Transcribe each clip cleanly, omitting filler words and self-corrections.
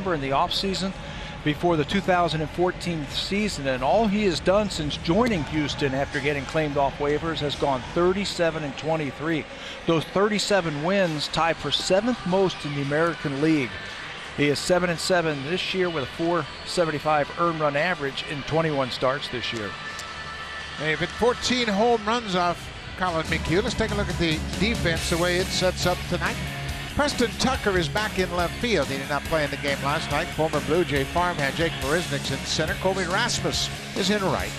September in the offseason before the 2014 season, and all he has done since joining Houston after getting claimed off waivers has gone 37-23. Those 37 wins tie for 7th most in the American League. He is 7-7 this year with a .475 earned run average in 21 starts this year. They've hit 14 home runs off Collin McHugh. Let's take a look at the defense, the way it sets up tonight. Preston Tucker is back in left field. He did not play in the game last night. Former Blue Jay farmhand Jake Marisnick's in center. Colby Rasmus is in right.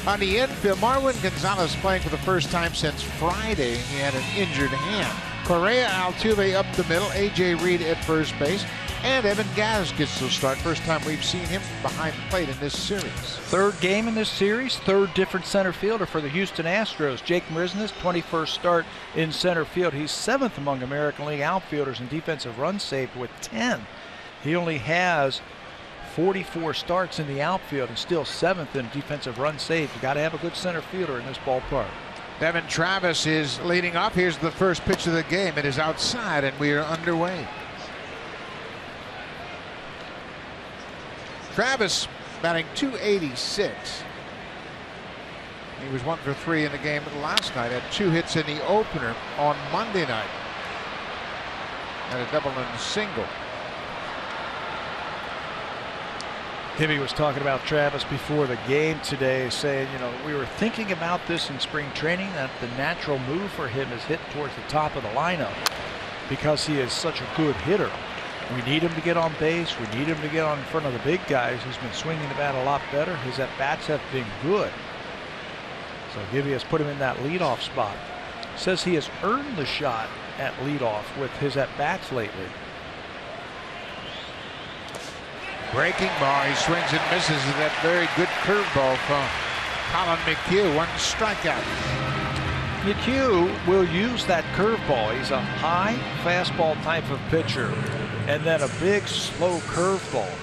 On the infield, Marwin Gonzalez playing for the first time since Friday. He had an injured hand. Correa Altuve up the middle. A.J. Reed at first base. And Evan Gaz gets to start. First time we've seen him behind the plate in this series. Third game in this series, third different center fielder for the Houston Astros. Jake Marisnick's 21st start in center field. He's 7th among American League outfielders in defensive runs saved with 10. He only has 44 starts in the outfield and still 7th in defensive runs saved. You got to have a good center fielder in this ballpark. Devin Travis is leading off. Here's the first pitch of the game. It is outside and we are underway. Travis batting .286. He was 1 for 3 in the game last night. Had 2 hits in the opener on Monday night. Had a double and a single. Hibby was talking about Travis before the game today, saying, you know, we were thinking about this in spring training, that the natural move for him is hit towards the top of the lineup because he is such a good hitter. We need him to get on base. We need him to get on in front of the big guys. He's been swinging the bat a lot better. His at-bats have been good. So Gibby has put him in that leadoff spot. Says he has earned the shot at leadoff with his at-bats lately. Breaking ball. He swings and misses that very good curveball from Collin McHugh. 1 strikeout. McHugh will use that curveball. He's a high fastball type of pitcher, and then a big slow curveball.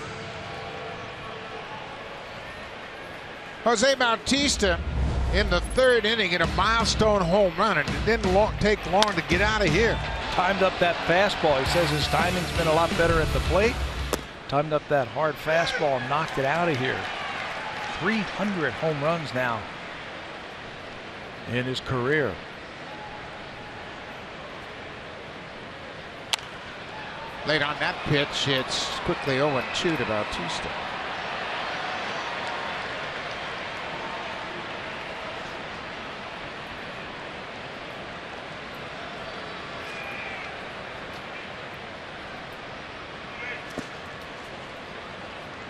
Jose Bautista in the 3rd inning in a milestone home run, and it didn't take long to get out of here. Timed up that fastball. He says his timing's been a lot better at the plate. Timed up that hard fastball and knocked it out of here. 300 home runs now in his career. Late on that pitch, it's quickly 0-2 to Bautista.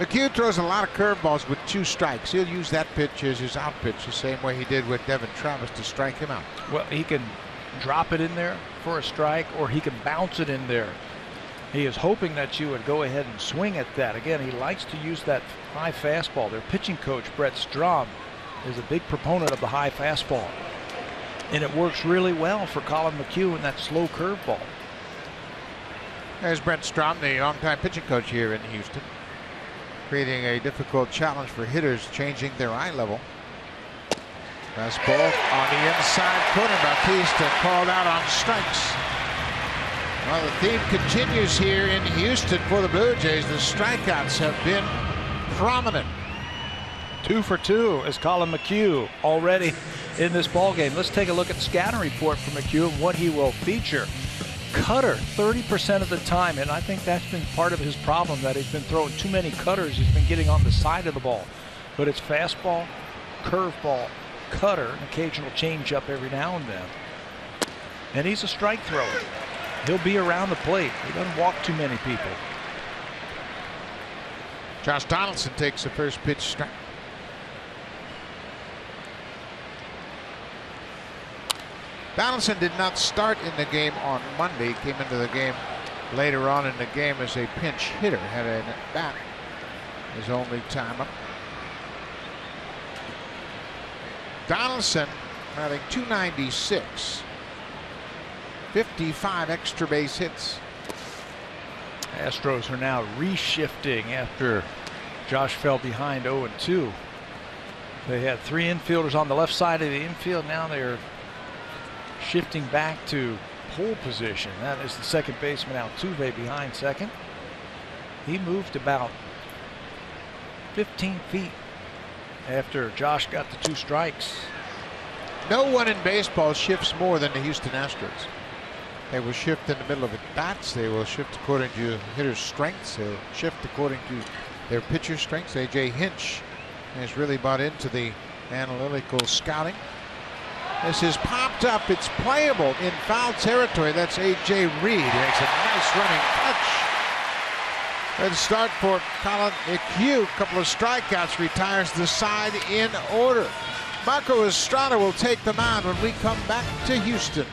McHugh throws a lot of curveballs with 2 strikes. He'll use that pitch as his out pitch the same way he did with Devin Travis to strike him out. Well, he can drop it in there for a strike, or he can bounce it in there. He is hoping that you would go ahead and swing at that. Again, he likes to use that high fastball. Their pitching coach, Brett Strom, is a big proponent of the high fastball. And it works really well for Collin McHugh in that slow curveball. There's Brett Strom, the longtime pitching coach here in Houston, creating a difficult challenge for hitters changing their eye level. Fastball on the inside corner. Bautista called out on strikes. Well, the theme continues here in Houston for the Blue Jays. The strikeouts have been prominent. 2 for 2 is Collin McHugh already in this ballgame. Let's take a look at the scouting report for McHugh and what he will feature. Cutter 30% of the time, and I think that's been part of his problem, that he's been throwing too many cutters. He's been getting on the side of the ball. But it's fastball, curveball, cutter, an occasional changeup every now and then. And he's a strike thrower. He'll be around the plate. He doesn't walk too many people. Josh Donaldson takes the first pitch strike. Donaldson did not start in the game on Monday. Came into the game later on in the game as a pinch hitter. Had an at-bat his only time up. Donaldson having .296. 55 extra base hits. Astros are now reshifting after Josh fell behind 0-2. They had 3 infielders on the left side of the infield. Now they're shifting back to pole position. That is the second baseman Altuve behind second. he moved about 15 feet after Josh got the 2 strikes. No one in baseball shifts more than the Houston Astros. They will shift in the middle of at bats. They will shift according to hitters' strengths. They'll shift according to their pitcher's strengths. A.J. Hinch has really bought into the analytical scouting. This is popped up. It's playable in foul territory. That's A.J. Reed. He makes a nice running catch. Good start for Collin McHugh. Couple of strikeouts. Retires the side in order. Marco Estrada will take the mound when we come back to Houston.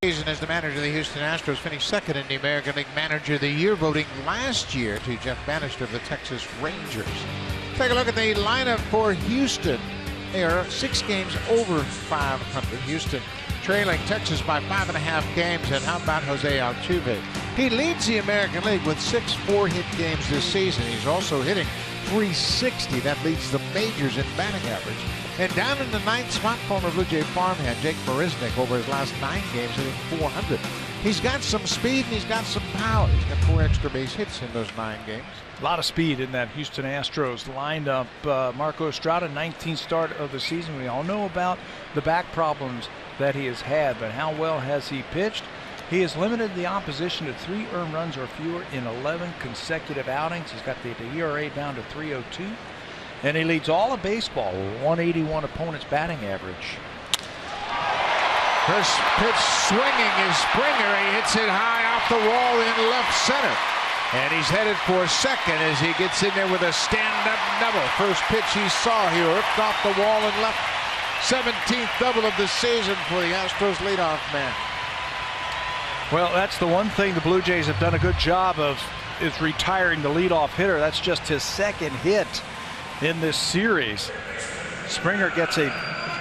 As the manager of the Houston Astros, finished second in the American League Manager of the Year voting last year to Jeff Bannister of the Texas Rangers. Take a look at the lineup for Houston. They are 6 games over 500. Houston trailing Texas by 5.5 games. And how about Jose Altuve? He leads the American League with 6 4-hit games this season. He's also hitting .360. That leads the majors in batting average. And down in the 9th spot, former Blue Jay farmhand Jake Marisnick over his last 9 games hitting .400. He's got some speed and he's got some power. He's got 4 extra base hits in those 9 games. A lot of speed in that Houston Astros lineup. Marco Estrada, 19th start of the season. We all know about the back problems that he has had, but how well has he pitched? He has limited the opposition to 3 earned runs or fewer in 11 consecutive outings. He's got the ERA down to .302. And he leads all of baseball with 181 opponents batting average. First pitch swinging is Springer. He hits it high off the wall in left center. And he's headed for second as he gets in there with a stand-up double. First pitch he saw, he ripped off the wall and left. 17th double of the season for the Astros leadoff man. Well, that's the one thing the Blue Jays have done a good job of, is retiring the leadoff hitter. That's just his 2nd hit in this series. Springer gets a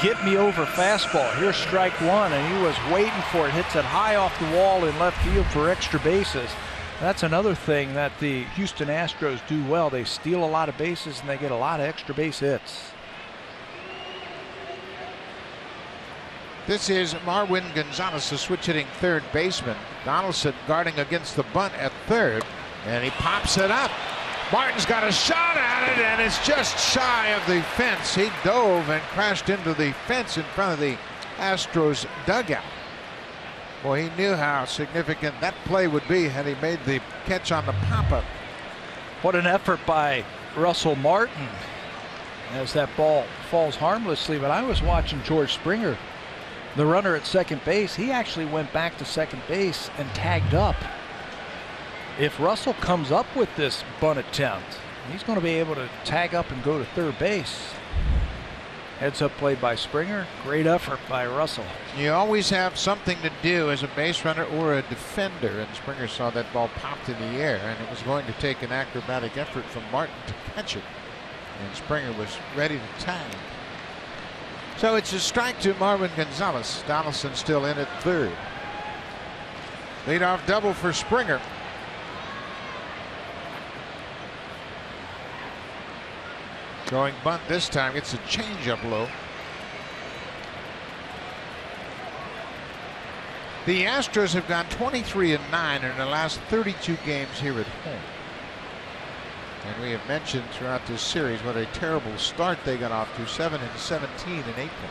get-me-over fastball. Here's strike 1, and he was waiting for it. Hits it high off the wall in left field for extra bases. That's another thing that the Houston Astros do well. They steal a lot of bases, and they get a lot of extra base hits. This is Marwin Gonzalez, the switch-hitting third baseman. Donaldson guarding against the bunt at third, and he pops it up. Martin's got a shot at it, and it's just shy of the fence. He dove and crashed into the fence in front of the Astros dugout. Boy, he knew how significant that play would be had he made the catch on the pop-up. What an effort by Russell Martin as that ball falls harmlessly. But I was watching George Springer, the runner at second base. He actually went back to second base and tagged up. If Russell comes up with this bunt attempt, he's going to be able to tag up and go to third base. Heads up play by Springer. Great effort by Russell. You always have something to do as a base runner or a defender, and Springer saw that ball popped in the air, and it was going to take an acrobatic effort from Martin to catch it. And Springer was ready to tag. So it's a strike to Marwin Gonzalez. Donaldson still in at third. Leadoff double for Springer. Going bunt this time. It's a changeup low. The Astros have gone 23-9 in the last 32 games here at home. And we have mentioned throughout this series what a terrible start they got off to, 7-17 in April.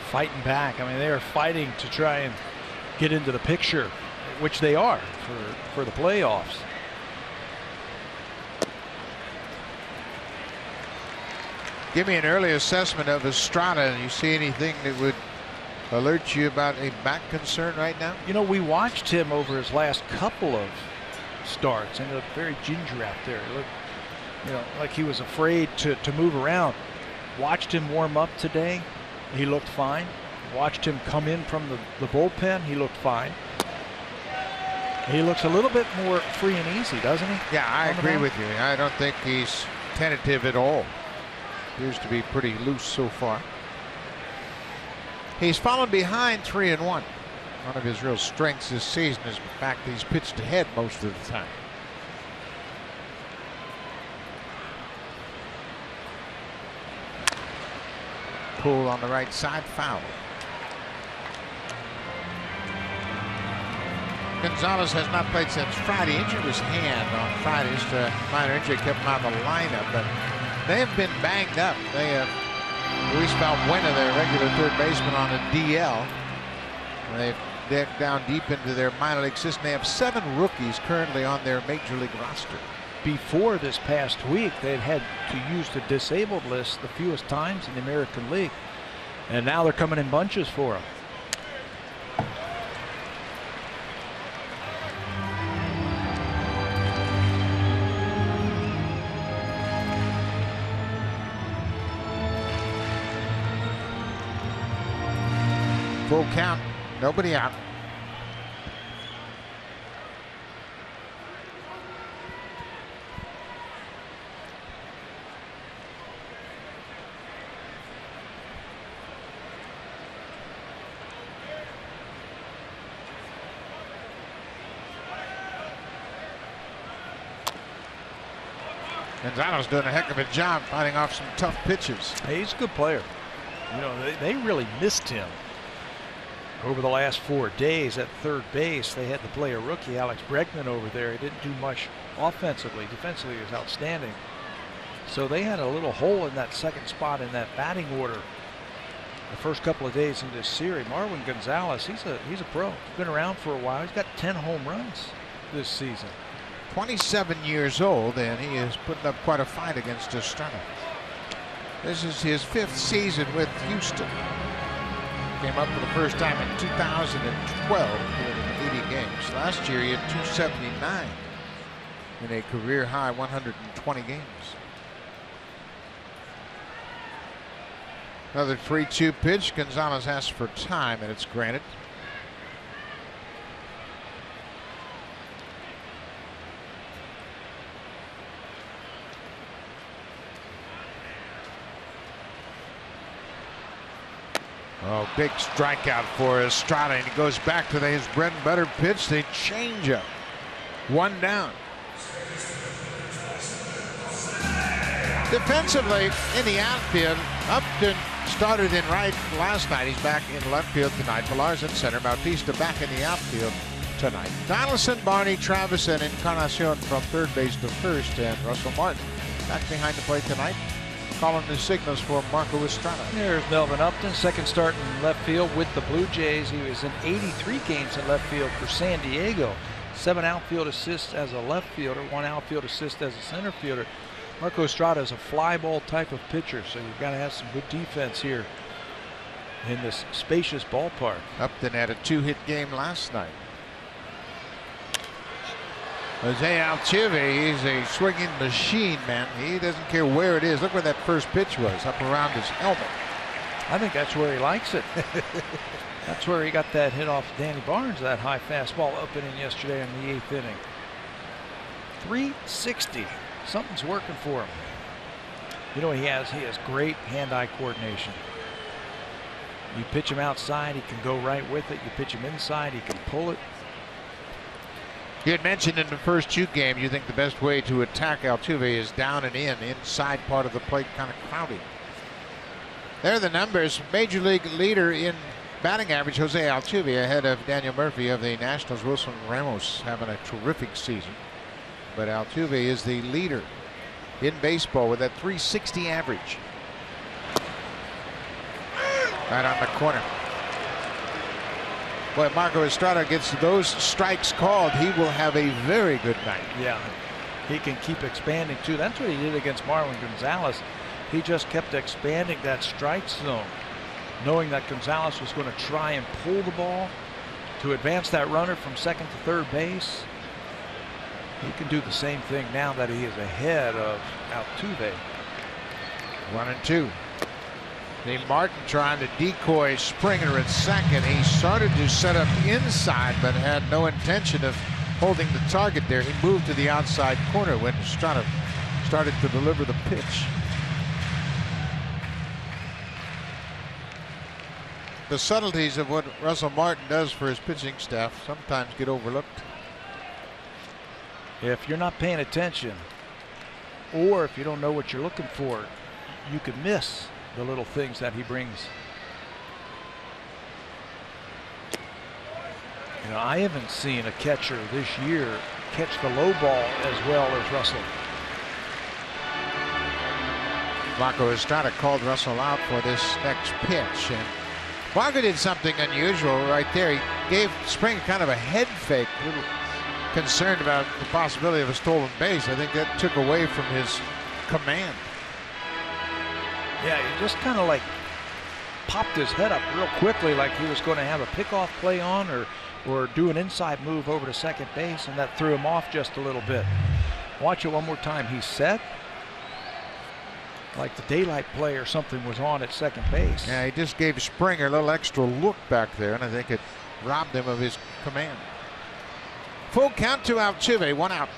Fighting back. I mean, they are fighting to try and get into the picture, which they are for the playoffs. Give me an early assessment of Estrada. You see anything that would alert you about a back concern right now? You know, we watched him over his last couple of starts, and he looked very ginger out there. He looked, you know, like he was afraid to move around. Watched him warm up today. He looked fine. Watched him come in from the bullpen. He looked fine. He looks a little bit more free and easy, doesn't he? Yeah, I agree with you. I don't think he's tentative at all. Appears to be pretty loose so far. He's fallen behind 3-1. One of his real strengths this season is the fact that he's pitched ahead most of the time. Pull on the right side, foul. Gonzalez has not played since Friday. Injured his hand on Friday. Just a minor injury kept him out of the lineup, but they have been banged up. They have Luis Valbuena, their regular third baseman, on a DL. They've dug down deep into their minor league system. They have 7 rookies currently on their major league roster. Before this past week, they'd had to use the disabled list the fewest times in the American League, and now they're coming in bunches for him. Full count, nobody out. Gonzalez doing a heck of a job fighting off some tough pitches. Hey, he's a good player. You know, they really missed him over the last 4 days at third base. They had to play a rookie, Alex Bregman, over there. He didn't do much offensively. Defensively, he was outstanding. So they had a little hole in that second spot in that batting order the first couple of days in this series. Marwin Gonzalez, he's a pro. He's been around for a while. He's got 10 home runs this season. 27 years old, and he is putting up quite a fight against Estrada. This is his 5th season with Houston. Came up for the first time in 2012, in 80 games. Last year he had 279 in a career high 120 games. Another 3-2 pitch. Gonzalez asks for time, and it's granted. Oh, big strikeout for Estrada, and he goes back to his bread and butter pitch, the changeup. 1 down. Defensively in the outfield, Upton started in right last night. He's back in left field tonight. Pilar's in center. Bautista back in the outfield tonight. Donaldson, Barney, Travis, and Encarnacion from third base to first, and Russell Martin back behind the plate tonight, calling the signals for Marco Estrada. There's Melvin Upton, second start in left field with the Blue Jays. He was in 83 games in left field for San Diego. 7 outfield assists as a left fielder, 1 outfield assist as a center fielder. Marco Estrada is a fly ball type of pitcher, so you've got to have some good defense here in this spacious ballpark. Upton had a 2-hit game last night. Jose Altuve, he's a swinging machine, man. He doesn't care where it is. Look where that first pitch was, up around his helmet. I think that's where he likes it. That's where he got that hit off Danny Barnes, that high fastball up and in yesterday in the 8th inning. 360. Something's working for him. You know what he has? He has great hand-eye coordination. You pitch him outside, he can go right with it. You pitch him inside, he can pull it. You had mentioned in the first 2 games you think the best way to attack Altuve is down and in, inside part of the plate kind of crowding. There are the numbers. Major League leader in batting average, Jose Altuve ahead of Daniel Murphy of the Nationals. Wilson Ramos having a terrific season. But Altuve is the leader in baseball with that .360 average. Right on the corner. Boy, Marco Estrada gets those strikes called. He will have a very good night. Yeah, he can keep expanding too. That's what he did against Marwin Gonzalez. He just kept expanding that strike zone, knowing that Gonzalez was going to try and pull the ball to advance that runner from second to third base. He can do the same thing now that he is ahead of Altuve. 1-2. The Martin trying to decoy Springer at second. He started to set up inside, but had no intention of holding the target there. He moved to the outside corner when Estrada started to deliver the pitch. The subtleties of what Russell Martin does for his pitching staff sometimes get overlooked. If you're not paying attention, or if you don't know what you're looking for, you could miss the little things that he brings. You know, I haven't seen a catcher this year catch the low ball as well as Russell. Marco Estrada called Russell out for this next pitch, and Marco did something unusual right there. He gave Springer kind of a head fake, a little concerned about the possibility of a stolen base. I think that took away from his command. Yeah, he just kind of like popped his head up real quickly, like he was going to have a pickoff play on or do an inside move over to second base, and that threw him off just a little bit. Watch it one more time. He's set, like the daylight play or something was on at second base. Yeah, he just gave Springer a little extra look back there, and I think it robbed him of his command. Full count to Altuve, 1 out.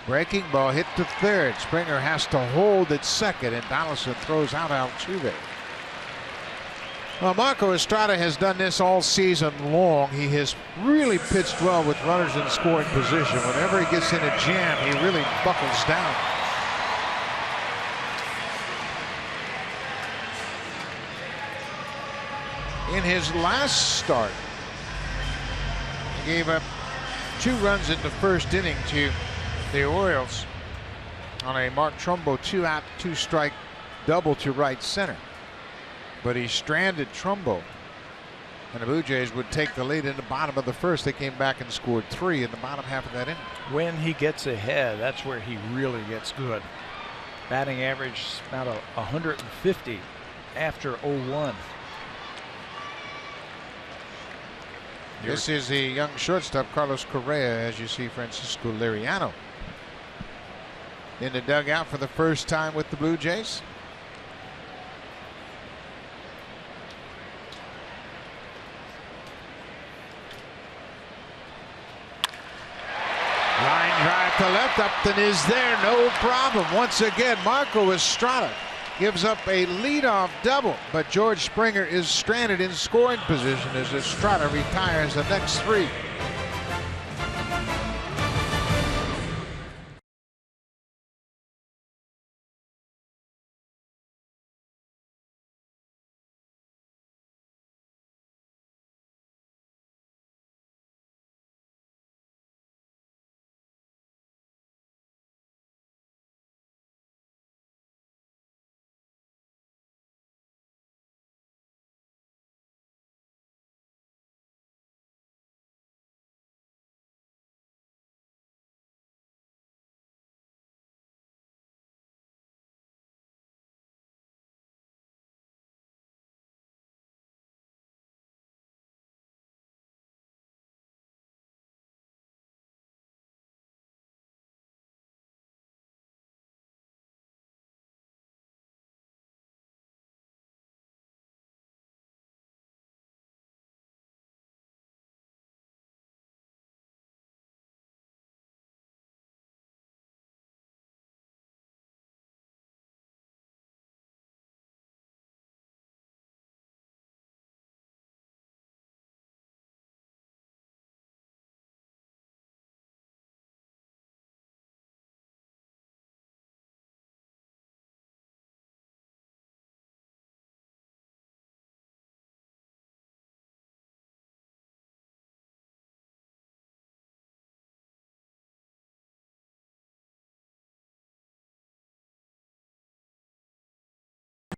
Breaking ball hit to third. Springer has to hold at second, and Donaldson throws out Altuve. Well, Marco Estrada has done this all season long. He has really pitched well with runners in scoring position. Whenever he gets in a jam, he really buckles down. In his last start, he gave up 2 runs in the first inning to the Orioles on a Mark Trumbo 2-out, 2-strike double to right center. But he stranded Trumbo, and the Blue Jays would take the lead in the bottom of the first. They came back and scored 3 in the bottom half of that inning. When he gets ahead, that's where he really gets good. Batting average about 150 after 0-1. This is the young shortstop, Carlos Correa, as you see Francisco Liriano in the dugout for the first time with the Blue Jays. Line drive to left. Upton is there, no problem. Once again, Marco Estrada gives up a leadoff double, but George Springer is stranded in scoring position as Estrada retires the next 3.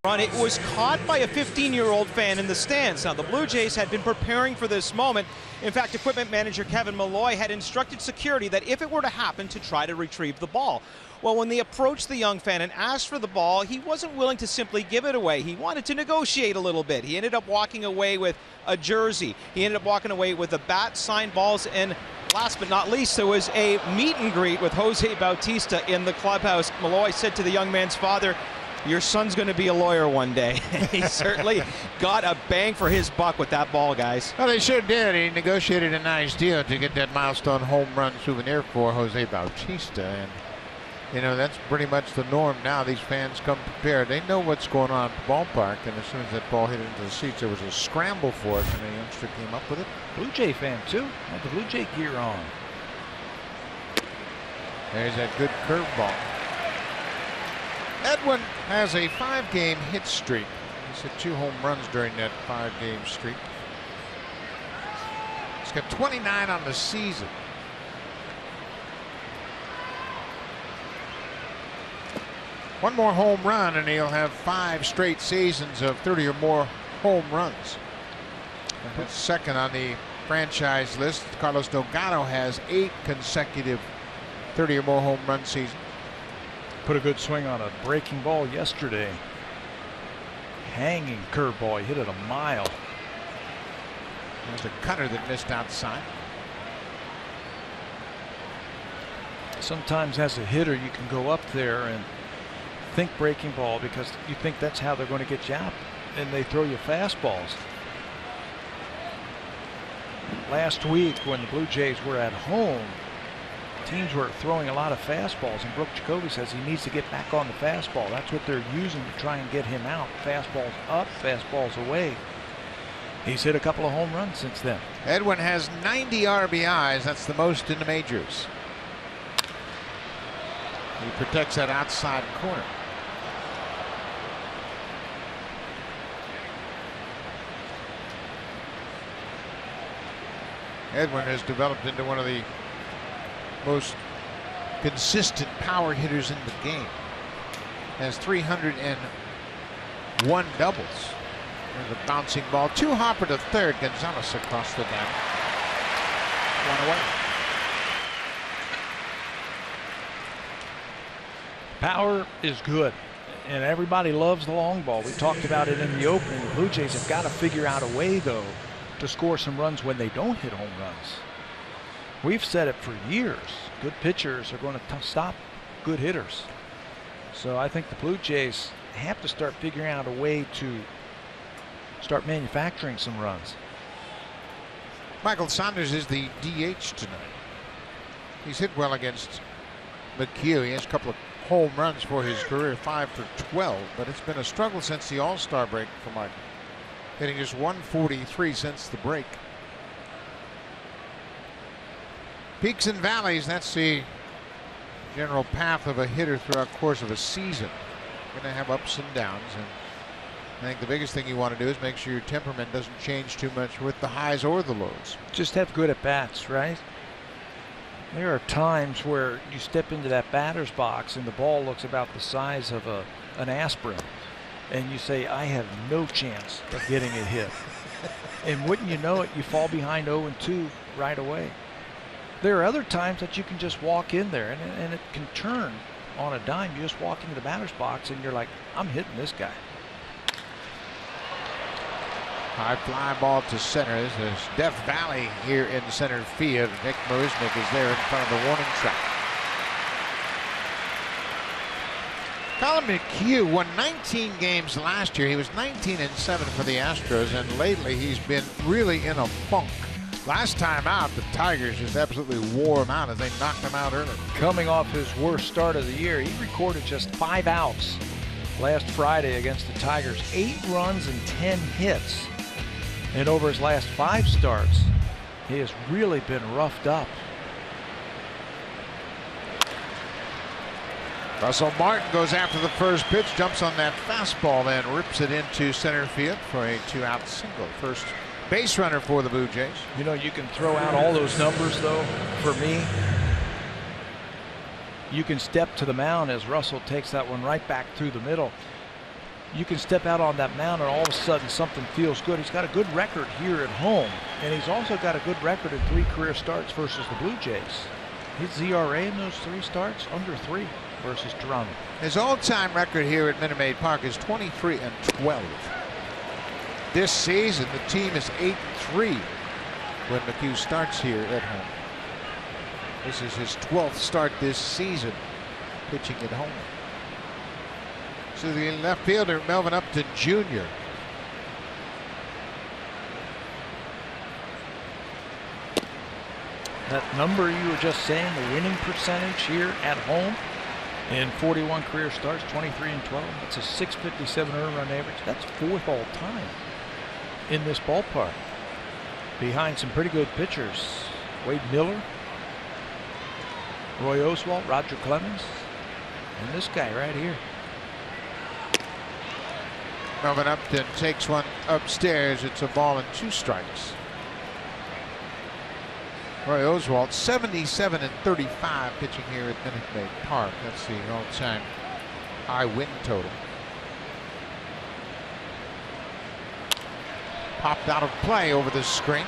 It was caught by a 15-year-old fan in the stands. Now, the Blue Jays had been preparing for this moment. In fact, equipment manager Kevin Malloy had instructed security that if it were to happen, to try to retrieve the ball. Well, when they approached the young fan and asked for the ball, he wasn't willing to simply give it away. He wanted to negotiate a little bit. He ended up walking away with a jersey. He ended up walking away with a bat, signed balls, and last but not least, there was a meet and greet with Jose Bautista in the clubhouse. Malloy said to the young man's father, "Your son's going to be a lawyer one day." He certainly got a bang for his buck with that ball, guys. Well, they sure did. He negotiated a nice deal to get that milestone home run souvenir for Jose Bautista. And, you know, that's pretty much the norm now. These fans come prepared. They know what's going on at the ballpark. And as soon as that ball hit into the seats, there was a scramble for it, and the youngster came up with it. Blue Jay fan, too. Had the Blue Jay gear on. There's that good curveball. Edwin has a 5-game hit streak. He's hit 2 home runs during that 5-game streak. He's got 29 on the season. One more home run and he'll have 5 straight seasons of 30 or more home runs. That's second on the franchise list. Carlos Delgado has 8 consecutive 30 or more home run seasons. Put a good swing on a breaking ball yesterday. Hanging curveball. He hit it a mile. There's a cutter that missed outside. Sometimes as a hitter you can go up there and think breaking ball because you think that's how they're going to get you out, and they throw you fastballs. Last week when the Blue Jays were at home, teams were throwing a lot of fastballs, and Brooke Jacoby says he needs to get back on the fastball. That's what they're using to try and get him out. Fastballs up, fastballs away. He's hit a couple of home runs since then. Edwin has 90 RBIs. That's the most in the majors. He protects that outside corner. Edwin has developed into one of the most consistent power hitters in the game. Has 301 doubles. There's a bouncing ball. 2 hopper to third. Gonzalez across the net. 1 away. Power is good, and everybody loves the long ball. We talked about it in the opening. The Blue Jays have got to figure out a way, though, to score some runs when they don't hit home runs. We've said it for years. Good pitchers are going to stop good hitters. So I think the Blue Jays have to start figuring out a way to start manufacturing some runs. Michael Saunders is the DH tonight. He's hit well against McHugh. He has a couple of home runs for his career, 5 for 12, but it's been a struggle since the All-Star break for Michael. Hitting just 143 since the break. Peaks and valleys, that's the general path of a hitter throughout the course of a season. You're going to have ups and downs, and I think the biggest thing you want to do is make sure your temperament doesn't change too much with the highs or the lows. Just have good at bats, right? There are times where you step into that batter's box and the ball looks about the size of an aspirin, and you say, I have no chance of getting a hit. And wouldn't you know it, you fall behind 0-2 right away. There are other times that you can just walk in there and it can turn on a dime. You just walk into the batter's box and you're like, I'm hitting this guy. High fly ball to center. This is Death Valley here in center field. Nick Marisnick is there in front of the warning track. Colin McHugh won 19 games last year. He was 19-7 for the Astros, and lately he's been really in a funk. Last time out, the Tigers just absolutely wore him out as they knocked him out early. Coming off his worst start of the year, he recorded just 5 outs last Friday against the Tigers. 8 runs and 10 hits. And over his last 5 starts, he has really been roughed up. Russell Martin goes after the first pitch, jumps on that fastball, then rips it into center field for a 2-out single. First base runner for the Blue Jays. You know, you can throw out all those numbers, though. For me, you can step to the mound as Russell takes that one right back through the middle. you can step out on that mound and all of a sudden something feels good. He's got a good record here at home, and he's also got a good record in 3 career starts versus the Blue Jays. His ERA in those 3 starts, under 3 versus Toronto. His all-time record here at Minute Maid Park is 23-12. This season, the team is 8-3 when McHugh starts here at home. This is his 12th start this season, pitching at home. So the left fielder, Melvin Upton Jr. That number you were just saying, the winning percentage here at home in 41 career starts, 23-12. That's a 657 earned run average. That's 4th all time in this ballpark, behind some pretty good pitchers. Wade Miller, Roy Oswalt, Roger Clemens, and this guy right here. Melvin Upton takes one upstairs. It's a ball and 2 strikes. Roy Oswalt, 77-35 pitching here at Minute Maid Park. That's the all-time high win total. Popped out of play over the screen.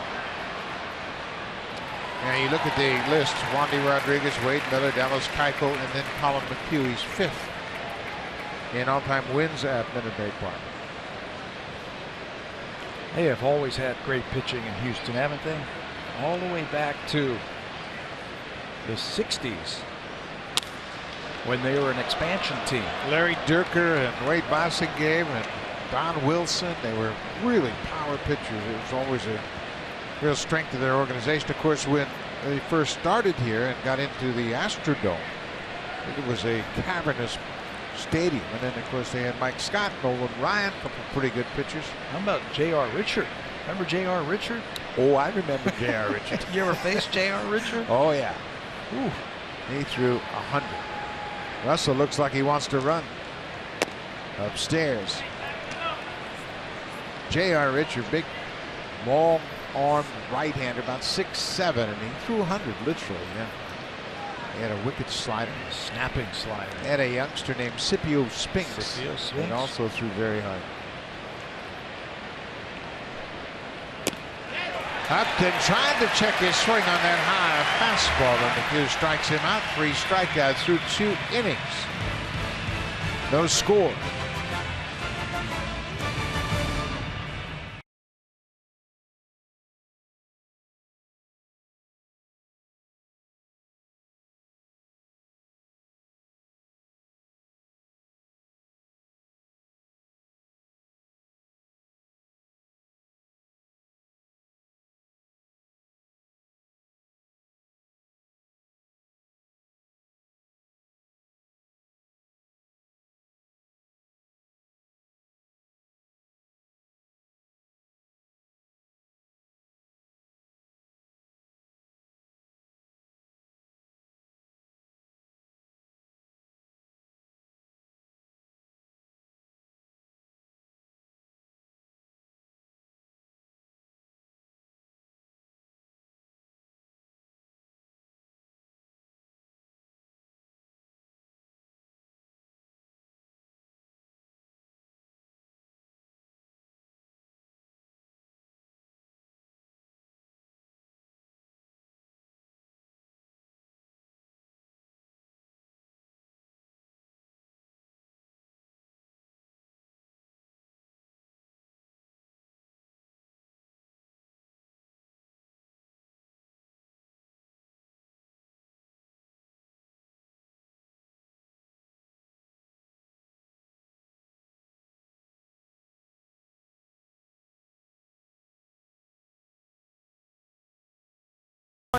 Now you look at the list: Wandy Rodriguez, Wade Miller, Dallas Keuchel, and then Collin McHugh. He's 5th in all-time wins at Minute Maid Park. They have always had great pitching in Houston, haven't they? All the way back to the 60s when they were an expansion team. Larry Dierker and Wade Bossingame and Don Wilson, they were really power pitchers. It was always a real strength of their organization. Of course, when they first started here and got into the Astrodome, I think it was a cavernous stadium. And then, of course, they had Mike Scott, Nolan Ryan, a couple of pretty good pitchers. How about J.R. Richard? Remember J.R. Richard? Oh, I remember J.R. Richard. You ever faced J.R. Richard? Oh, yeah. Ooh. He threw 100. Russell looks like he wants to run. Upstairs. J.R. Richard, big, long-armed right-hander, about 6'7", and he threw 100, literally. Yeah. He had a wicked slider. Snapping slider. He had a youngster named Scipio Spinks. Scipio Spinks. And also threw very hard. Upton trying to check his swing on that high fastball, and McHugh strikes him out. 3 strikeouts through 2 innings. No score.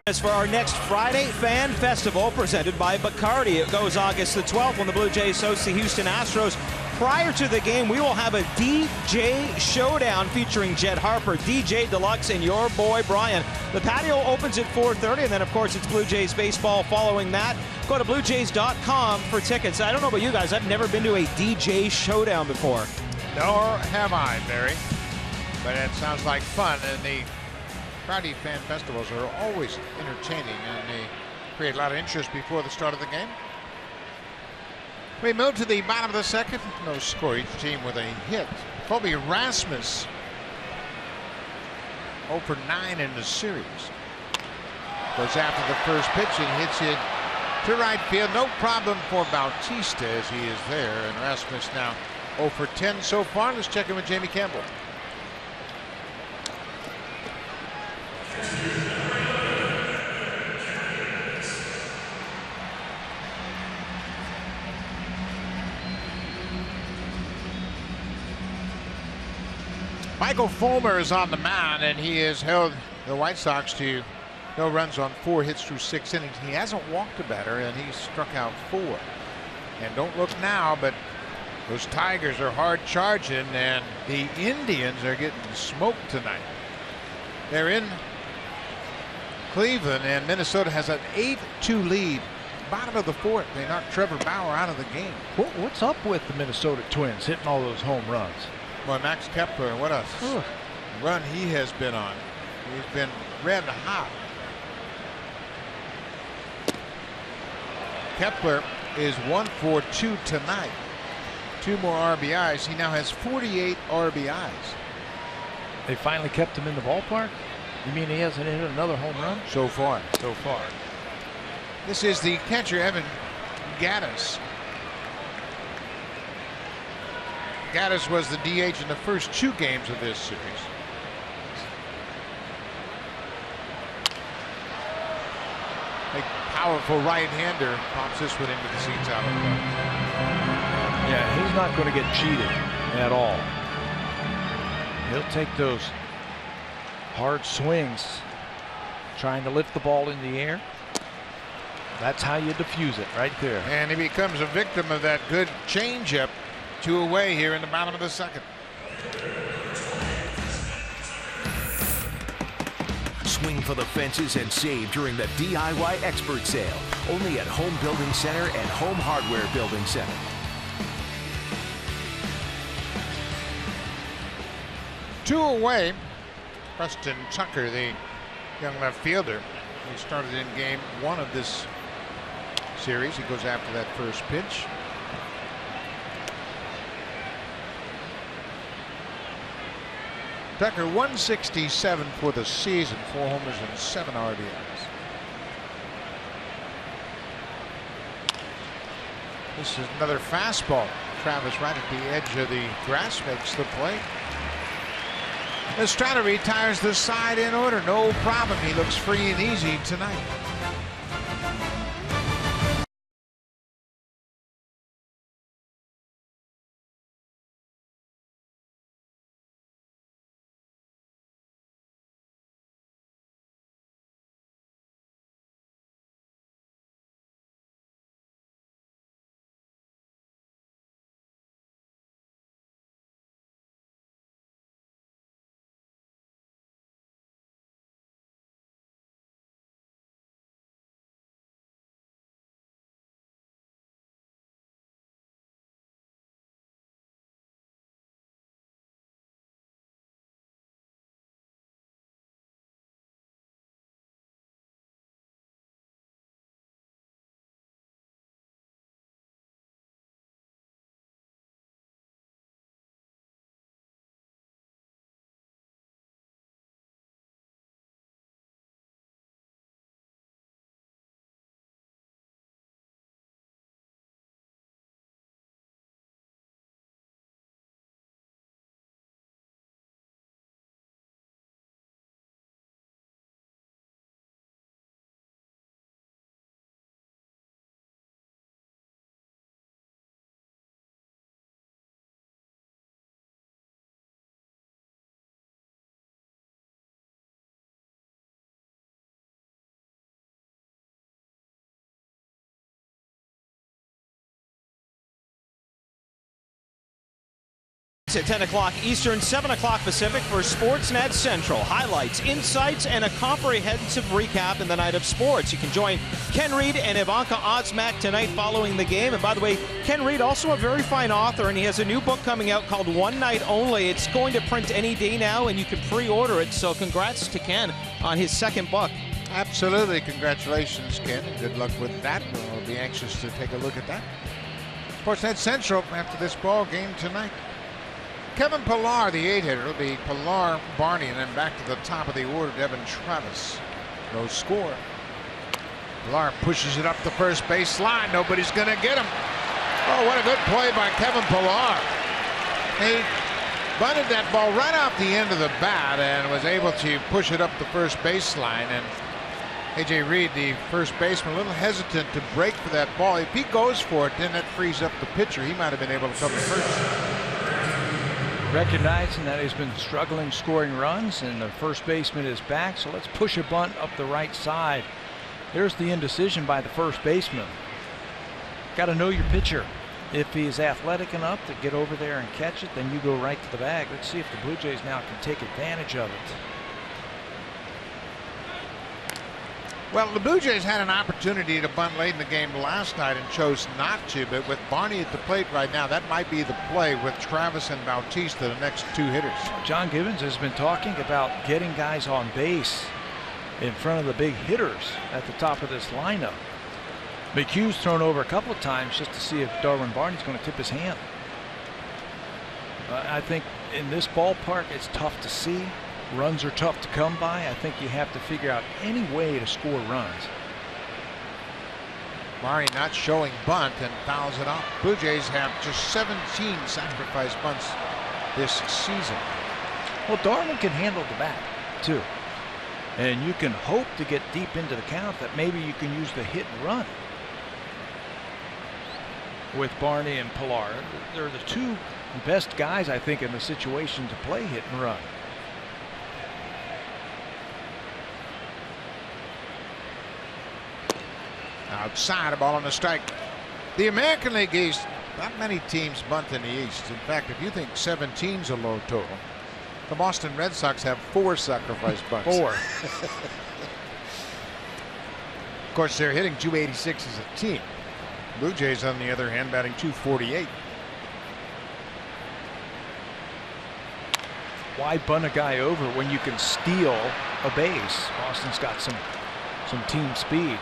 As for our next Friday Fan Festival presented by Bacardi. It goes August the 12th when the Blue Jays host the Houston Astros. Prior to the game, we will have a DJ showdown featuring Jed Harper, DJ Deluxe, and your boy Brian. The patio opens at 4:30, and then, of course, it's Blue Jays baseball following that. Go to BlueJays.com for tickets. I don't know about you guys. I've never been to a DJ showdown before. Nor have I, Barry. But it sounds like fun, and the Friday fan festivals are always entertaining, and they create a lot of interest before the start of the game. We move to the bottom of the second. No score. Each team with a hit. Colby Rasmus 0 for 9 in the series. Goes after the first pitch and hits it to right field. No problem for Bautista as he is there. And Rasmus now 0 for 10 so far. Let's check in with Jamie Campbell. Michael Fulmer is on the mound, and he has held the White Sox to no runs on 4 hits through 6 innings. He hasn't walked a batter, and he's struck out 4. And don't look now, but those Tigers are hard charging, and the Indians are getting smoked tonight. They're in Cleveland, and Minnesota has an 8-2 lead. Bottom of the 4th, they knocked Trevor Bauer out of the game. What's up with the Minnesota Twins hitting all those home runs? Boy, Max Kepler, what a run he has been on. He's been red hot. Kepler is 1 for 2 tonight. 2 more RBIs. He now has 48 RBIs. They finally kept him in the ballpark? You mean he hasn't hit another home run? So far. So far. This is the catcher, Evan Gattis. Gattis was the DH in the first 2 games of this series. A powerful right-hander pops this one into the seats out of the park. Yeah, he's not going to get cheated at all. He'll take those hard swings, trying to lift the ball in the air. That's how you diffuse it, right there. And he becomes a victim of that good changeup. 2 away here in the bottom of the second. Swing for the fences and save during the DIY Expert Sale. Only at Home Building Center and Home Hardware Building Center. Two away. Preston Tucker, the young left fielder. He started in game 1 of this series. He goes after that first pitch. Tucker 167 for the season, 4 homers and 7 RBIs. This is another fastball. Travis right at the edge of the grass makes the play. Estrada retires the side in order. No problem. He looks free and easy tonight. At 10 o'clock Eastern, 7 o'clock Pacific for Sportsnet Central. Highlights, insights, and a comprehensive recap in the night of sports. You can join Ken Reed and Ivanka Osmak tonight following the game. And by the way, Ken Reed, also a very fine author, and he has a new book coming out called One Night Only. It's going to print any day now, and you can pre-order it. So congrats to Ken on his second book. Absolutely. Congratulations, Ken, and good luck with that. We'll be anxious to take a look at that. Sportsnet Central after this ball game tonight. Kevin Pillar, the 8-hitter. It'll be Pillar, Barney, and then back to the top of the order, Devin Travis. No score. Pillar pushes it up the first base line. Nobody's going to get him. Oh, what a good play by Kevin Pillar. He bunted that ball right off the end of the bat and was able to push it up the first baseline. And A.J. Reed, the first baseman, a little hesitant to break for that ball. If he goes for it, then that frees up the pitcher. He might have been able to come first. Recognizing that he's been struggling scoring runs and the first baseman is back, so let's push a bunt up the right side. There's the indecision by the first baseman. Got to know your pitcher. If he's athletic enough to get over there and catch it, then you go right to the bag. Let's see if the Blue Jays now can take advantage of it. Well, the Blue Jays had an opportunity to bunt late in the game last night and chose not to, but with Barney at the plate right now, that might be the play with Travis and Bautista, the next two hitters. John Gibbons has been talking about getting guys on base in front of the big hitters at the top of this lineup. McHugh's thrown over a couple of times just to see if Darwin Barney's going to tip his hand. I think in this ballpark it's tough to see. Runs are tough to come by. I think you have to figure out any way to score runs. Barney not showing bunt and fouls it off. Blue Jays have just 17 sacrifice bunts this season. Well, Darwin can handle the bat too. And you can hope to get deep into the count that maybe you can use the hit and run with Barney and Pillar. They're the two best guys, I think, in the situation to play hit and run. Outside, a ball on the strike. The American League East, not many teams bunt in the East. In fact, if you think 17's a low total, the Boston Red Sox have 4 sacrifice bunts. 4. Of course, they're hitting .286 as a team. Blue Jays, on the other hand, batting .248. Why bunt a guy over when you can steal a base? Boston's got some team speed.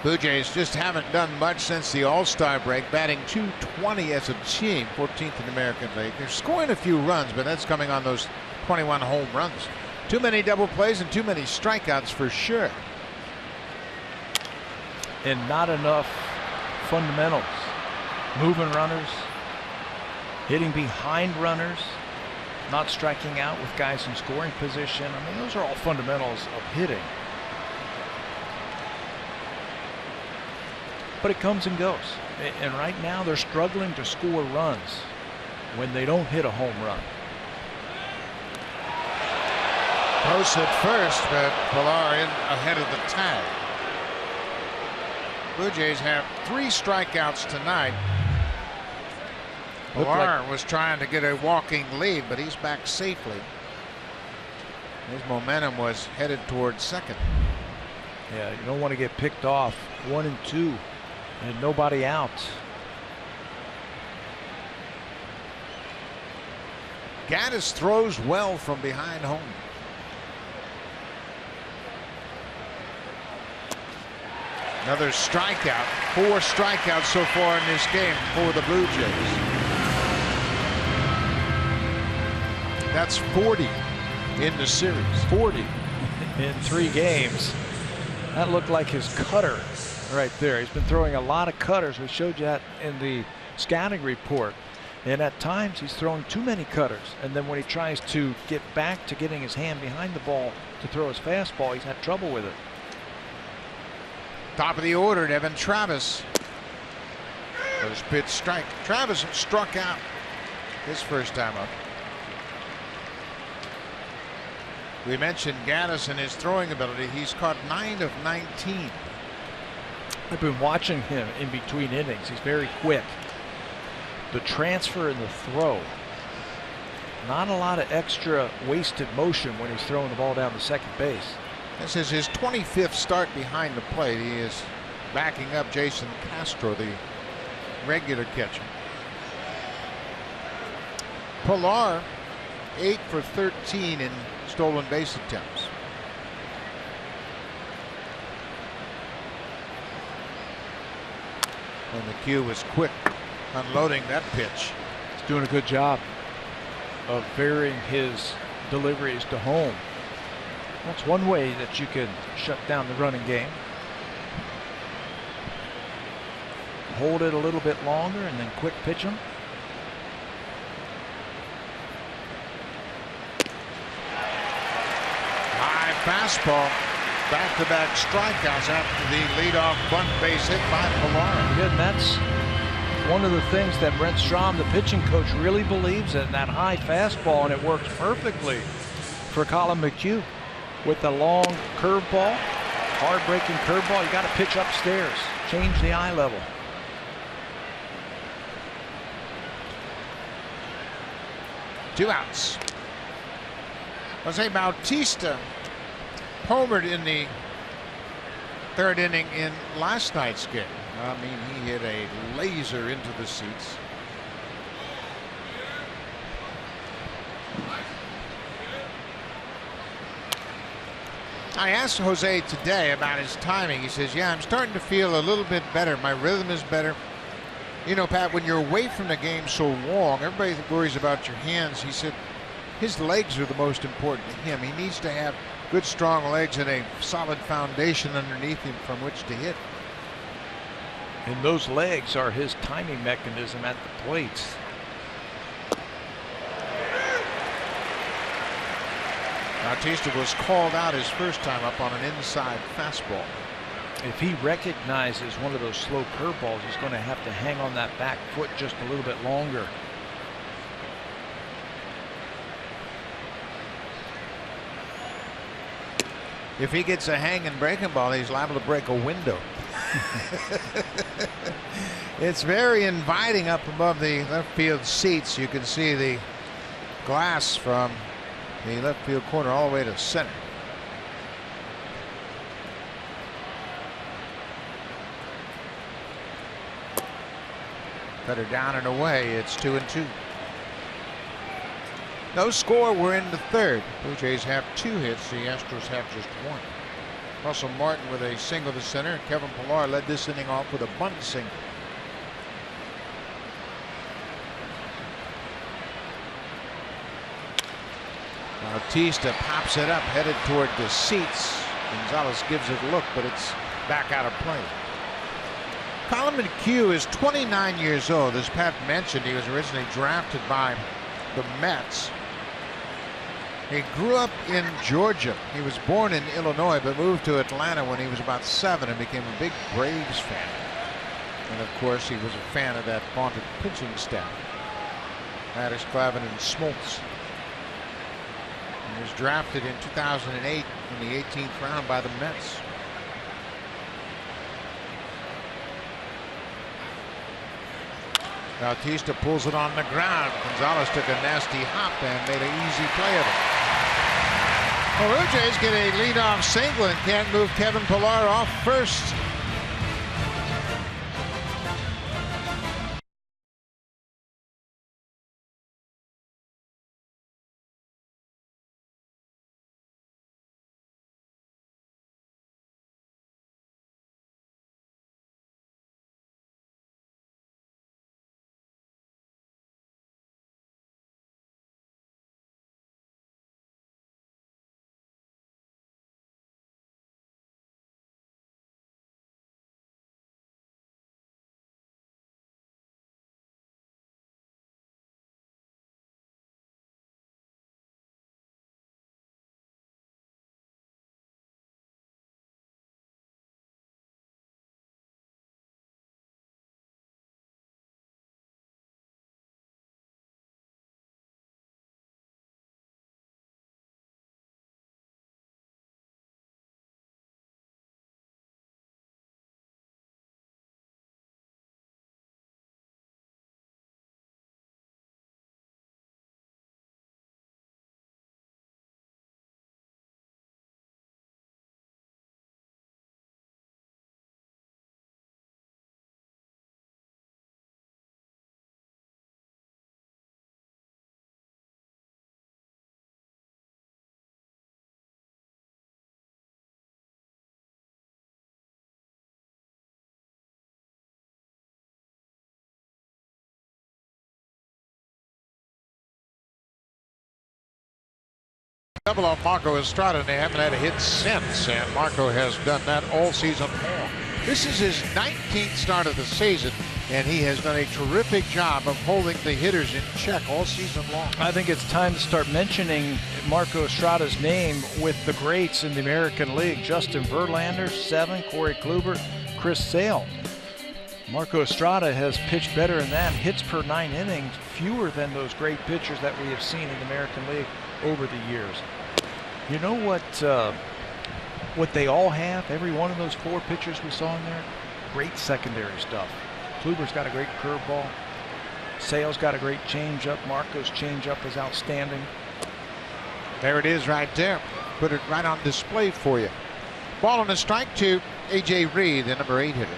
Blue Jays just haven't done much since the All-Star break, batting .220 as a team, 14th in the American League. They're scoring a few runs, but that's coming on those 21 home runs. Too many double plays and too many strikeouts for sure. And not enough fundamentals. Moving runners, hitting behind runners, not striking out with guys in scoring position. I mean, those are all fundamentals of hitting. But it comes and goes. And right now they're struggling to score runs when they don't hit a home run. Close at first, but Pillar in ahead of the tag. Blue Jays have 3 strikeouts tonight. Pillar was trying to get a walking lead, but he's back safely. His momentum was headed towards second. Yeah, you don't want to get picked off. 1 and 2. And nobody out. Gaddis throws well from behind home. Another strikeout. 4 strikeouts so far in this game for the Blue Jays. That's 40 in the series. 40 in 3 games. That looked like his cutter right there. He's been throwing a lot of cutters. We showed you that in the scouting report. And at times he's throwing too many cutters. And then when he tries to get back to getting his hand behind the ball to throw his fastball, he's had trouble with it. Top of the order, Devin Travis. First pitch strike. Travis struck out his first time up. We mentioned Gaddis and his throwing ability. He's caught 9 of 19. I've been watching him in between innings. He's very quick. The transfer and the throw. Not a lot of extra wasted motion when he's throwing the ball down to second base. This is his 25th start behind the plate. He is backing up Jason Castro, the regular catcher. Pillar 8 for 13 in stolen base attempts. And McHugh was quick unloading that pitch. He's doing a good job of varying his deliveries to home. That's one way that you can shut down the running game. Hold it a little bit longer and then quick pitch them. High fastball. Back-to-back strikeouts after the leadoff bunt base hit by Pilar. Good, and that's one of the things that Brent Strom, the pitching coach, really believes in, that high fastball, and it works perfectly for Collin McHugh with the long curveball, hard-breaking curveball. You got to pitch upstairs, change the eye level. Two outs. Jose Bautista homered in the third inning in last night's game. I mean, he hit a laser into the seats. I asked Jose today about his timing. He says, yeah, I'm starting to feel a little bit better. My rhythm is better. You know, Pat, when you're away from the game so long, everybody worries about your hands. He said his legs are the most important to him. He needs to have good, strong legs and a solid foundation underneath him from which to hit. And those legs are his timing mechanism at the plate. Bautista was called out his first time up on an inside fastball. If he recognizes one of those slow curveballs, he's going to have to hang on that back foot just a little bit longer. If he gets a hanging breaking ball, he's liable to break a window. It's very inviting up above the left field seats. You can see the glass from the left field corner all the way to center. Cutter down and away. It's 2-2. No score. We're in the third. Blue Jays have 2 hits. The Astros have just 1. Russell Martin with a single to center. Kevin Pilar led this inning off with a bunt single. Bautista pops it up, headed toward the seats. Gonzalez gives it a look, but it's back out of play. Collin McHugh is 29 years old. As Pat mentioned, he was originally drafted by the Mets. He grew up in Georgia. He was born in Illinois, but moved to Atlanta when he was about 7 and became a big Braves fan. And of course, he was a fan of that vaunted pitching staff. Maddux, Clavin, and Smoltz. He was drafted in 2008 in the 18th round by the Mets. Bautista pulls it on the ground. Gonzalez took a nasty hop and made an easy play of it. Well, Blue Jays get a leadoff single and can't move Kevin Pilar off first. Double off Marco Estrada, and they haven't had a hit since, and Marco has done that all season long. This is his 19th start of the season, and he has done a terrific job of holding the hitters in check all season long. I think it's time to start mentioning Marco Estrada's name with the greats in the American League. Justin Verlander, 7, Corey Kluber, Chris Sale. Marco Estrada has pitched better than that. Hits per 9 innings, fewer than those great pitchers that we have seen in the American League over the years. You know what they all have? Every one of those 4 pitchers we saw in there, great secondary stuff. Kluber's got a great curveball. Sale's got a great changeup. Marco's changeup is outstanding. There it is right there. Put it right on display for you. Ball and a strike to A.J. Reed, the number 8 hitter.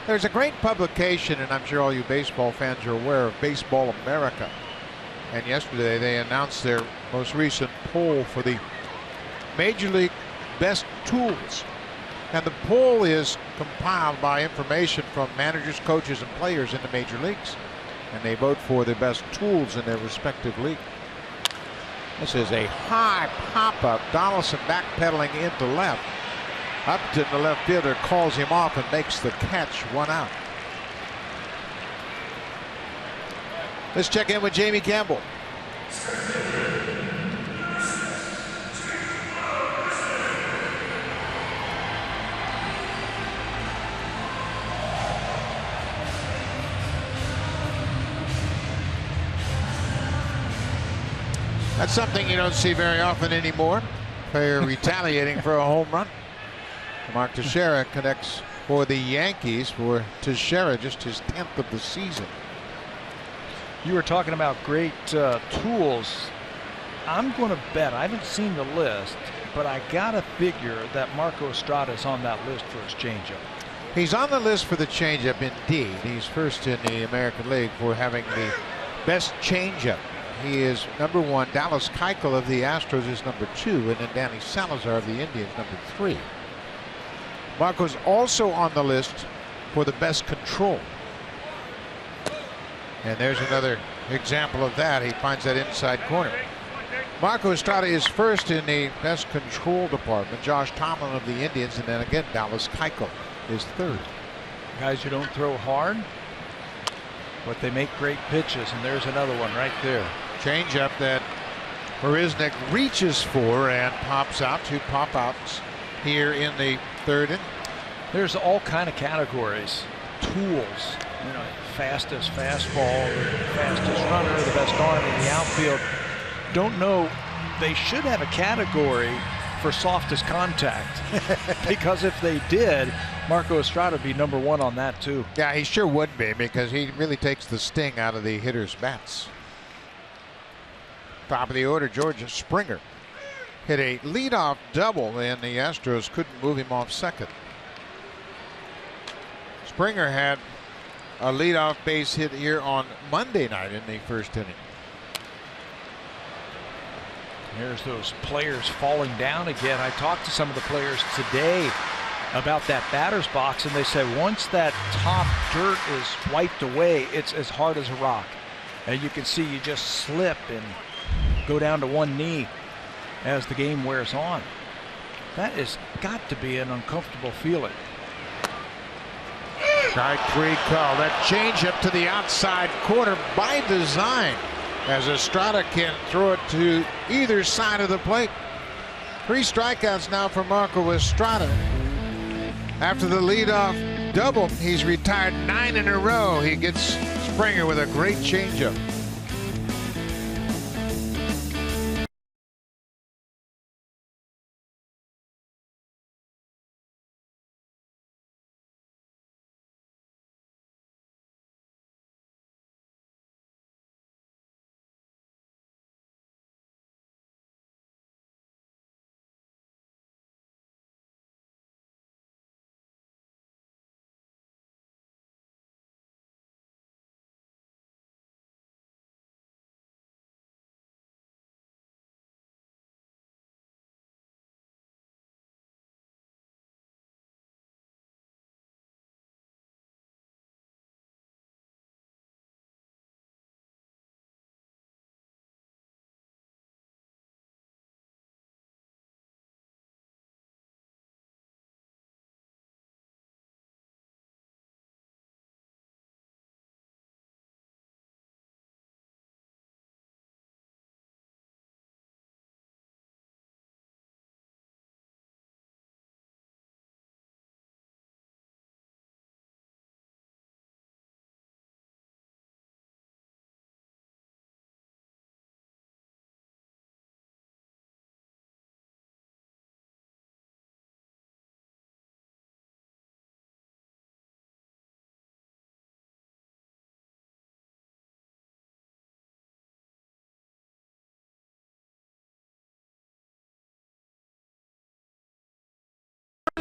There's a great publication, and I'm sure all you baseball fans are aware of, Baseball America. And yesterday they announced their most recent poll for the Major League Best Tools. And the poll is compiled by information from managers, coaches, and players in the major leagues. And they vote for the best tools in their respective league. This is a high pop-up. Donaldson backpedaling into left. Upton, the left fielder, calls him off and makes the catch, 1 out. Let's check in with Jamie Campbell. That's something you don't see very often anymore. Player retaliating for a home run. Mark Teixeira connects for the Yankees. For Teixeira, just his 10th of the season. You were talking about great tools. I'm going to bet, I haven't seen the list, but I got to figure that Marco Estrada is on that list for his changeup. He's on the list for the changeup, indeed. He's first in the American League for having the best changeup. He is number 1. Dallas Keuchel of the Astros is number 2, and then Danny Salazar of the Indians number 3. Marco's also on the list for the best control. And there's another example of that. He finds that inside corner. Marco Estrada is first in the best control department. Josh Tomlin of the Indians, and then again Dallas Keuchel is 3rd. Guys who don't throw hard, but they make great pitches, and there's another one right there. Changeup that Marisnick reaches for and pops out. 2 pop-outs here in the 3rd inning. There's all kind of categories. Tools, you know, fastest fastball, fastest runner, the best arm in the outfield. Don't know, they should have a category for softest contact because if they did, Marco Estrada would be number 1 on that too. Yeah, he sure would be, because he really takes the sting out of the hitter's bats. Top of the order, George Springer hit a leadoff double, and the Astros couldn't move him off second. Springer had a leadoff base hit here on Monday night in the 1st inning. Here's those players falling down again. I talked to some of the players today about that batter's box, and they said once that top dirt is wiped away, it's as hard as a rock. And you can see you just slip and go down to one knee as the game wears on. That has got to be an uncomfortable feeling. Strike 3 call. That changeup to the outside corner by design, as Estrada can throw it to either side of the plate. 3 strikeouts now for Marco Estrada. After the leadoff double, he's retired 9 in a row. He gets Springer with a great changeup.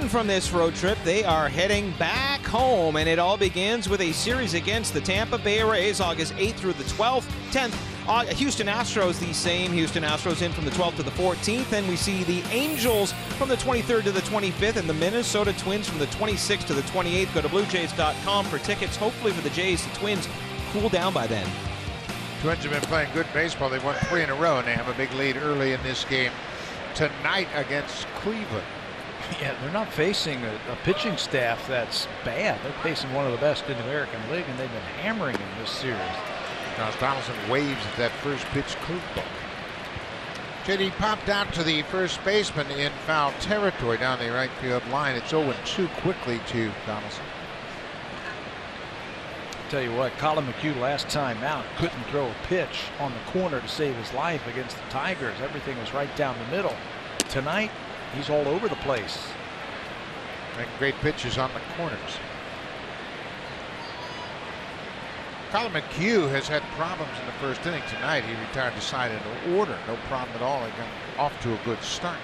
from this road trip. They are heading back home, and it all begins with a series against the Tampa Bay Rays, August 8th through the 12th. 10th, Houston Astros the same. Houston Astros in from the 12th to the 14th. And we see the Angels from the 23rd to the 25th, and the Minnesota Twins from the 26th to the 28th. Go to BlueJays.com for tickets. Hopefully for the Jays, the Twins cool down by then. Twins have been playing good baseball. They've won 3 in a row, and they have a big lead early in this game tonight against Cleveland. Yeah, they're not facing a pitching staff that's bad. They're facing one of the best in the American League, and they've been hammering in this series. Josh Donaldson waves at that first pitch curveball. JD popped out to the first baseman in foul territory down the right field line. It's 0-2 quickly to Donaldson. Tell you what, Colin McHugh last time out couldn't throw a pitch on the corner to save his life against the Tigers. Everything was right down the middle. Tonight, he's all over the place. Making great pitches on the corners. Colin McHugh has had problems in the first inning tonight. He retired the side in order. No problem at all. He got off to a good start.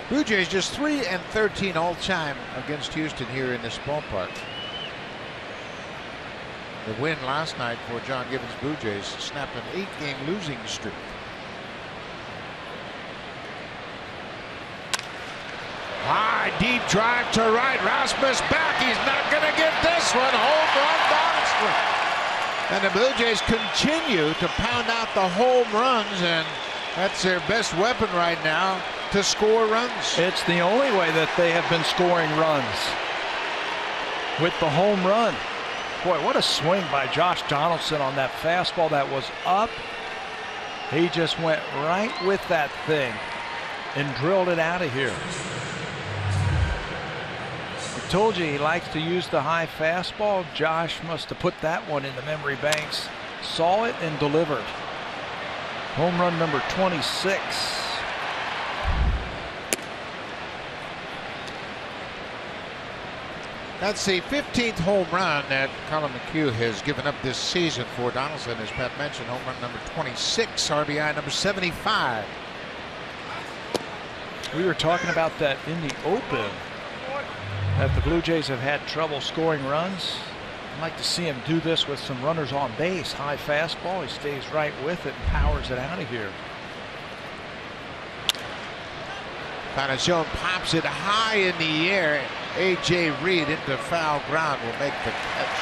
Blue Jays just 3-13 all time against Houston here in this ballpark. The win last night for John Gibbons Blue Jays snapped an 8-game losing streak. High, deep drive to right. Rasmus back. He's not going to get this one. Home run, Donaldson. And the Blue Jays continue to pound out the home runs, and that's their best weapon right now to score runs. It's the only way that they have been scoring runs, with the home run. Boy, what a swing by Josh Donaldson on that fastball that was up. He just went right with that thing and drilled it out of here. I told you he likes to use the high fastball. Josh must have put that one in the memory banks, saw it and delivered. Home run number 26. That's the 15th home run that Colin McHugh has given up this season for Donaldson. As Pat mentioned, home run number 26, RBI number 75. We were talking about that in the open, that the Blue Jays have had trouble scoring runs. I'd like to see him do this with some runners on base. High fastball, he stays right with it and powers it out of here. Encarnacion pops it high in the air. A.J. Reed into foul ground will make the catch.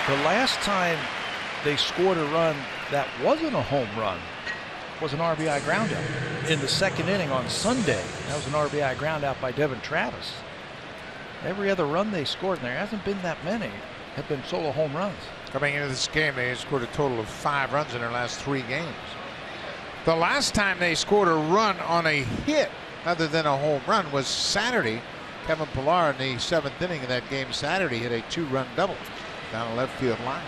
The last time they scored a run that wasn't a home run was an RBI ground out in the second inning on Sunday. That was an RBI ground out by Devin Travis. Every other run they scored, and there hasn't been that many, have been solo home runs. Coming into this game, they scored a total of 5 runs in their last 3 games. The last time they scored a run on a hit other than a home run was Saturday. Kevin Pillar in the 7th inning of that game Saturday hit a 2-run double down the left field line.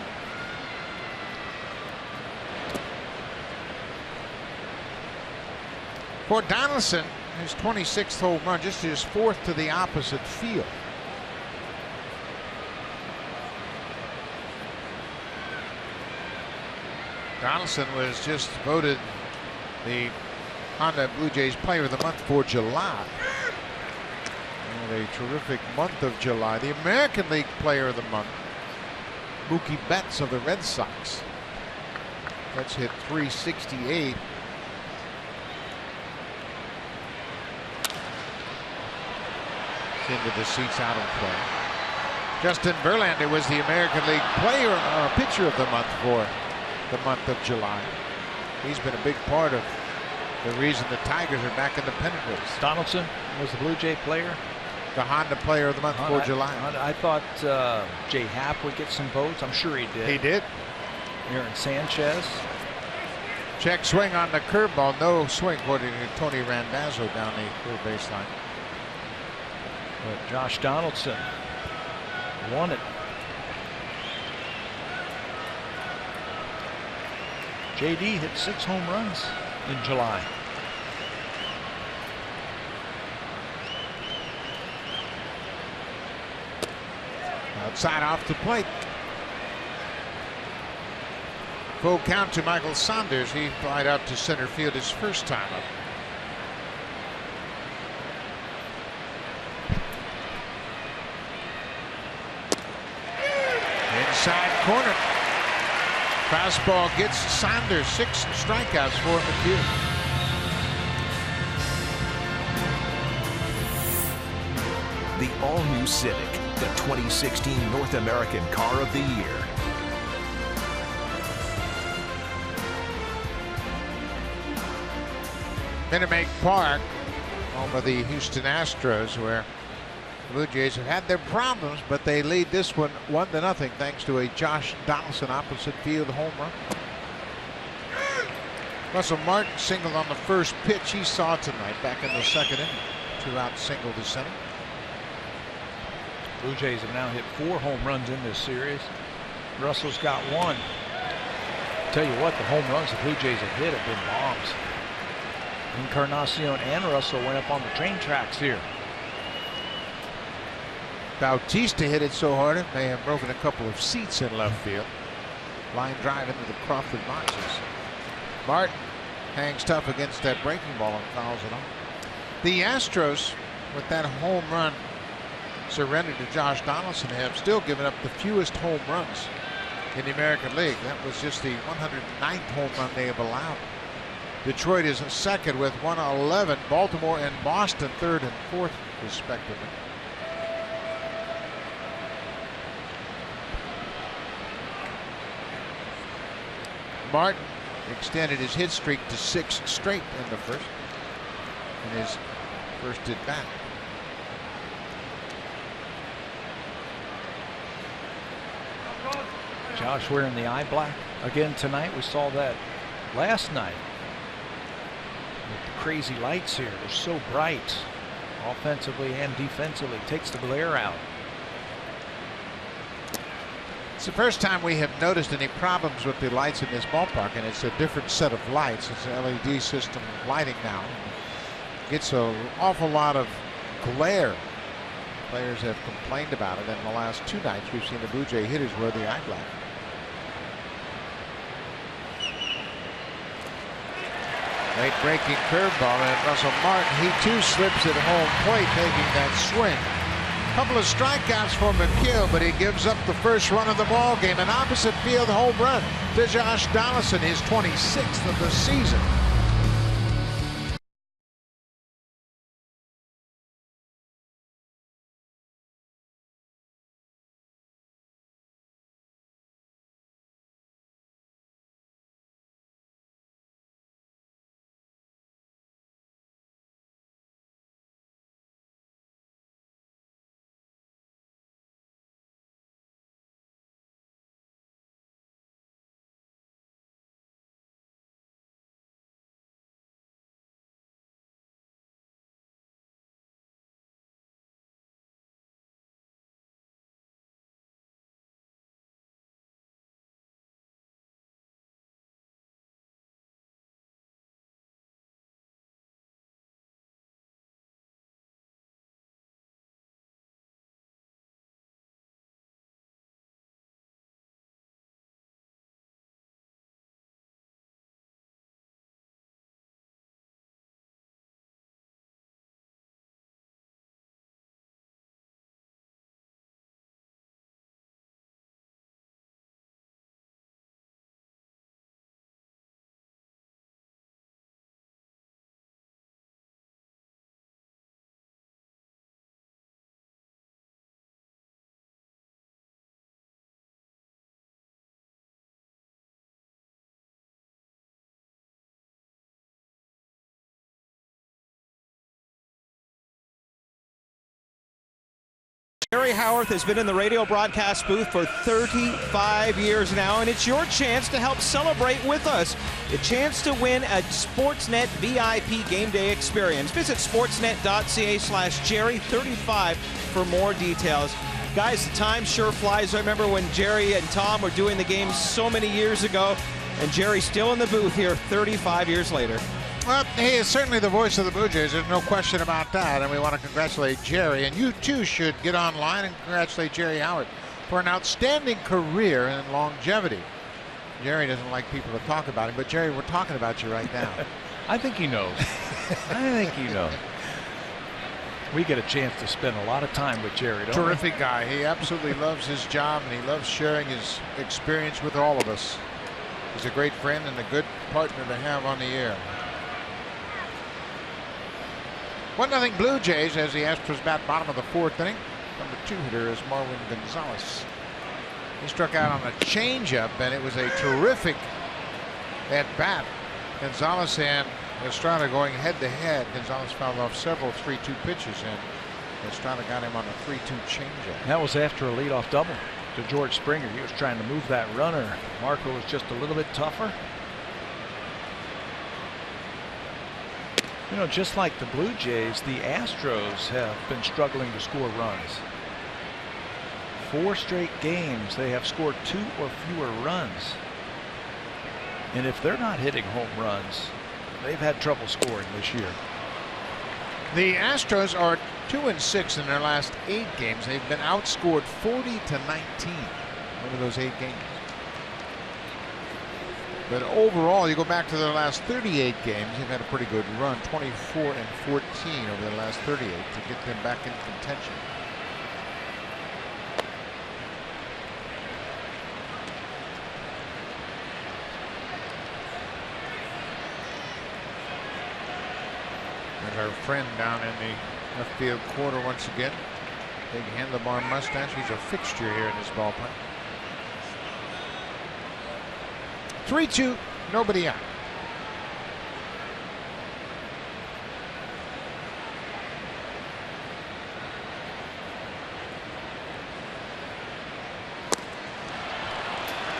For Donaldson, his 26th home run, just his 4th to the opposite field. Donaldson was just voted the Honda Blue Jays Player of the Month for July. And a terrific month of July. The American League Player of the Month, Mookie Betts of the Red Sox. Betts hit .368. Into the seats out of play. Justin Verlander was the American League Pitcher of the Month for the month of July. He's been a big part of the reason the Tigers are back in the pennant race. Donaldson was the Blue Jay player. The Honda Player of the Month for July. I thought Jay Happ would get some votes. I'm sure he did. He did. Aaron Sanchez. Check swing on the curveball. No swing according to Tony Randazzo down the third baseline. But Josh Donaldson won it. JD hit 6 home runs in July. Outside off the plate. Full count to Michael Saunders. He flied out to center field his first time up. Inside corner. Fastball gets Saunders. 6 strikeouts for McHugh. The all-new Civic, the 2016 North American Car of the Year. Minute Maid Park, home of the Houston Astros, where the Blue Jays have had their problems, but they lead this one 1-0 thanks to a Josh Donaldson opposite field home run. Russell Martin singled on the first pitch he saw tonight back in the second inning. 2-out single to center. Blue Jays have now hit 4 home runs in this series. Russell's got 1. Tell you what, the home runs the Blue Jays have hit have been bombs. Encarnacion and Russell went up on the train tracks here. Bautista hit it so hard it may have broken a couple of seats in left field. Line drive into the Crawford boxes. Martin hangs tough against that breaking ball and fouls it off. The Astros, with that home run surrendered to Josh Donaldson, have still given up the fewest home runs in the American League. That was just the 109th home run they have allowed. Detroit is second with 111. Baltimore and Boston third and fourth, respectively. Martin extended his hit streak to 6 straight in the first, in his first at bat. Josh wearing the eye black again tonight. We saw that last night. With the crazy lights here, they're so bright, offensively and defensively. Takes the glare out. It's the first time we have noticed any problems with the lights in this ballpark, and it's a different set of lights. It's an LED system lighting now. Gets an awful lot of glare. Players have complained about it, and in the last 2 nights we've seen the Blue Jay hitters wear the eye black. Late breaking curveball, and Russell Martin, he too slips at home plate, taking that swing. Couple of strikeouts for McHugh, but he gives up the first run of the ball game. An opposite field home run to Josh Donaldson, his 26th of the season. Jerry Howarth has been in the radio broadcast booth for 35 years now, and it's your chance to help celebrate with us. The chance to win a Sportsnet VIP game day experience. Visit sportsnet.ca/Jerry35 for more details. Guys, the time sure flies. I remember when Jerry and Tom were doing the game so many years ago, and Jerry's still in the booth here 35 years later. Well, he is certainly the voice of the Blue Jays. There's no question about that. And we want to congratulate Jerry. And you, too, should get online and congratulate Jerry Howard for an outstanding career and longevity. Jerry doesn't like people to talk about him, but Jerry, we're talking about you right now. I think he knows. I think he knows. We get a chance to spend a lot of time with Jerry, don't we? Terrific guy. He absolutely loves his job, and he loves sharing his experience with all of us. He's a great friend and a good partner to have on the air. 1-0 Blue Jays as the Astros bat bottom of the 4th inning. Number 2 hitter is Marwin Gonzalez. He struck out on a changeup, and it was a terrific at bat. Gonzalez and Estrada going head to head. Gonzalez fouled off several 3-2 pitches, and Estrada got him on a 3-2 changeup. That was after a leadoff double to George Springer. He was trying to move that runner. Marco was just a little bit tougher. You know, just like the Blue Jays, the Astros have been struggling to score runs. 4 straight games they have scored 2 or fewer runs. And if they're not hitting home runs, they've had trouble scoring this year. The Astros are 2-6 in their last 8 games. They've been outscored 40-19 over those 8 games. But overall, you go back to their last 38 games, they've had a pretty good run, 24-14 over the last 38 to get them back in contention. There's our friend down in the left field quarter once again. Big handlebar mustache. He's a fixture here in this ballpark. 3-2, nobody out.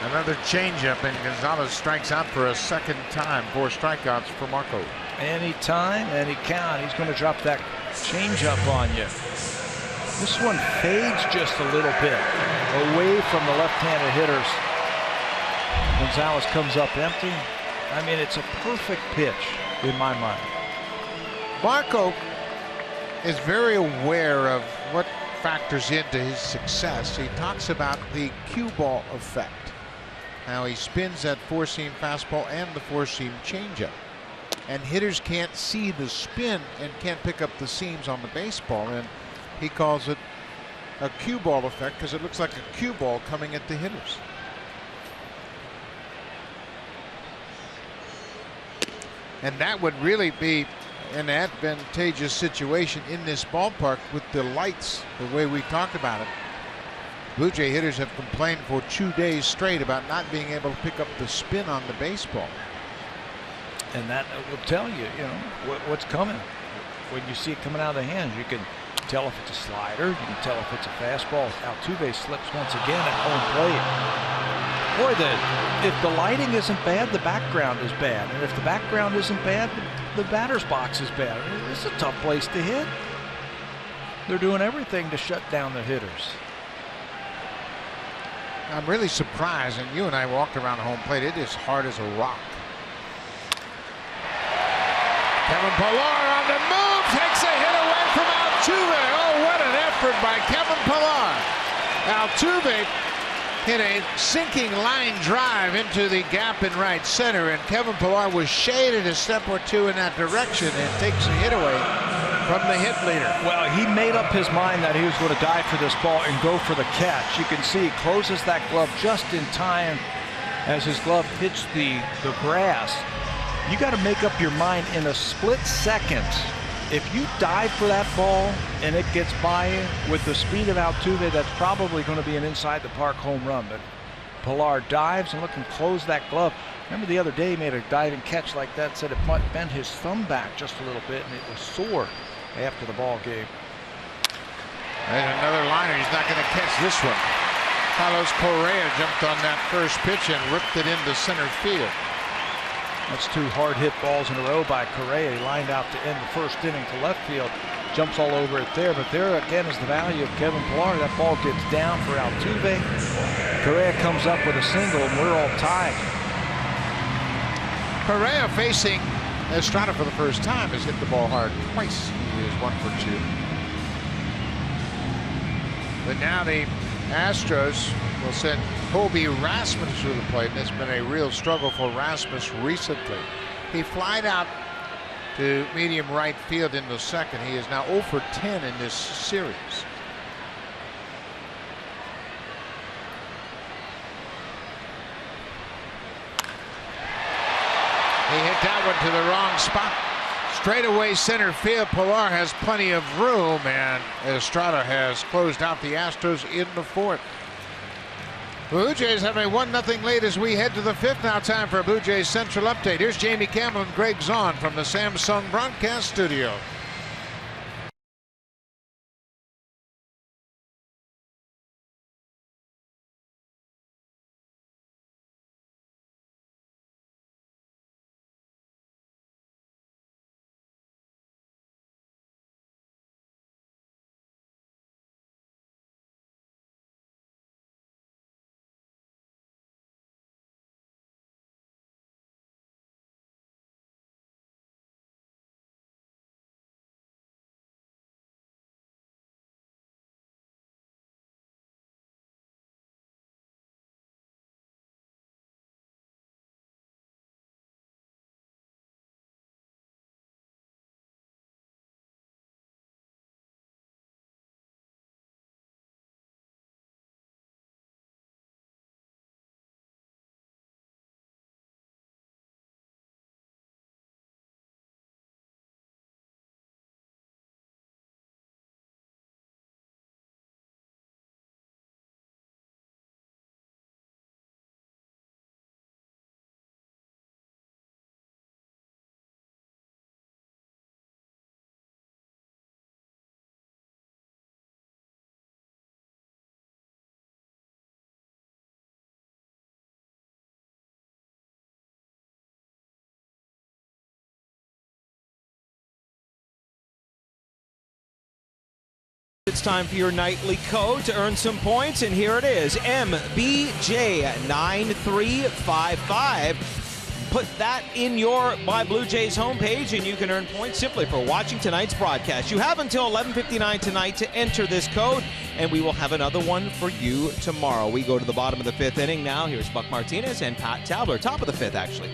Another changeup, and Gonzalez strikes out for a second time. 4 strikeouts for Marco. Anytime, any count, he's going to drop that changeup on you. This one fades just a little bit away from the left-handed hitters. Gonzalez comes up empty. I mean, it's a perfect pitch in my mind. Marco is very aware of what factors into his success. He talks about the cue ball effect. How he spins that 4-seam fastball and the 4-seam changeup. And hitters can't see the spin and can't pick up the seams on the baseball. And he calls it a cue ball effect because it looks like a cue ball coming at the hitters. And that would really be an advantageous situation in this ballpark with the lights, the way we talked about it. Blue Jay hitters have complained for 2 days straight about not being able to pick up the spin on the baseball. And that will tell you, you know, what's coming. When you see it coming out of the hands, you can tell if it's a slider, you can tell if it's a fastball. Altuve slips once again at home plate. Boy, if the lighting isn't bad, the background is bad. And if the background isn't bad, the batter's box is bad. I mean, it's a tough place to hit. They're doing everything to shut down the hitters. I'm really surprised, and you and I walked around the home plate. It is hard as a rock. Kevin Pillar on the move, takes a hit away from Altuve. Oh, what an effort by Kevin Pillar. Altuve hit a sinking line drive into the gap in right center, and Kevin Pillar was shaded a step or 2 in that direction and takes a hit away from the hit leader. Well, he made up his mind that he was going to dive for this ball and go for the catch. You can see he closes that glove just in time as his glove hits the grass. You got to make up your mind in a split second. If you dive for that ball and it gets by you with the speed of Altuve, that's probably going to be an inside the park home run. But Pillar dives and look and close that glove. Remember the other day he made a diving catch like that, said it might bend his thumb back just a little bit, and it was sore after the ball game. There's another liner. He's not going to catch this one. Carlos Correa jumped on that first pitch and ripped it into center field. That's 2 hard hit balls in a row by Correa. He lined out to end the first inning to left field. Jumps all over it there, but there again is the value of Kevin Pillar. That ball gets down for Altuve. Correa comes up with a single, and we're all tied. Correa facing Estrada for the first time has hit the ball hard twice. He is 1 for 2. But now the Astros will send Colby Rasmus to the plate. And it's been a real struggle for Rasmus recently. He flied out to medium right field in the second. He is now 0 for 10 in this series. He hit that one to the wrong spot. Straightaway center field. Pilar has plenty of room, and Estrada has closed out the Astros in the fourth. Blue Jays have a 1-0 lead as we head to the fifth. Now time for a Blue Jays Central update. Here's Jamie Campbell and Greg Zahn from the Samsung broadcast studio. It's time for your nightly code to earn some points, and here it is, MBJ9355. Put that in your My Blue Jays homepage, and you can earn points simply for watching tonight's broadcast. You have until 11:59 tonight to enter this code, and we will have another one for you tomorrow. We go to the bottom of the fifth inning now. Here's Buck Martinez and Pat Tabler, top of the fifth, actually.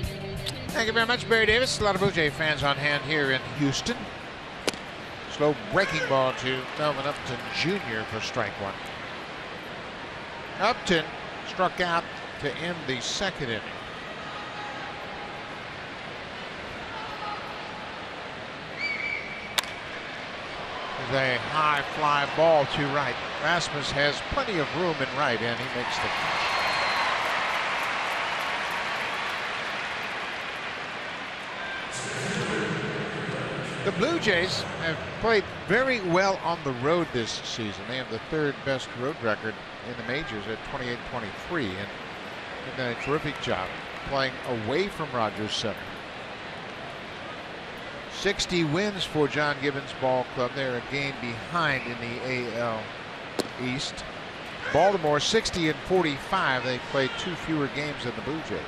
Thank you very much, Barry Davis. A lot of Blue Jay fans on hand here in Houston. Slow breaking ball to Melvin Upton Jr. for strike one. Upton struck out to end the second inning. There's a high fly ball to right. Rasmus has plenty of room in right, and he makes the catch. The Blue Jays have played very well on the road this season. They have the third best road record in the majors at 28-23, and they've done a terrific job playing away from Rogers Center. 60 wins for John Gibbons Ball Club. They're a game behind in the AL East. Baltimore 60-45. They played 2 fewer games than the Blue Jays.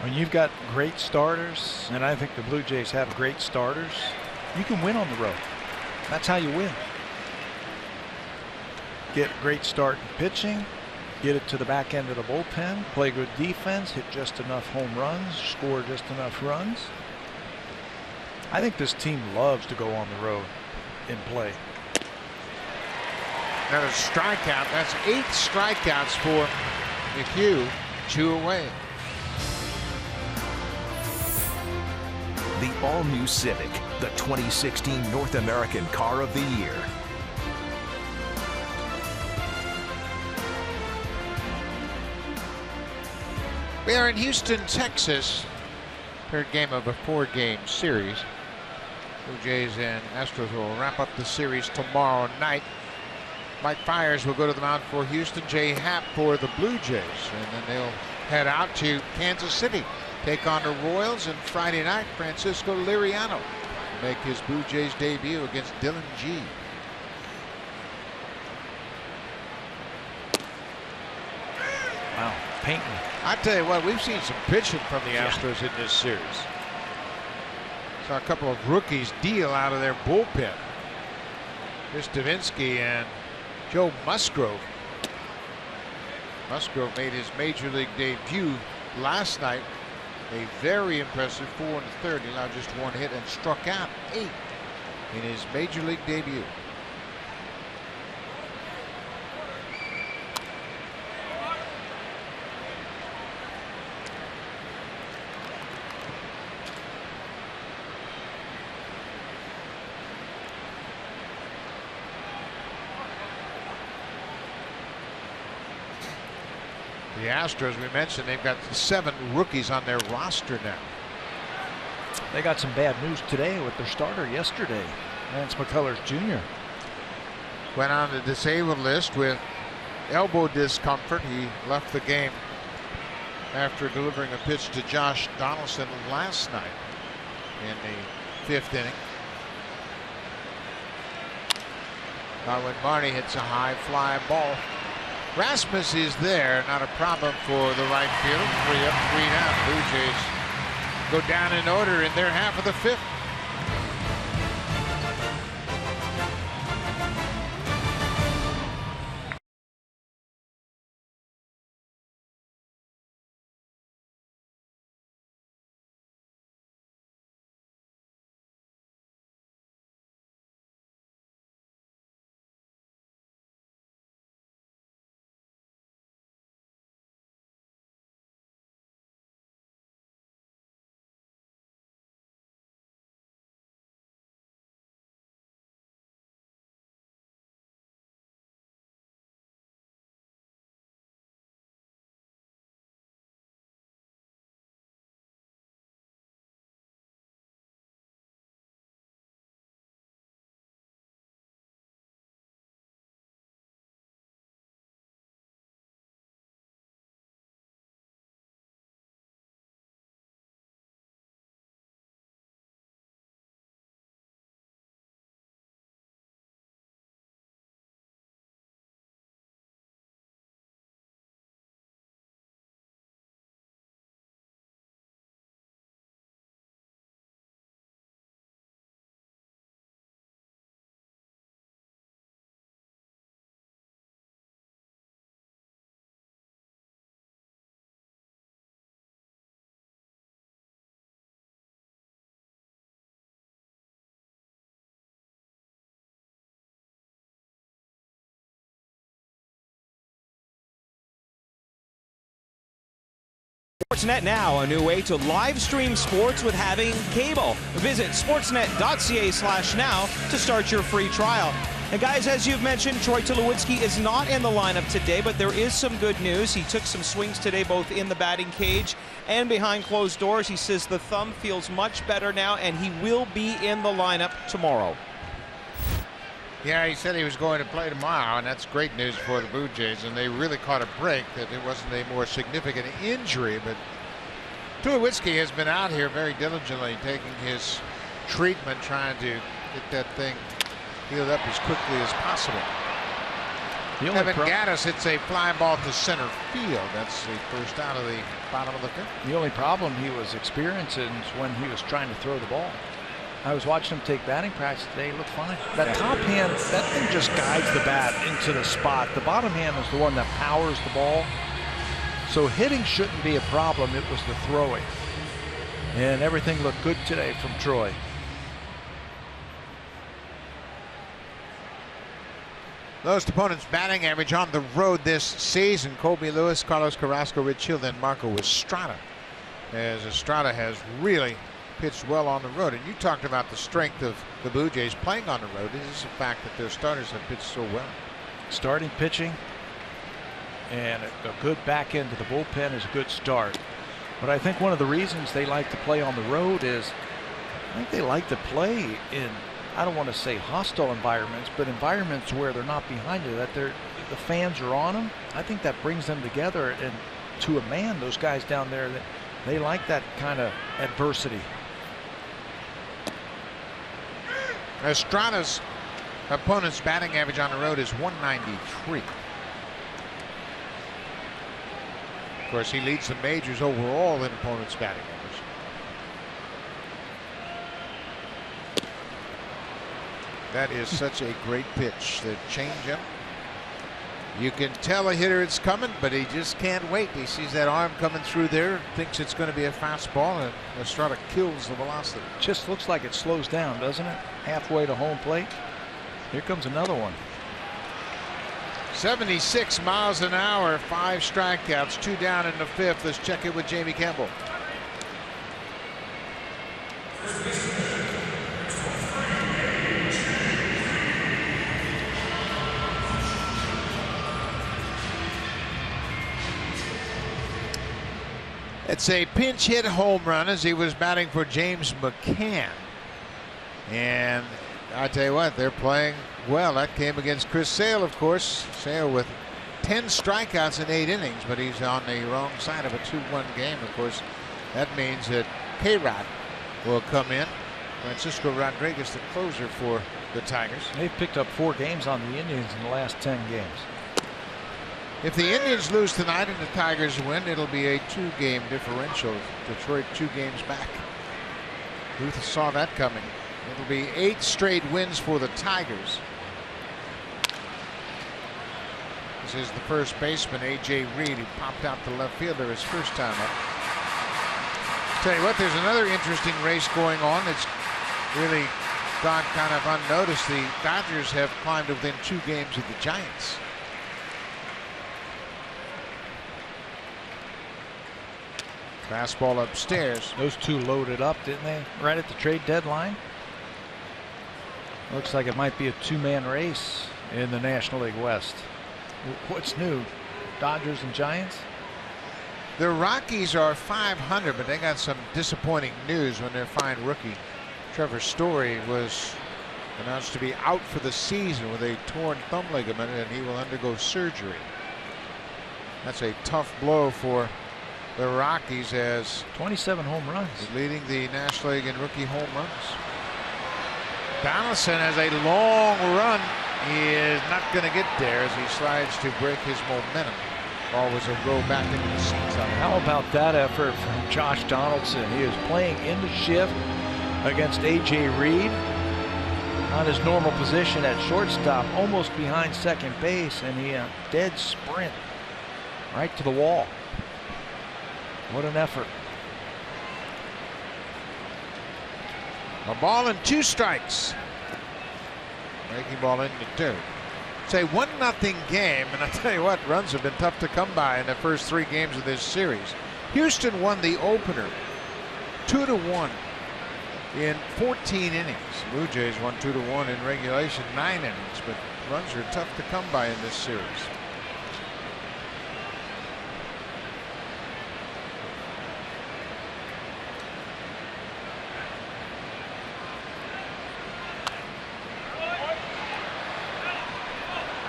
When you've got great starters, and I think the Blue Jays have great starters, you can win on the road. That's how you win. Get great start in pitching, get it to the back end of the bullpen, play good defense, hit just enough home runs, score just enough runs. I think this team loves to go on the road and play. Now a strikeout. That's 8 strikeouts for McHugh. 2 away. The all-new Civic, the 2016 North American Car of the Year. We are in Houston, Texas. Third game of a 4-game series. Blue Jays and Astros will wrap up the series tomorrow night. Mike Fiers will go to the mound for Houston. Jay Happ for the Blue Jays. And then they'll head out to Kansas City. Take on the Royals, and Friday night, Francisco Liriano will make his Blue Jays debut against Dylan G. Wow, painting. I tell you what, we've seen some pitching from the Astros in this series. Saw a couple of rookies deal out of their bullpen. Here's Stavinsky, and Joe Musgrove. Musgrove made his major league debut last night. A very impressive 4 1/3. He allowed just 1 hit and struck out 8 in his major league debut. The Astros, we mentioned, they've got 7 rookies on their roster now. They got some bad news today with their starter yesterday, Lance McCullers Jr. Went on the disabled list with elbow discomfort. He left the game after delivering a pitch to Josh Donaldson last night in the 5th inning. When Marty hits a high fly ball. Rasmus is there, not a problem for the right fielder. 3 up, 3 down. Blue Jays go down in order in their half of the 5th. Sportsnet now, a new way to live stream sports with having cable. Visit sportsnet.ca/now to start your free trial. And guys, as you've mentioned, Troy Tulowitzki is not in the lineup today, but there is some good news. He took some swings today, both in the batting cage and behind closed doors. He says the thumb feels much better now, and he will be in the lineup tomorrow. Yeah, he said he was going to play tomorrow, and that's great news for the Blue Jays, and they really caught a break that it wasn't a more significant injury. But Tulowitzki has been out here very diligently taking his treatment, trying to get that thing healed up as quickly as possible. Evan Gattis hits a fly ball to center field. That's the first out of the bottom of the 5th. The only problem he was experiencing is when he was trying to throw the ball. I was watching him take batting practice today. He looked fine. That top hand, that thing just guides the bat into the spot. The bottom hand is the one that powers the ball. So hitting shouldn't be a problem. It was the throwing. And everything looked good today from Troy. Lowest opponent's batting average on the road this season: Colby Lewis, Carlos Carrasco, Rich Hill, then Marco Estrada. As Estrada has really pitched well on the road. And you talked about the strength of the Blue Jays playing on the road. It is the fact that their starters have pitched so well. Starting pitching and a good back end to the bullpen is a good start. But I think one of the reasons they like to play on the road is I think they like to play in, I don't want to say hostile environments, but environments where they're not behind you, that the fans are on them. I think that brings them together, and to a man, those guys down there, they like that kind of adversity. Estrada's opponent's batting average on the road is 193. Of course, he leads the majors overall in opponent's batting average. That is such a great pitch. The changeup You can tell a hitter it's coming, but he just can't wait. He sees that arm coming through there, thinks it's going to be a fastball, and Estrada kills the velocity. Just looks like it slows down, doesn't it? Halfway to home plate. Here comes another one. 76 miles an hour, 5 strikeouts, 2 down in the 5th. Let's check it with Jamie Campbell. It's a pinch hit home run as he was batting for James McCann. And I tell you what, they're playing well. That came against Chris Sale, of course. Sale with 10 strikeouts in 8 innings, but he's on the wrong side of a 2-1 game. Of course, that means that K-Rod will come in. Francisco Rodriguez, the closer for the Tigers. They've picked up 4 games on the Indians in the last 10 games. If the Indians lose tonight and the Tigers win, it'll be a 2-game differential. Detroit 2 games back. Who saw that coming? It'll be 8 straight wins for the Tigers. This is the first baseman, A.J. Reed, who popped out to left fielder his first time up. Tell you what, there's another interesting race going on. It's really gone kind of unnoticed. The Dodgers have climbed within 2 games of the Giants. Fastball upstairs. Those 2 loaded up, didn't they? Right at the trade deadline. Looks like it might be a 2-man race in the National League West. What's new? Dodgers and Giants? The Rockies are 500, but they got some disappointing news when their fine rookie Trevor Story was announced to be out for the season with a torn thumb ligament, and he will undergo surgery. That's a tough blow for the Rockies, as 27 home runs. He's leading the National League in rookie home runs. Donaldson has a long run. He is not going to get there as he slides to break his momentum. Ball was a row back into the seats. How about that effort from Josh Donaldson? He is playing in the shift against A.J. Reed on his normal position at shortstop, almost behind second base, and he dead sprint right to the wall. What an effort. A ball and 2 strikes. Breaking ball into 2. It's a 1-0 game, and I tell you what, runs have been tough to come by in the first 3 games of this series. Houston won the opener 2-1 in 14 innings. Blue Jays won 2-1 in regulation, 9 innings, but runs are tough to come by in this series.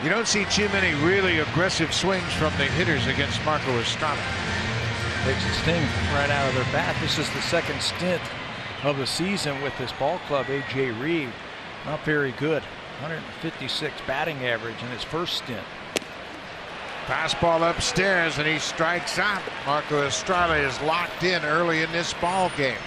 You don't see too many really aggressive swings from the hitters against Marco Estrada. Takes a sting right out of their bat. This is the second stint of the season with this ball club. A.J. Reed, not very good. 156 batting average in his first stint. Fastball upstairs, and he strikes out. Marco Estrada is locked in early in this ball game.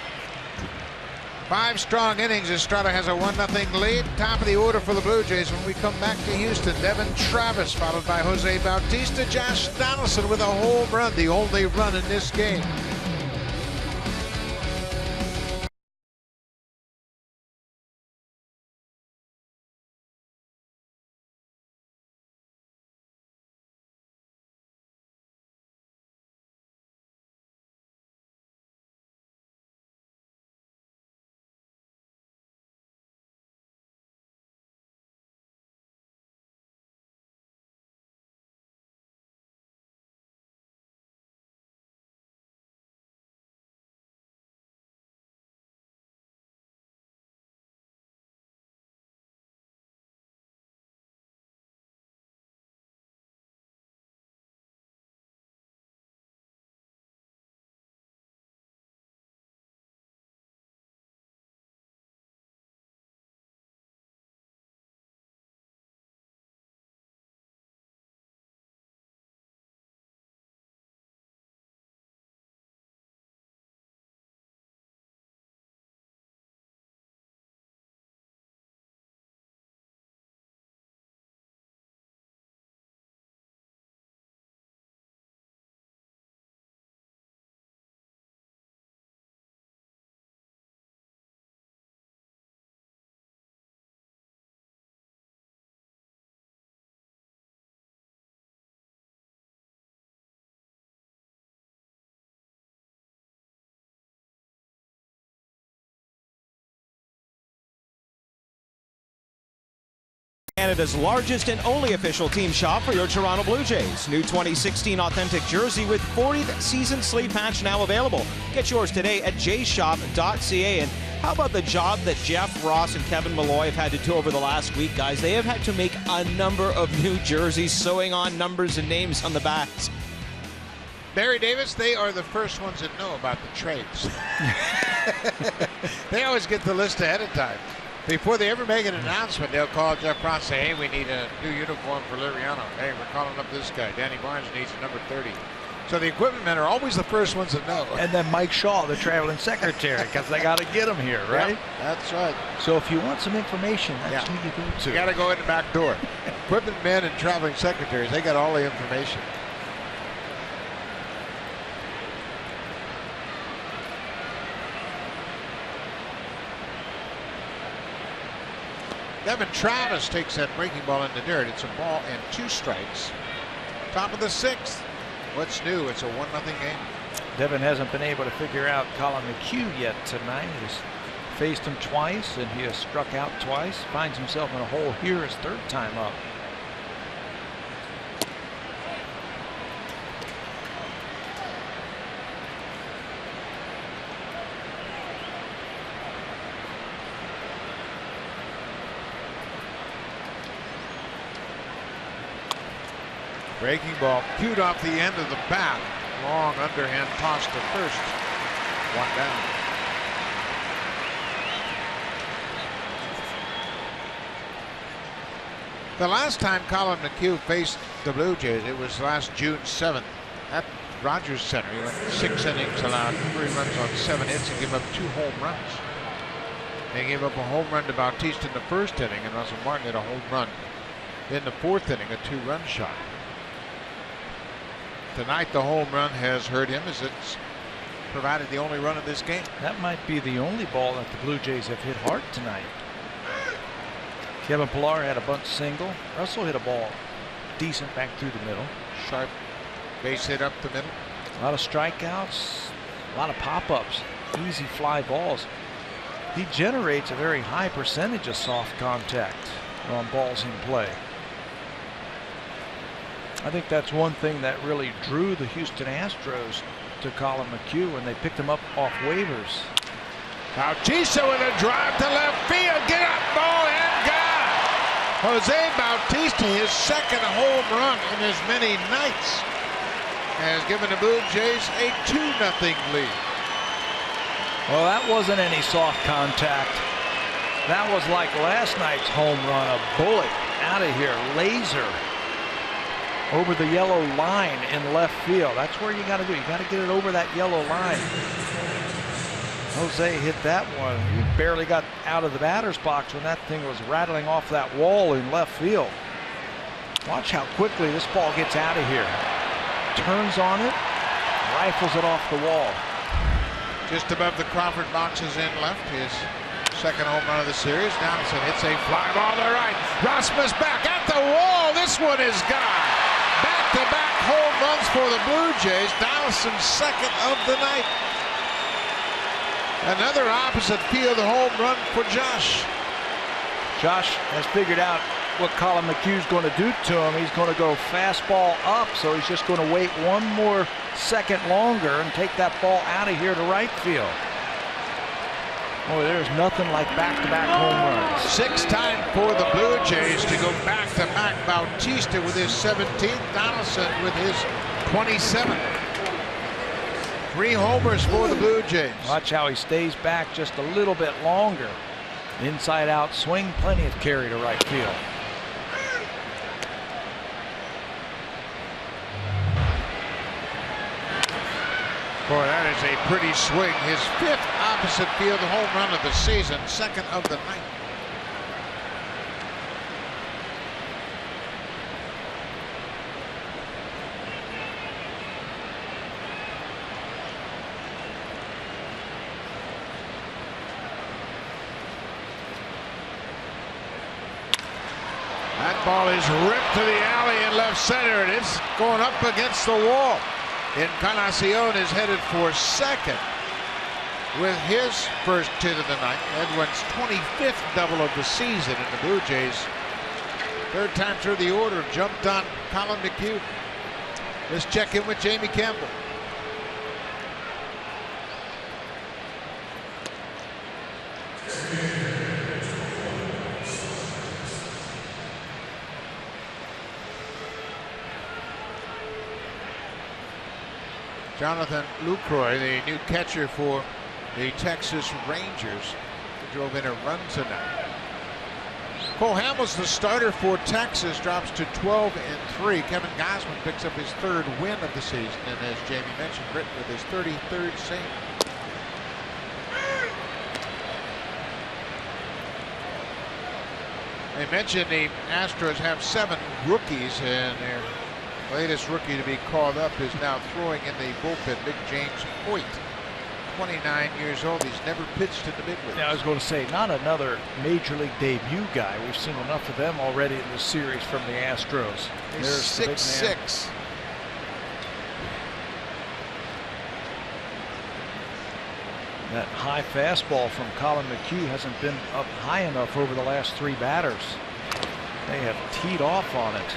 5 strong innings. Estrada has a 1-0 lead. Top of the order for the Blue Jays when we come back to Houston. Devin Travis, followed by Jose Bautista. Josh Donaldson with a home run, the only run in this game. Canada's largest and only official team shop for your Toronto Blue Jays. New 2016 authentic jersey with 40th season sleeve patch now available. Get yours today at jshop.ca. And how about the job that Jeff Ross and Kevin Malloy have had to do over the last week, guys? They have had to make a number of new jerseys, sewing on numbers and names on the backs. Barry Davis, they are the first ones that know about the trades. They always get the list ahead of time. Before they ever make an announcement, they'll call Jeff Ross and say, hey, we need a new uniform for Liriano. Hey, we're calling up this guy. Danny Barnes needs a number 30. So the equipment men are always the first ones that know. And then Mike Shaw, the traveling secretary, because they got to get him here, right? Yep, that's right. So if you want some information, that's who you go to. You got to go in the back door. Equipment men and traveling secretaries, they got all the information. Devin Travis takes that breaking ball in the dirt. It's a ball and 2 strikes. Top of the 6th. What's new? It's a 1-0 game. Devin hasn't been able to figure out Colin McHugh yet tonight. He's faced him twice, and he has struck out twice. Finds himself in a hole here his 3rd time up. Breaking ball cued off the end of the bat. Long underhand toss to first. 1 down. The last time Colin McHugh faced the Blue Jays, it was last June 7th at Rogers Center. He went 6 innings, allowed 3 runs on 7 hits, and gave up 2 home runs. They gave up a home run to Bautista in the 1st inning, and Russell Martin hit a home run in the 4th inning, a 2-run shot. Tonight the home run has hurt him as it's provided the only run of this game. That might be the only ball that the Blue Jays have hit hard tonight. Kevin Pillar had a bunt single. Russell hit a ball decent back through the middle. Sharp base hit up the middle. A lot of strikeouts, a lot of pop-ups, easy fly balls. He generates a very high percentage of soft contact on balls in play. I think that's one thing that really drew the Houston Astros to Colin McHugh when they picked him up off waivers. Bautista with a drive to left field. Get up, ball, and gone. Jose Bautista, his 2nd home run in as many nights, has given the Blue Jays a 2-0 lead. Well, that wasn't any soft contact. That was like last night's home run, a bullet out of here, laser over the yellow line in left field. That's where you got to do. You got to get it over that yellow line. Jose hit that one. He barely got out of the batter's box when that thing was rattling off that wall in left field. Watch how quickly this ball gets out of here. Turns on it, rifles it off the wall. Just above the Crawford boxes in left, his 2nd home run of the series. Donaldson hits a fly ball to right. Rasmus back at the wall. This one is gone. Back-to-back home runs for the Blue Jays. Donaldson's 2nd of the night. Another opposite field home run for Josh. Josh has figured out what Colin McHugh's going to do to him. He's going to go fastball up, so he's just going to wait 1 more second longer and take that ball out of here to right field. Boy, there's nothing like back-to-back home runs. 6th time for the Blue Jays to go back-to-back. Bautista with his 17th, Donaldson with his 27th. 3 homers for the Blue Jays. Watch how he stays back just a little bit longer. Inside out swing, plenty of carry to right field. Boy, that is a pretty swing. His 5th opposite field home run of the season, 2nd of the night. That ball is ripped to the alley in left center, and it's going up against the wall. Encarnacion is headed for 2nd with his 1st hit of the night. Edwin's 25th double of the season, and the Blue Jays Third time through the order, jumped on Colin McHugh. Let's check in with Jamie Campbell. Jonathan Lucroy, the new catcher for the Texas Rangers, drove in a run tonight. Cole Hamels, the starter for Texas, drops to 12-3. Kevin Gausman picks up his third win of the season, and as Jamie mentioned, Britton with his 33rd save. They mentioned the Astros have 7 rookies, and their latest rookie to be called up is now throwing in the bullpen, Big James Hoyt. 29 years old. He's never pitched in the big leagues. Yeah, I was going to say, not another major league debut guy. We've seen enough of them already in this series from the Astros. He's 6'6". That high fastball from Colin McHugh hasn't been up high enough over the last 3 batters. They have teed off on it.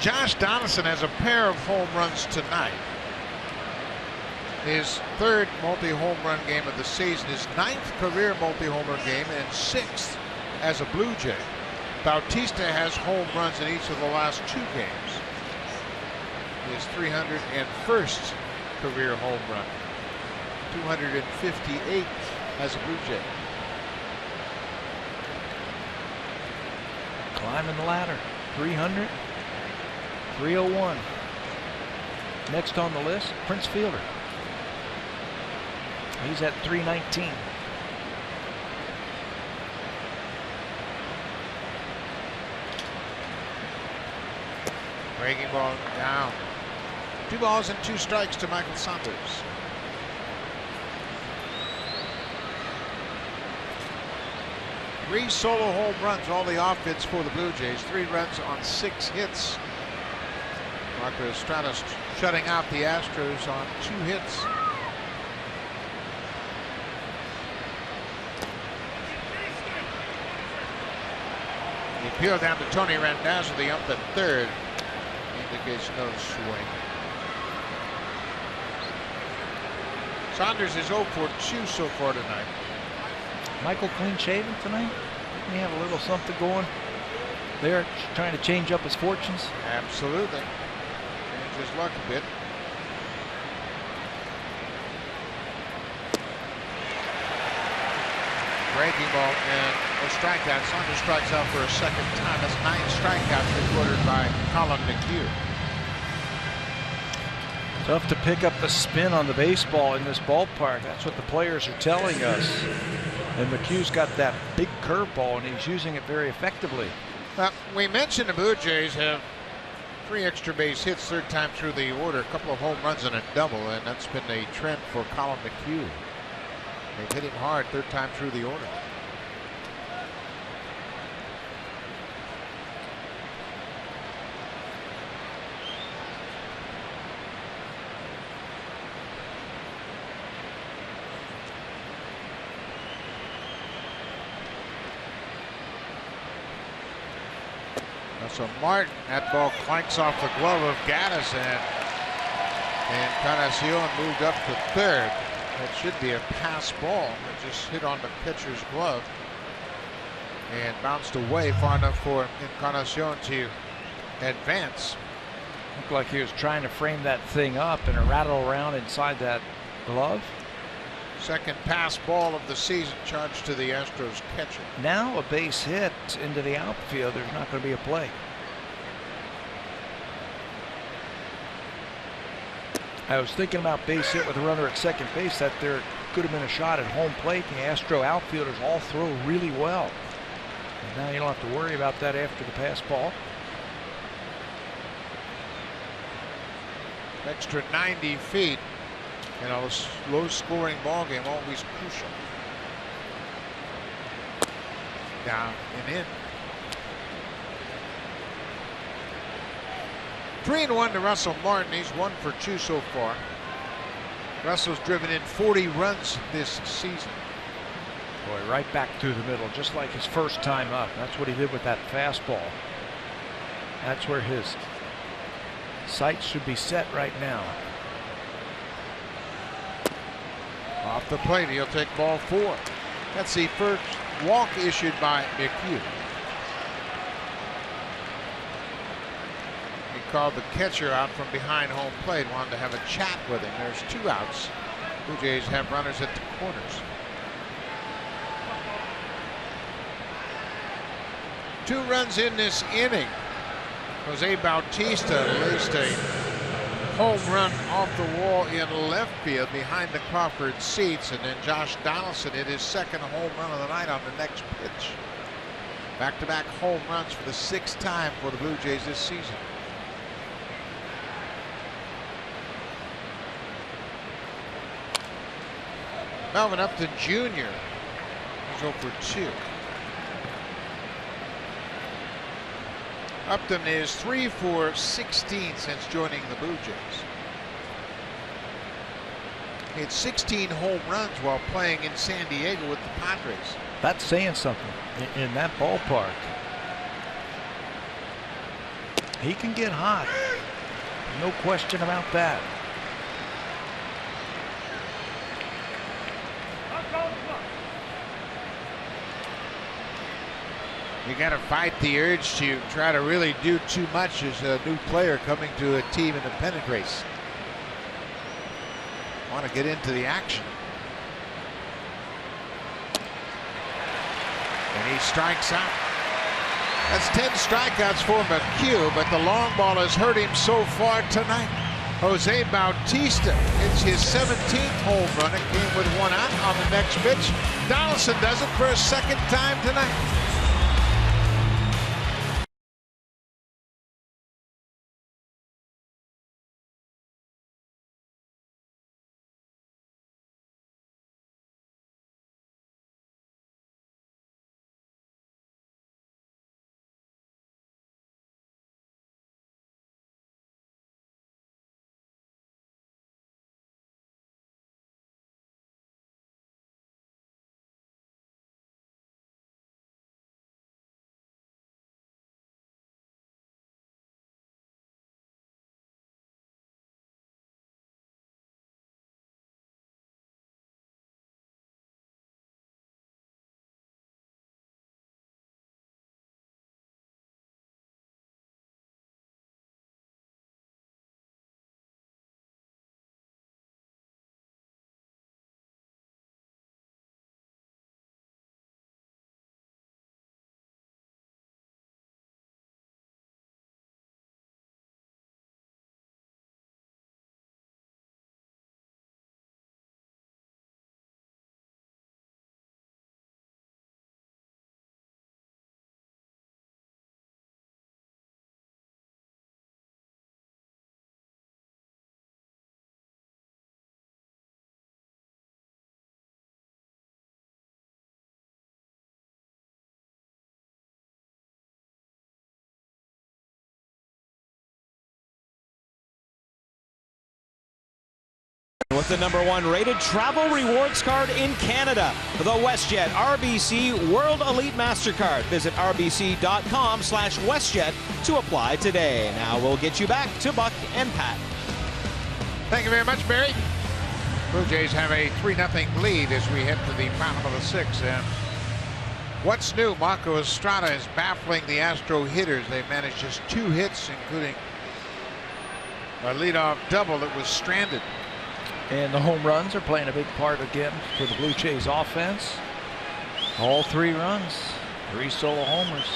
Josh Donaldson has a pair of home runs tonight. His 3rd multi-home run game of the season, his 9th career multi-home run game, and 6th as a Blue Jay. Bautista has home runs in each of the last 2 games. His 301st career home run, 258th as a Blue Jay. Climbing the ladder, 300. 301. Next on the list, Prince Fielder. He's at 319. Breaking ball down. 2 balls and 2 strikes to Michael Saunders. Three solo home runs, all the offense for the Blue Jays. 3 runs on 6 hits. Marco Stratus shutting out the Astros on 2 hits. The appeal down to Tony Randazzo, the ump at 3rd. Indicates no swing. Saunders is 0 for 2 so far tonight. Michael clean shaven tonight. He have a little something going there, trying to change up his fortunes. Absolutely. His luck a bit. Breaking ball and a strikeout. Saunders strikes out for a 2nd time. That's 9 strikeouts recorded by Colin McHugh. Tough to pick up the spin on the baseball in this ballpark. That's what the players are telling us. And McHugh's got that big curveball, and he's using it very effectively. We mentioned the Blue Jays have 3 extra base hits, 3rd time through the order, a couple of home runs and a double, and that's been a trend for Colin McHugh. They've hit him hard 3rd time through the order. So Martin, that ball clanks off the glove of Gaddis, and Encarnacion moved up to 3rd. That should be a pass ball. It just hit on the pitcher's glove and bounced away far enough for Encarnacion to advance. Looked like he was trying to frame that thing up and rattle around inside that glove. 2nd pass ball of the season charged to the Astros catcher. Now a base hit into the outfield. There's not going to be a play. I was thinking about base hit with a runner at 2nd base, that there could have been a shot at home plate. The Astro outfielders all throw really well. And now you don't have to worry about that after the pass ball. Extra 90 feet in a low-scoring ball game, always crucial. Down and in. 3-1 to Russell Martin. He's 1 for 2 so far. Russell's driven in 40 runs this season. Boy, right back through the middle, just like his first time up. That's what he did with that fastball. That's where his sights should be set right now. Off the plate, he'll take ball 4. That's the first walk issued by McHugh. He called the catcher out from behind home plate, wanted to have a chat with him. There's 2 outs. Blue Jays have runners at the corners. 2 runs in this inning. Jose Bautista laced a home run off the wall in left field behind the Crawford seats, and then Josh Donaldson hit his second home run of the night on the next pitch. Back-to-back home runs for the 6th time for the Blue Jays this season. Melvin Upton Jr. is 0 for 2. Upton is 3 for 16 since joining the Blue Jays. He had 16 home runs while playing in San Diego with the Padres. That's saying something in that ballpark. He can get hot. No question about that. You got to fight the urge to try to really do too much as a new player coming to a team in the pennant race. Want to get into the action. And he strikes out. That's 10 strikeouts for McHugh, but the long ball has hurt him so far tonight. Jose Bautista hits his 17th home run. It came with 1 out on the next pitch. Donaldson does it for a 2nd time tonight. With the #1 rated travel rewards card in Canada, the WestJet RBC World Elite MasterCard. Visit rbc.com/WestJet to apply today. Now we'll get you back to Buck and Pat. Thank you very much, Barry. Blue Jays have a 3-0 lead as we head to the bottom of the 6th. And what's new? Marco Estrada is baffling the Astro hitters. They managed just 2 hits, including a leadoff double that was stranded. And the home runs are playing a big part again for the Blue Jays offense. All 3 runs, 3 solo homers.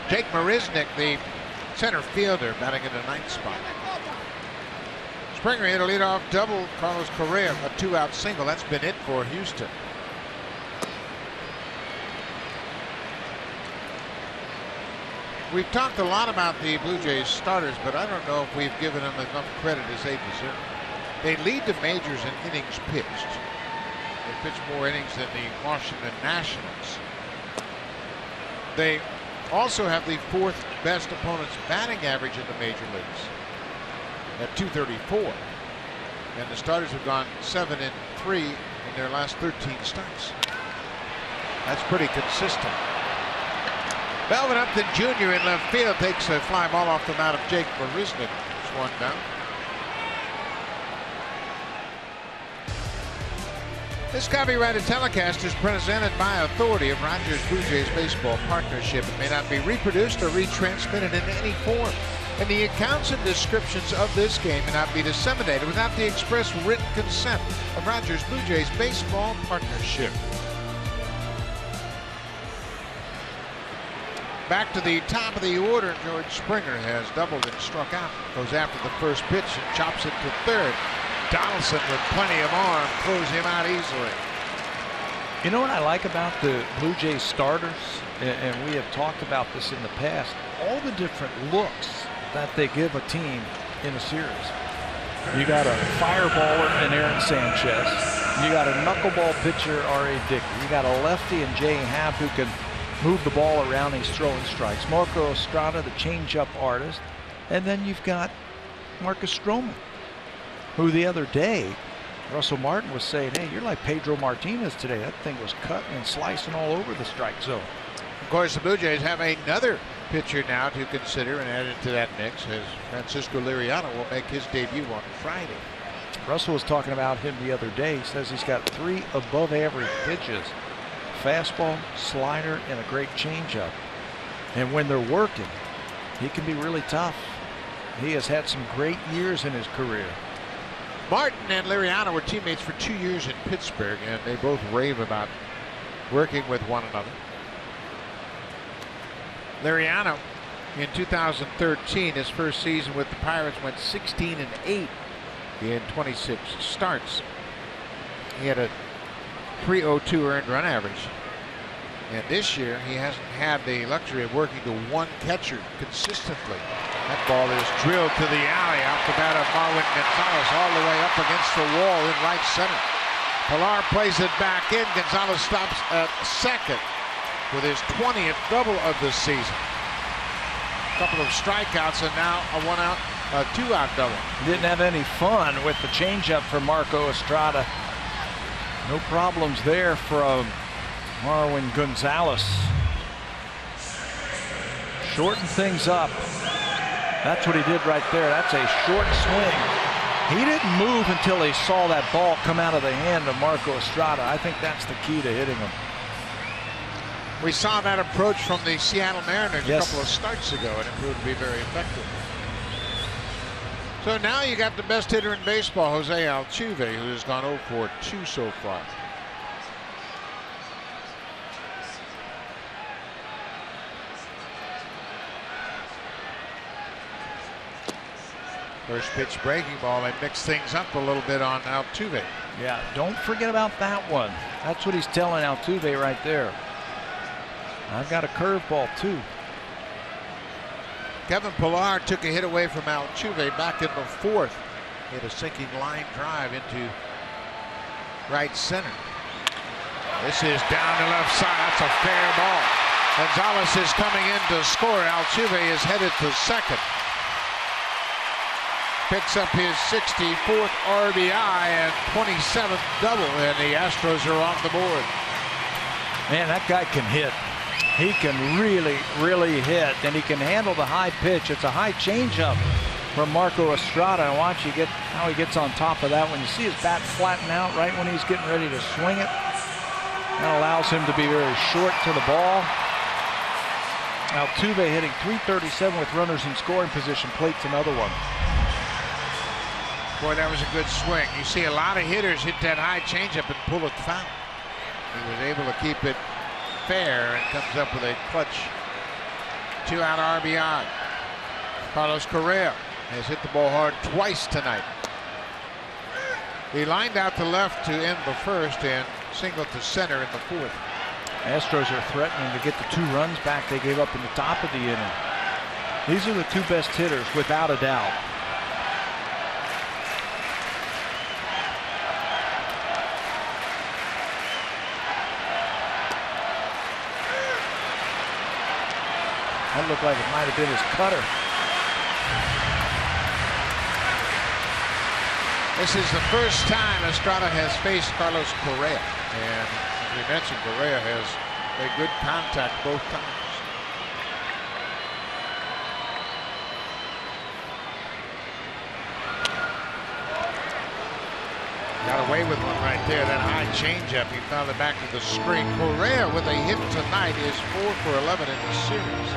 Jake Marisnick, the center fielder, batting in the 9th spot. Springer hit a leadoff double. Carlos Correa, a 2-out single. That's been it for Houston. We've talked a lot about the Blue Jays starters, but I don't know if we've given them enough credit as they deserve. They lead the majors in innings pitched. They pitch more innings than the Washington Nationals. They also have the 4th best opponent's batting average in the major leagues. at 234. And the starters have gone 7-3 in their last 13 starts. That's pretty consistent. Melvin Upton Jr. in left field takes a fly ball off the mound of Jake Marisnick. It's one down. This copyrighted telecast is presented by authority of Rogers Blue Jays Baseball Partnership. It may not be reproduced or retransmitted in any form. And the accounts and descriptions of this game may not be disseminated without the express written consent of Rogers Blue Jays Baseball Partnership. Back to the top of the order, George Springer has doubled and struck out. Goes after the first pitch and chops it to third. Donaldson with plenty of arm throws him out easily. You know what I like about the Blue Jays starters, and we have talked about this in the past, all the different looks that they give a team in a series. You got a fireballer in Aaron Sanchez. You got a knuckleball pitcher, R.A. Dickey. You got a lefty in Jay Happ who can move the ball around. He's throwing strikes. Marco Estrada, the changeup artist. And then you've got Marcus Stroman, who the other day, Russell Martin was saying, hey, you're like Pedro Martinez today. That thing was cutting and slicing all over the strike zone. Of course, the Blue Jays have another pitcher now to consider and add into that mix, as Francisco Liriano will make his debut on Friday. Russell was talking about him the other day. He says he's got 3 above average pitches. Fastball, slider, and a great changeup. And when they're working, he can be really tough. He has had some great years in his career. Martin and Liriano were teammates for 2 years in Pittsburgh, and they both rave about working with one another. Liriano, in 2013, his first season with the Pirates, went 16-8 in 26 starts. He had a .302 earned run average. And this year, he hasn't had the luxury of working to one catcher consistently. That ball is drilled to the alley off the bat of Marwin Gonzalez, all the way up against the wall in right center. Pilar plays it back in. Gonzalez stops at second with his 20th double of the season. A couple of strikeouts and now a 1-out, 2-out double. Didn't have any fun with the changeup from Marco Estrada. No problems there from Marwin Gonzalez. Shorten things up. That's what he did right there. That's a short swing. He didn't move until he saw that ball come out of the hand of Marco Estrada. I think that's the key to hitting him. We saw that approach from the Seattle Mariners Yes. a couple of starts ago, and it proved to be very effective. So now you got the best hitter in baseball, Jose Altuve, who has gone 0 for 2 so far. First pitch breaking ball, they mix things up a little bit on Altuve. Yeah, don't forget about that one. That's what he's telling Altuve right there. I've got a curveball too. Kevin Pilar took a hit away from Altuve back in the 4th. Hit a sinking line drive into right center. This is down the left side. That's a fair ball. Gonzalez is coming in to score. Altuve is headed to second. Picks up his 64th RBI and 27th double, and the Astros are on the board. Man, that guy can hit. He can really, really hit, and he can handle the high pitch. It's a high changeup from Marco Estrada. And watch how he gets on top of that. When you see his bat flatten out right when he's getting ready to swing it, that allows him to be very short to the ball. Altuve hitting .337 with runners in scoring position. Plate's another one. Boy, that was a good swing. You see a lot of hitters hit that high changeup and pull it foul. He was able to keep it fair and comes up with a clutch 2-out RBI. Carlos Correa has hit the ball hard twice tonight. He lined out to left to end the first and singled to center in the 4th. Astros are threatening to get the 2 runs back they gave up in the top of the inning. These are the 2 best hitters without a doubt. That looked like it might have been his cutter. This is the first time Estrada has faced Carlos Correa. And as we mentioned, Correa has made good contact both times. Got away with one right there. That high changeup, he found it back to the screen. Correa with a hit tonight is 4 for 11 in the series.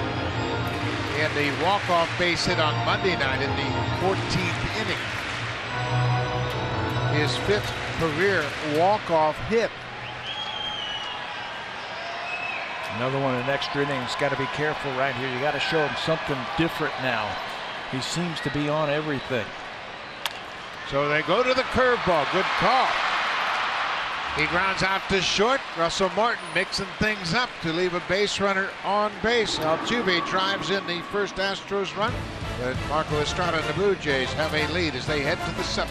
And the walk-off base hit on Monday night in the 14th inning. His 5th career walk-off hit. Another one in extra innings. Got to be careful right here. You got to show him something different now. He seems to be on everything. So they go to the curveball. Good call. He grounds out to short. Russell Martin mixing things up to leave a base runner on base. Altuve drives in the first Astros run, but Marco Estrada and the Blue Jays have a lead as they head to the 7th.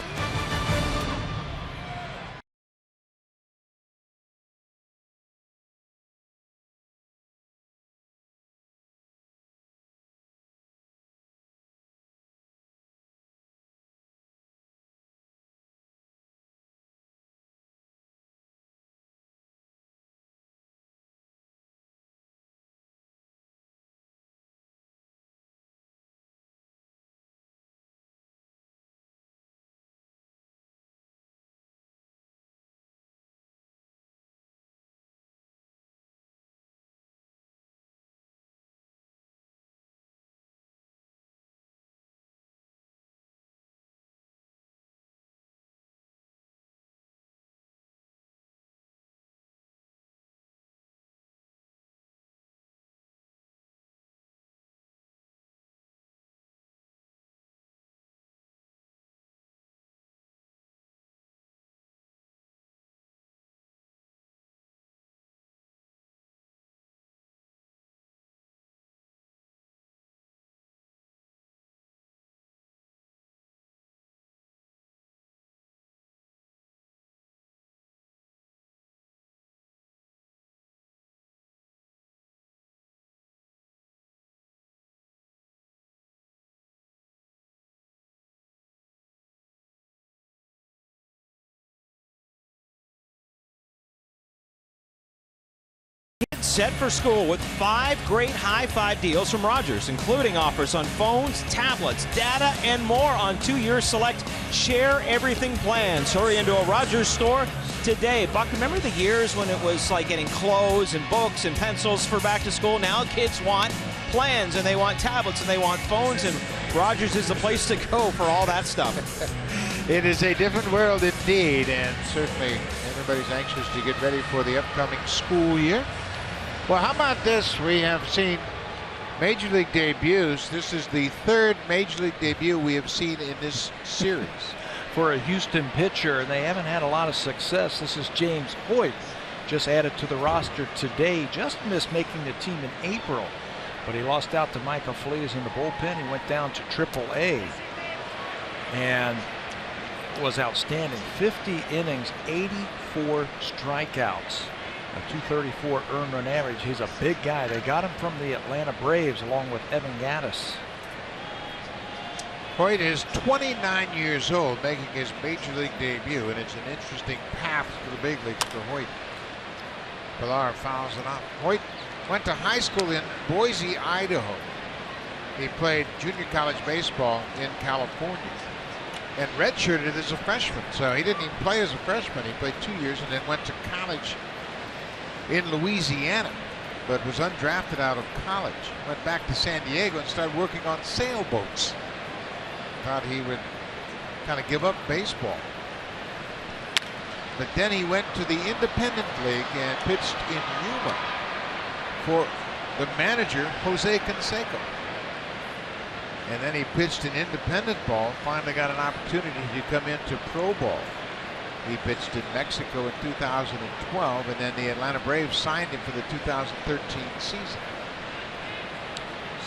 Set for school with 5 great high-five deals from Rogers, including offers on phones, tablets, data, and more on 2-year select Share Everything plans. Hurry into a Rogers store today. Buck, remember the years when it was like getting clothes and books and pencils for back to school? Now kids want plans, and they want tablets, and they want phones, and Rogers is the place to go for all that stuff. It is a different world indeed, and certainly everybody's anxious to get ready for the upcoming school year. Well, how about this? We have seen Major League debuts. This is the 3rd Major League debut we have seen in this series. For a Houston pitcher, and they haven't had a lot of success. This is James Hoyt, just added to the roster today. Just missed making the team in April, but he lost out to Michael Feliz in the bullpen. He went down to AAA and was outstanding. 50 innings, 84 strikeouts. A 234 earned run average. He's a big guy. They got him from the Atlanta Braves along with Evan Gattis. Hoyt is 29 years old, making his Major League debut, and it's an interesting path to the big leagues for Hoyt. Pilar fouls it up. Hoyt went to high school in Boise, Idaho. He played junior college baseball in California and redshirted as a freshman. So he didn't even play as a freshman. He played 2 years and then went to college in Louisiana, but was undrafted out of college. Went back to San Diego and started working on sailboats. Thought he would kind of give up baseball. But then he went to the Independent League and pitched in Yuma for the manager, Jose Canseco. And then he pitched in independent ball, finally got an opportunity to come into pro ball. He pitched in Mexico in 2012, and then the Atlanta Braves signed him for the 2013 season.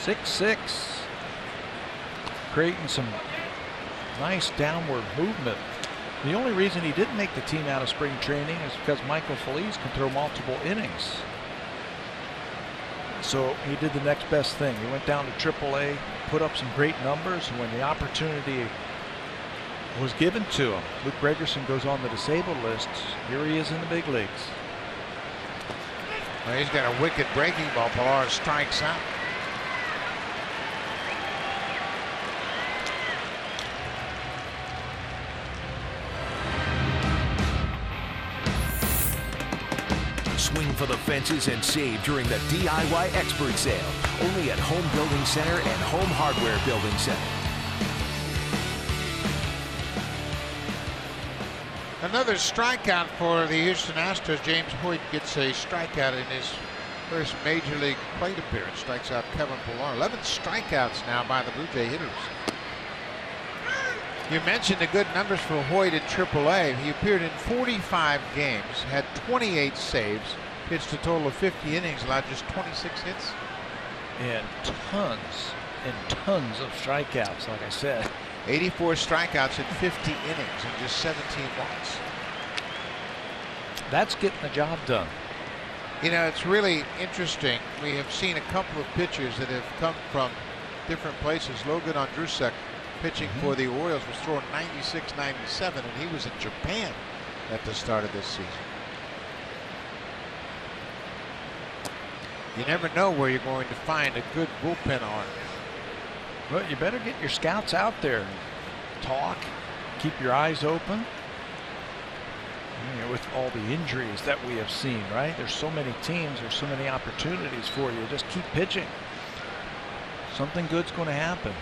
6'6", creating some nice downward movement. The only reason he didn't make the team out of spring training is because Michael Feliz can throw multiple innings. So he did the next best thing. He went down to AAA, put up some great numbers, and when the opportunity was given to him. Luke Gregerson goes on the disabled list. Here he is in the big leagues. Well, he's got a wicked breaking ball. Pilar strikes out. Swing for the fences and save during the DIY Expert Sale. Only at Home Building Center and Home Hardware Building Center. Another strikeout for the Houston Astros. James Hoyt gets a strikeout in his first Major League plate appearance. Strikes out Kevin Pillar. 11 strikeouts now by the Blue Jay hitters. You mentioned the good numbers for Hoyt in AAA. He appeared in 45 games, had 28 saves, pitched a total of 50 innings, allowed just 26 hits. And tons of strikeouts, like I said. 84 strikeouts in 50 innings and just 17 walks. That's getting the job done. You know, it's really interesting. We have seen a couple of pitchers that have come from different places. Logan Ondrusek, pitching for the Orioles, was throwing 96, 97, and he was in Japan at the start of this season. You never know where you're going to find a good bullpen arm. Well, you better get your scouts out there and talk, keep your eyes open. You know, with all the injuries that we have seen, right? There's so many teams, there's so many opportunities for you. Just keep pitching. Something good's going to happen.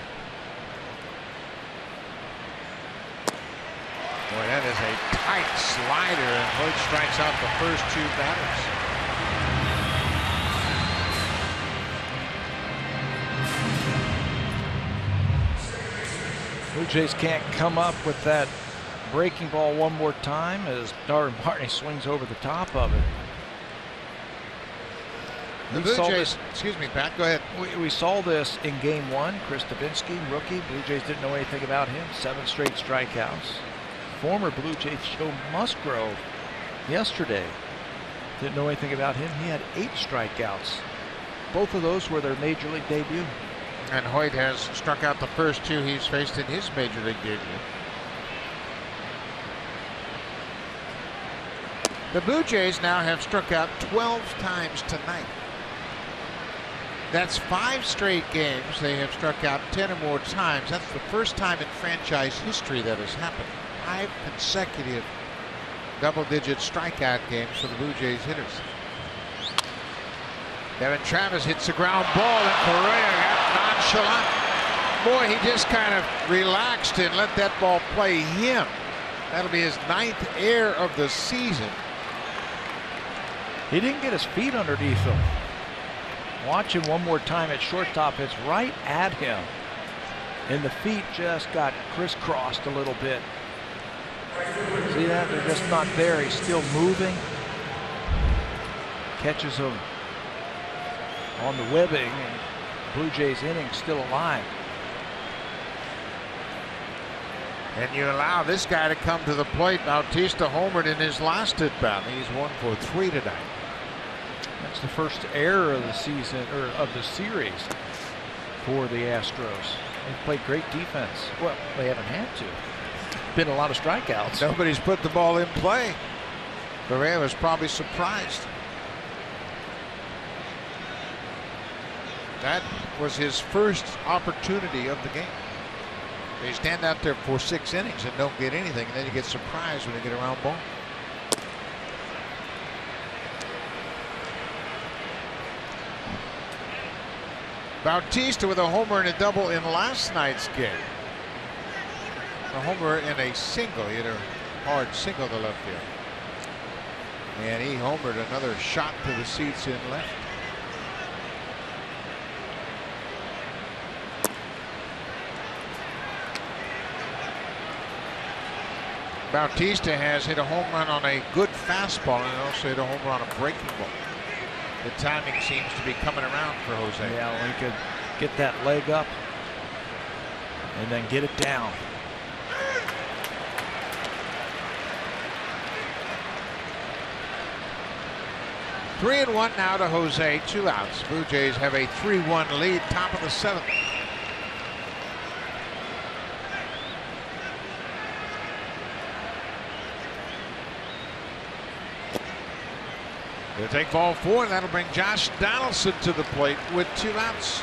Boy, that is a tight slider, and Hoyt strikes out the first two batters. Blue Jays can't come up with that breaking ball one more time as Darvin Barney swings over the top of it. The Blue Jays, excuse me, Pat, go ahead. We saw this in game one. Chris Davinsky, rookie. Blue Jays didn't know anything about him. 7 straight strikeouts. Former Blue Jays Joe Musgrove yesterday. Didn't know anything about him. He had 8 strikeouts. Both of those were their Major League debut. And Hoyt has struck out the first 2 he's faced in his Major League debut. The Blue Jays now have struck out 12 times tonight. That's 5 straight games. They have struck out 10 or more times. That's the first time in franchise history that has happened. 5 consecutive double-digit strikeout games for the Blue Jays hitters. Devin Travis hits a ground ball, and Correa got nonchalant. Boy, he just kind of relaxed and let that ball play him. That'll be his 9th error of the season. He didn't get his feet underneath him. Watch him one more time at shortstop. It's right at him. And the feet just got crisscrossed a little bit. See that? They're just not there. He's still moving. Catches him on the webbing, and Blue Jays inning still alive. And you allow this guy to come to the plate. Bautista homered in his last at bat. He's 1 for 3 tonight. That's the first error of the season, or of the series, for the Astros. They've played great defense. Well, they haven't had to. Been a lot of strikeouts. Nobody's put the ball in play. Correa was probably surprised. That was his first opportunity of the game. They stand out there for 6 innings and don't get anything, and then you get surprised when you get a round ball. Bautista with a homer and a double in last night's game. A homer and a single. He hit a hard single to left field. And he homered another shot to the seats in left. Bautista has hit a home run on a good fastball and also hit a home run on a breaking ball. The timing seems to be coming around for Jose. Yeah, well, he could get that leg up and then get it down. Three and 1 now to Jose, 2 outs. Blue Jays have a 3-1 lead, top of the 7th. They'll take ball 4, and that'll bring Josh Donaldson to the plate with 2 outs.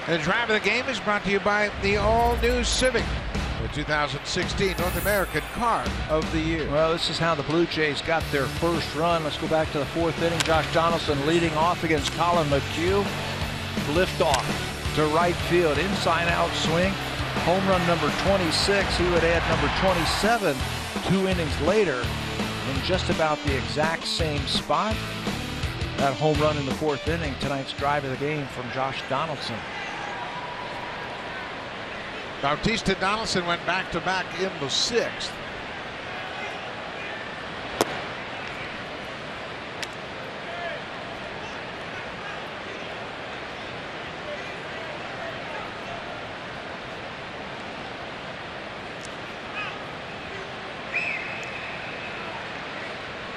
The drive of the game is brought to you by the all-new Civic, the 2016 North American Car of the Year. Well, this is how the Blue Jays got their first run. Let's go back to the 4th inning. Josh Donaldson leading off against Colin McHugh. Liftoff to right field, inside out swing. Home run number 26. He would add number 27 2 innings later in just about the exact same spot. That home run in the 4th inning, tonight's drive of the game from Josh Donaldson. Bautista Donaldson went back-to-back in the 6th.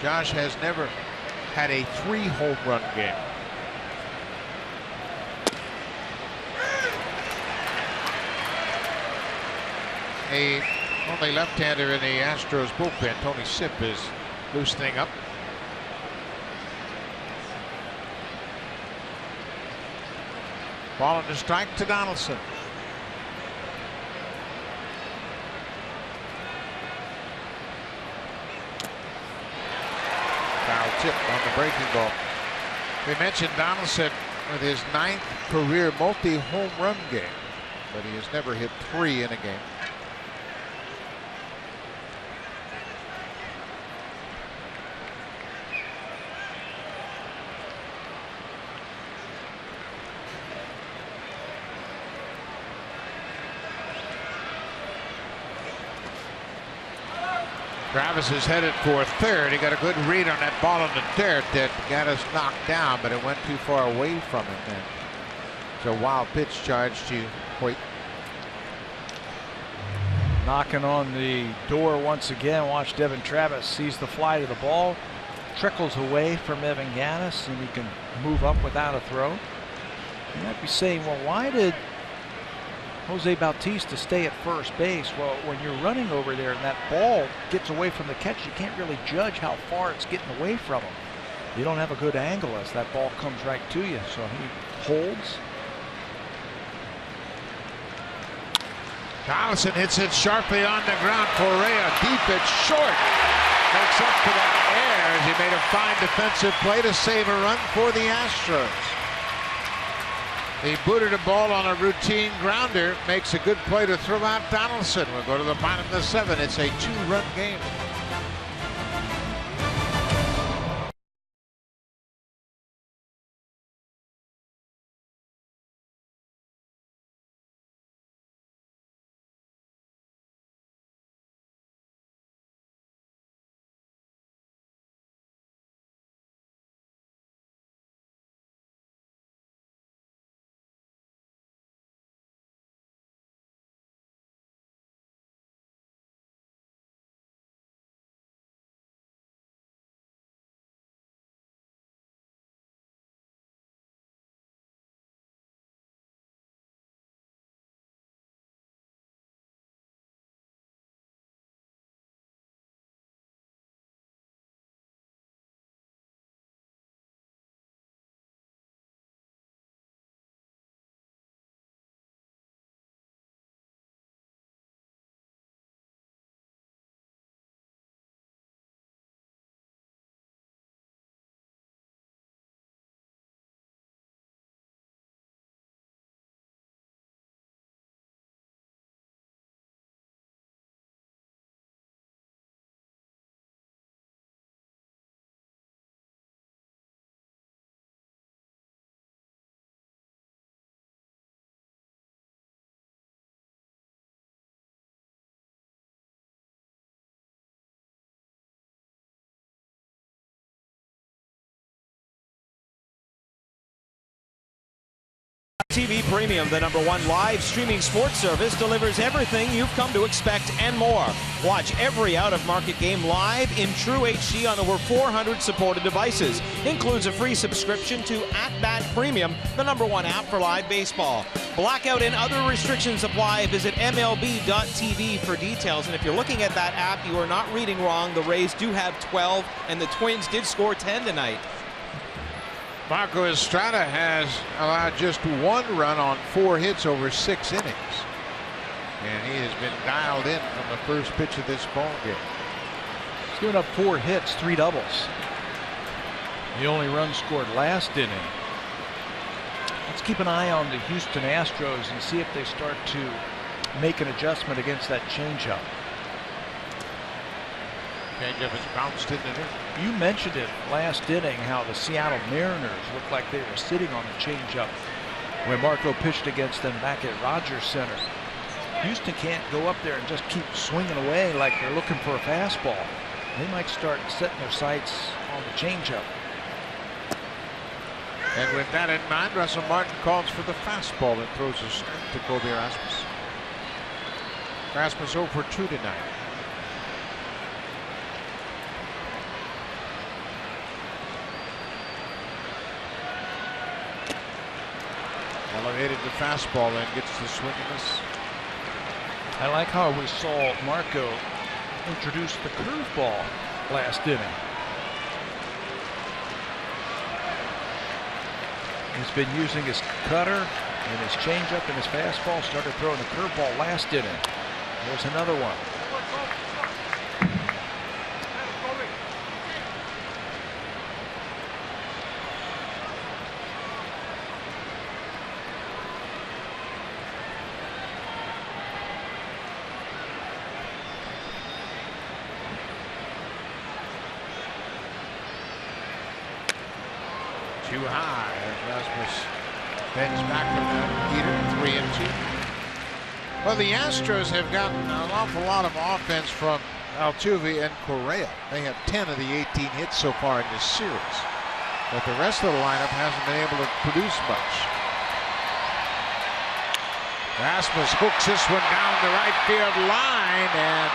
Josh has never had a 3 home run game. A only left-hander in the Astros bullpen, Tony Sipp, is loosening up. Ball and a strike to Donaldson. Foul tip on the breaking ball. We mentioned Donaldson with his 9th career multi-home run game, but he has never hit 3 in a game. Travis is headed for 3rd. He got a good read on that ball in the dirt that got us knocked down, but it went too far away from him. And it's a wild pitch charge to Hoyt. Knocking on the door once again. Watch Devin Travis sees the fly to the ball, trickles away from Evan Gattis, and he can move up without a throw. You might be saying, well, why did Jose Bautista stay at first base? Well, when you're running over there and that ball gets away from the catch, you can't really judge how far it's getting away from him. You don't have a good angle as that ball comes right to you, so he holds. Donaldson hits it sharply on the ground. Correa deep and short. Makes up for that air as he made a fine defensive play to save a run for the Astros. He booted a ball on a routine grounder, makes a good play to throw out Donaldson. We'll go to the bottom of the 7th. It's a 2-run game. TV Premium, the #1 live streaming sports service, delivers everything you've come to expect and more. Watch every out-of-market game live in true HD on over 400 supported devices. Includes a free subscription to @Bat Premium, the #1 app for live baseball. Blackout and other restrictions apply. Visit MLB.tv for details. And if you're looking at that app, you are not reading wrong. The Rays do have 12, and the Twins did score 10 tonight. Marco Estrada has allowed just 1 run on 4 hits over 6 innings. And he has been dialed in from the first pitch of this ball game. He's given up 4 hits, 3 doubles. The only run scored last inning. Let's keep an eye on the Houston Astros and see if they start to make an adjustment against that changeup. Changeup has bounced into there. You mentioned it last inning how the Seattle Mariners looked like they were sitting on the changeup when Marco pitched against them back at Rogers Center. Houston can't go up there and just keep swinging away like they're looking for a fastball. They might start setting their sights on the changeup. And with that in mind, Russell Martin calls for the fastball and throws a strike to Colby Rasmus. Rasmus 0 for 2 tonight. Elevated the fastball and gets the swing and miss. I like how we saw Marco introduce the curveball last inning. He's been using his cutter and his changeup and his fastball. Started throwing the curveball last inning. There's another one. Too high as Rasmus bends back from the heater. 3-2. Well, the Astros have gotten an awful lot of offense from Altuve and Correa. They have 10 of the 18 hits so far in this series. But the rest of the lineup hasn't been able to produce much. Rasmus hooks this one down the right field line, and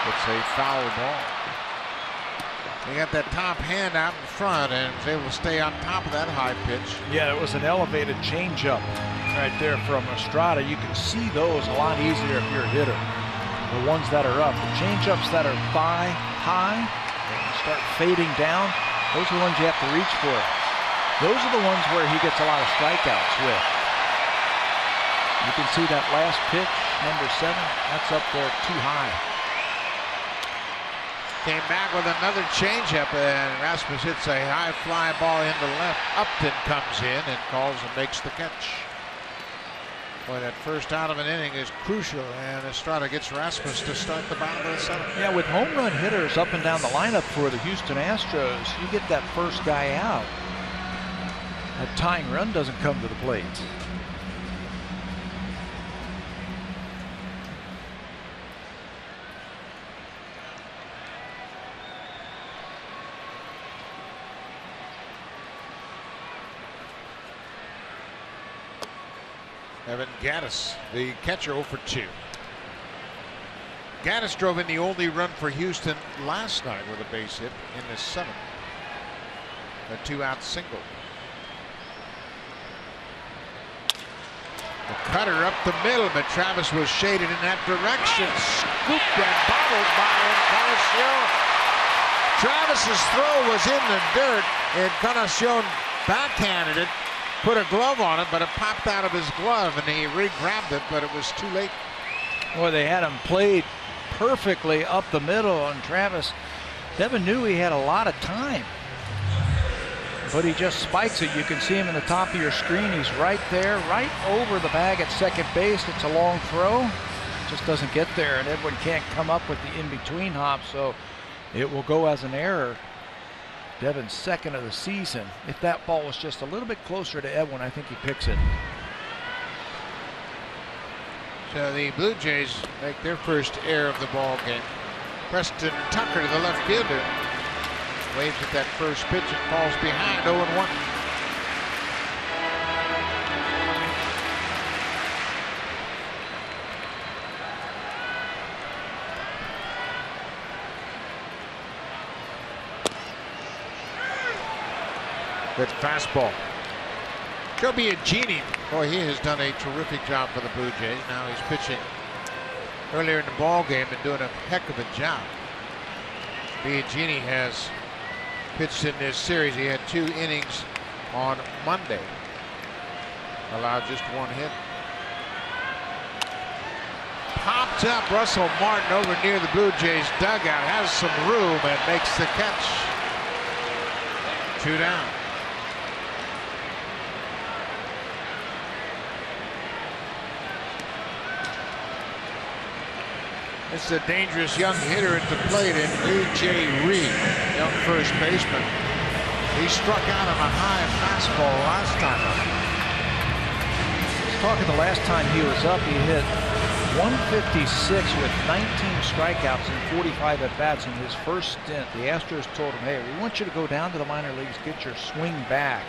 it's a foul ball. He got that top hand out in front and was able to stay on top of that high pitch. Yeah, it was an elevated changeup right there from Estrada. You can see those a lot easier if you're a hitter. The ones that are up. The changeups that are high and start fading down, those are the ones you have to reach for. Those are the ones where he gets a lot of strikeouts with. You can see that last pitch, #7, that's up there too high. Came back with another changeup, and Rasmus hits a high fly ball into left. Upton comes in and calls and makes the catch. Boy, that first out of an inning is crucial, and Estrada gets Rasmus to start the bottom of the 7th. Yeah, with home run hitters up and down the lineup for the Houston Astros, you get that first guy out. That tying run doesn't come to the plate. Evan Gattis, the catcher, 0 for 2. Gattis drove in the only run for Houston last night with a base hit in the 7th. A 2-out single. The cutter up the middle, but Travis was shaded in that direction. Scooped and bobbled by Encarnacion. Travis's throw was in the dirt, and Encarnacion backhanded it. Put a glove on it, but it popped out of his glove, and he re-grabbed it, but it was too late. Boy, they had him played perfectly up the middle, and Travis, Devin knew he had a lot of time. But he just spikes it. You can see him in the top of your screen. He's right there, right over the bag at second base. It's a long throw. Just doesn't get there, and Edwin can't come up with the in-between hop, so it will go as an error. Devin's 2nd of the season. If that ball was just a little bit closer to Edwin, I think he picks it. So the Blue Jays make their first error of the ball game. Preston Tucker, the left fielder, waves at that first pitch and falls behind 0-1. Good fastball. Joe Biagini, boy, he has done a terrific job for the Blue Jays. Now he's pitching earlier in the ball game and doing a heck of a job. Biagini has pitched in this series. He had 2 innings on Monday. Allowed just 1 hit. Popped up. Russell Martin over near the Blue Jays dugout. Has some room and makes the catch. 2 down. It's a dangerous young hitter at the plate in A.J. Reed, young first baseman. He struck out on a high fastball last time up. Talking the last time he was up, he hit 156 with 19 strikeouts and 45 at-bats in his first stint. The Astros told him, hey, we want you to go down to the minor leagues, get your swing back.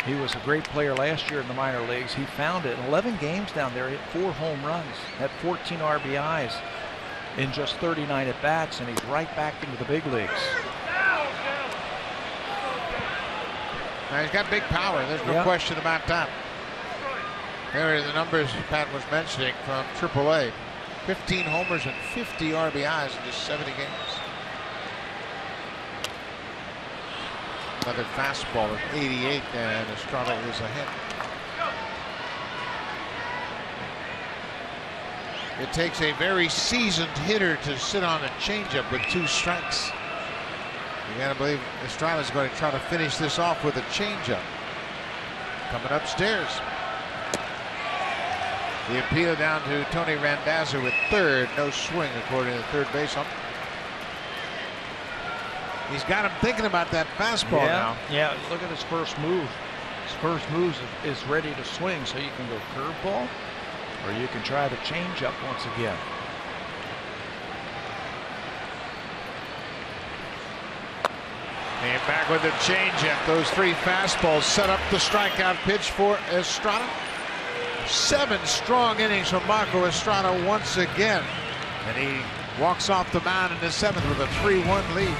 He was a great player last year in the minor leagues. He found it. In 11 games down there, hit 4 home runs, had 14 RBIs in just 39 at-bats, and he's right back into the big leagues. Now he's got big power. There's no question about that. There are the numbers Pat was mentioning from AAA. 15 homers and 50 RBIs in just 70 games. Another fastball at 88, and Estrada is ahead. It takes a very seasoned hitter to sit on a changeup with 2 strikes. You gotta believe Estrada's going to try to finish this off with a changeup. Coming upstairs. The appeal down to Tony Randazzo with 3rd. No swing according to the third base ump. He's got him thinking about that fastball now. Yeah, look at his first move. His first move is ready to swing, so you can go curveball, or you can try the changeup once again. And back with the changeup. Those 3 fastballs set up the strikeout pitch for Estrada. 7 strong innings from Marco Estrada once again. And he walks off the mound in the 7th with a 3-1 lead.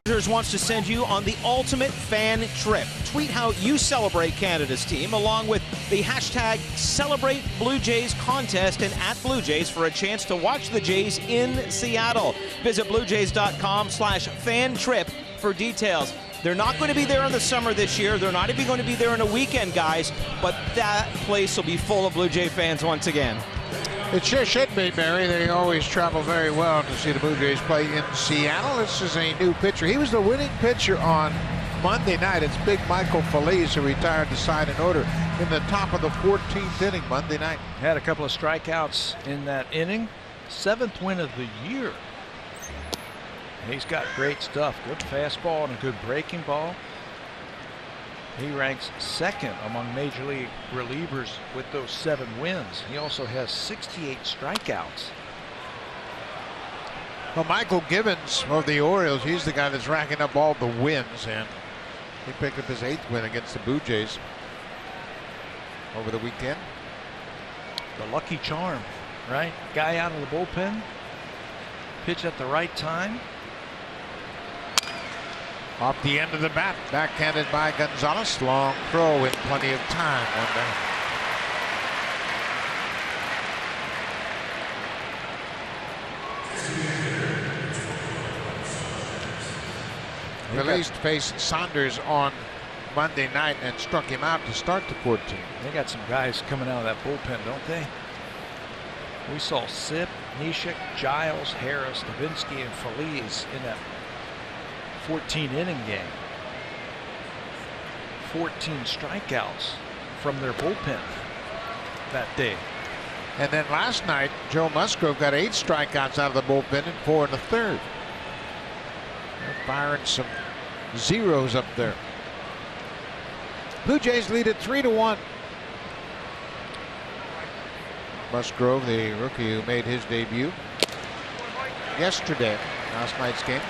Dodgers wants to send you on the ultimate fan trip. Tweet how you celebrate Canada's team along with the hashtag Celebrate Blue Jays contest and @Blue Jays for a chance to watch the Jays in Seattle. Visit bluejays.com/fan trip for details. They're not going to be there in the summer this year. They're not even going to be there in a weekend, guys, but that place will be full of Blue Jay fans once again. It sure should be, Barry. They always travel very well to see the Blue Jays play in Seattle. This is a new pitcher. He was the winning pitcher on Monday night. It's Big Michael Feliz, who retired the side in order in the top of the 14th inning Monday night. Had a couple of strikeouts in that inning. 7th win of the year. He's got great stuff. Good fastball and a good breaking ball. He ranks second among Major League relievers with those 7 wins. He also has 68 strikeouts. Well, Michael Gibbons of the Orioles, he's the guy that's racking up all the wins, and he picked up his 8th win against the Blue Jays over the weekend. The lucky charm, right? Guy out of the bullpen, pitch at the right time. Off the end of the bat, backhanded by Gonzalez. Long throw in plenty of time. Released faced Saunders on Monday night and struck him out to start the 14th. They got some guys coming out of that bullpen, don't they? We saw Sip, Neshek, Giles, Harris, Levinsky, and Feliz in that 14-inning game. 14 strikeouts from their bullpen that day. And then last night, Joe Musgrove got 8 strikeouts out of the bullpen and 4 in the 3rd. They're firing some zeros up there. Blue Jays lead it 3-1. Musgrove, the rookie who made his debut yesterday, last night's game.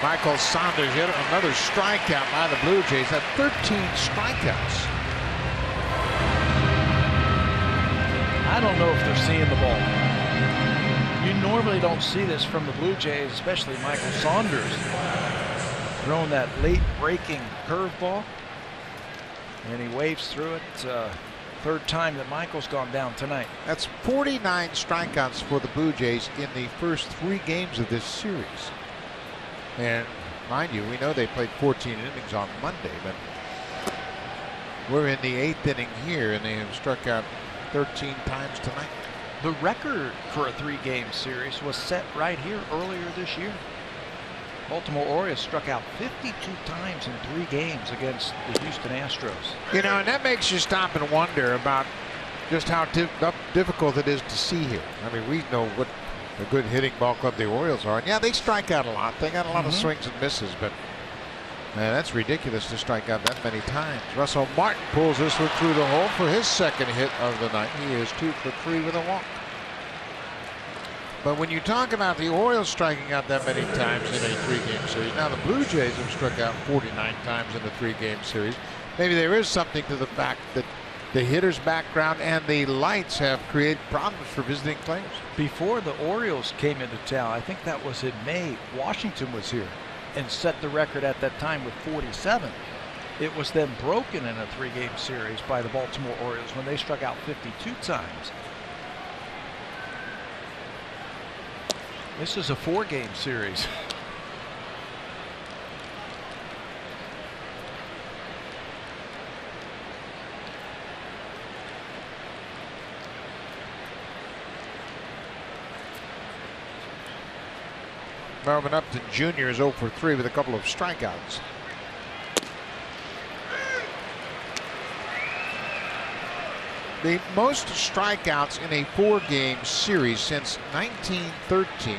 Michael Saunders hit another strikeout by the Blue Jays. Had 13 strikeouts. I don't know if they're seeing the ball. You normally don't see this from the Blue Jays, especially Michael Saunders throwing that late breaking curveball, and he waves through it. 3rd time that Michael's gone down tonight. That's 49 strikeouts for the Blue Jays in the first 3 games of this series. And mind you, we know they played 14 innings on Monday, but we're in the 8th inning here, and they have struck out 13 times tonight. The record for a 3-game series was set right here earlier this year. Baltimore Orioles struck out 52 times in 3 games against the Houston Astros. You know, and that makes you stop and wonder about just how difficult it is to see here. I mean, we know what a good hitting ball club the Orioles are. And yeah, they strike out a lot. They got a lot of swings and misses, but man, that's ridiculous to strike out that many times. Russell Martin pulls this one through the hole for his 2nd hit of the night. He is 2 for 3 with a walk. But when you talk about the Orioles striking out that many times in a 3-game series, now the Blue Jays have struck out 49 times in a 3-game series. Maybe there is something to the fact that the hitter's background and the lights have created problems for visiting players. Before the Orioles came into town, I think that was in May, Washington was here and set the record at that time with 47. It was then broken in a 3-game series by the Baltimore Orioles when they struck out 52 times. This is a 4-game series. Melvin Upton Jr. is 0 for 3 with a couple of strikeouts. The most strikeouts in a 4-game series since 1913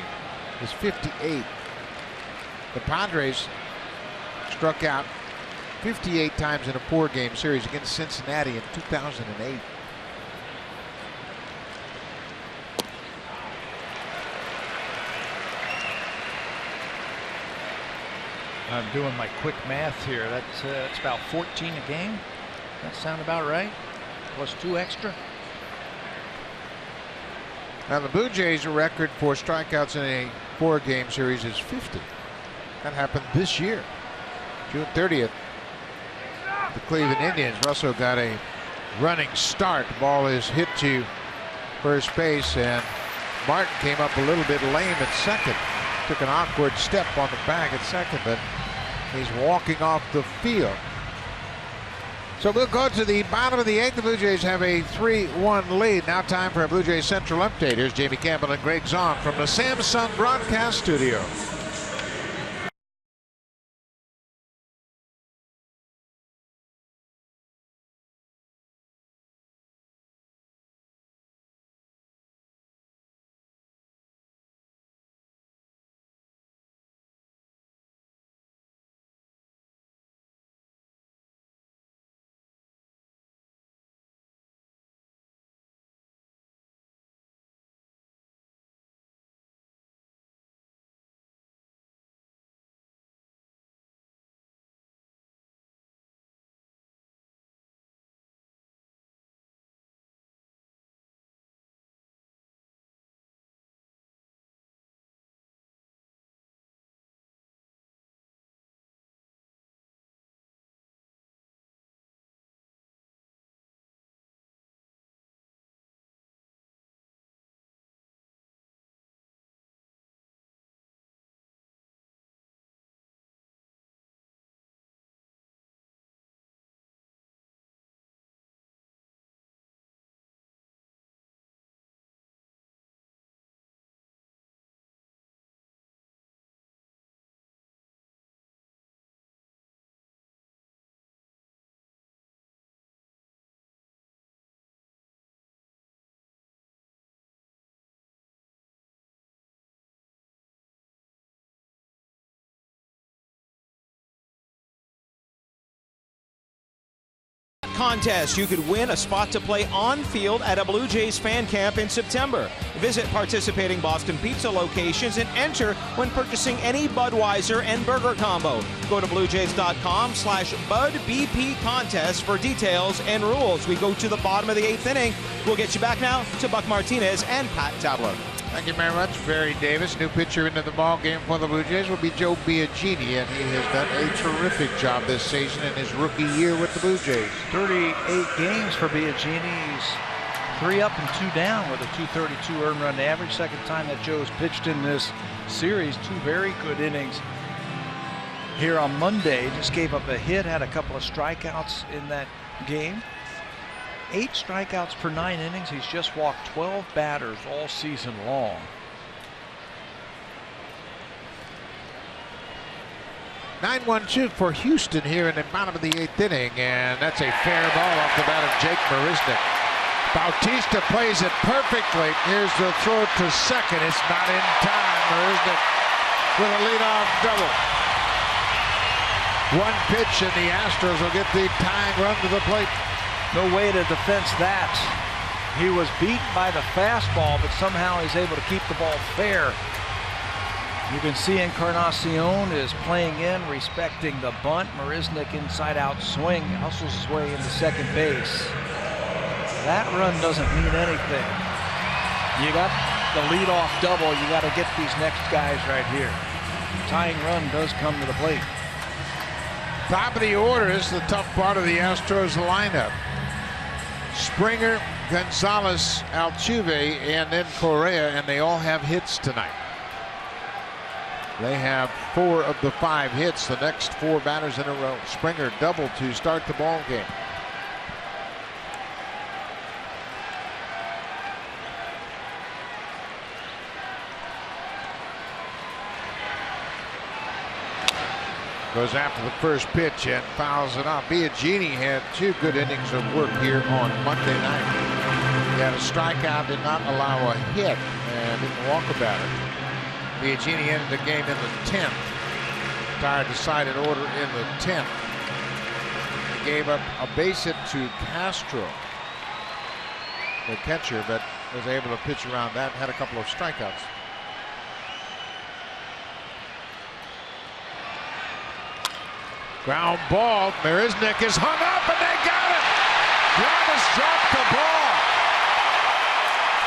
is 58. The Padres struck out 58 times in a 4-game series against Cincinnati in 2008. I'm doing my quick math here. That's about 14 a game. That sound about right? Plus 2 extra. Now the Blue Jays' record for strikeouts in a 4-game series is 50. That happened this year. June 30th. The Cleveland Indians. Russell got a running start. The ball is hit to first base, and Martin came up a little bit lame at second. Took an awkward step on the bag at second, but he's walking off the field. So we'll go to the bottom of the 8th. The Blue Jays have a 3-1 lead. Now time for a Blue Jays Central update. Here's Jamie Campbell and Greg Zahn from the Samsung broadcast studio. contest. You could win a spot to play on field at a Blue Jays fan camp in September. Visit participating Boston Pizza locations and enter when purchasing any Budweiser and burger combo. Go to BlueJays.com/BudBP contest for details and rules. We go to the bottom of the 8th inning. We'll get you back now to Buck Martinez and Pat Tabler. Thank you very much, Barry Davis. New pitcher into the ball game for the Blue Jays will be Joe Biagini, and he has done a terrific job this season in his rookie year with the Blue Jays. 38 games for Biagini. He's 3 up and 2 down with a .232 earned run average. Second time that Joe's pitched in this series. 2 very good innings here on Monday. Just gave up a hit, had a couple of strikeouts in that game. 8 strikeouts per 9 innings. He's just walked 12 batters all season long. (9-1-2) for Houston here in the bottom of the 8th inning, and that's a fair ball off the bat of Jake Marisnick. Bautista plays it perfectly. Here's the throw to second. It's not in time. Marisnick with a leadoff double. One pitch and the Astros will get the tying run to the plate. No way to defense that. He was beaten by the fastball, but somehow he's able to keep the ball fair. You can see Encarnacion is playing in, respecting the bunt. Marisnick inside out swing, hustles his way into second base. That run doesn't mean anything. You got the leadoff double. You got to get these next guys right here. Tying run does come to the plate. Top of the order is the tough part of the Astros lineup. Springer, Gonzalez, Altuve, and then Correa, and they all have hits tonight. They have 4 of the 5 hits, the next 4 batters in a row. Springer doubled to start the ball game. Goes after the first pitch and fouls it off. Biagini had 2 good innings of work here on Monday night. He had a strikeout, did not allow a hit, and didn't walk a batter. Biagini ended the game in the 10th. Retired the side in order in the 10th. He gave up a base hit to Castro, the catcher, but was able to pitch around that and had a couple of strikeouts. Ground ball. Marisnick is hung up, and they got it. Travis dropped the ball.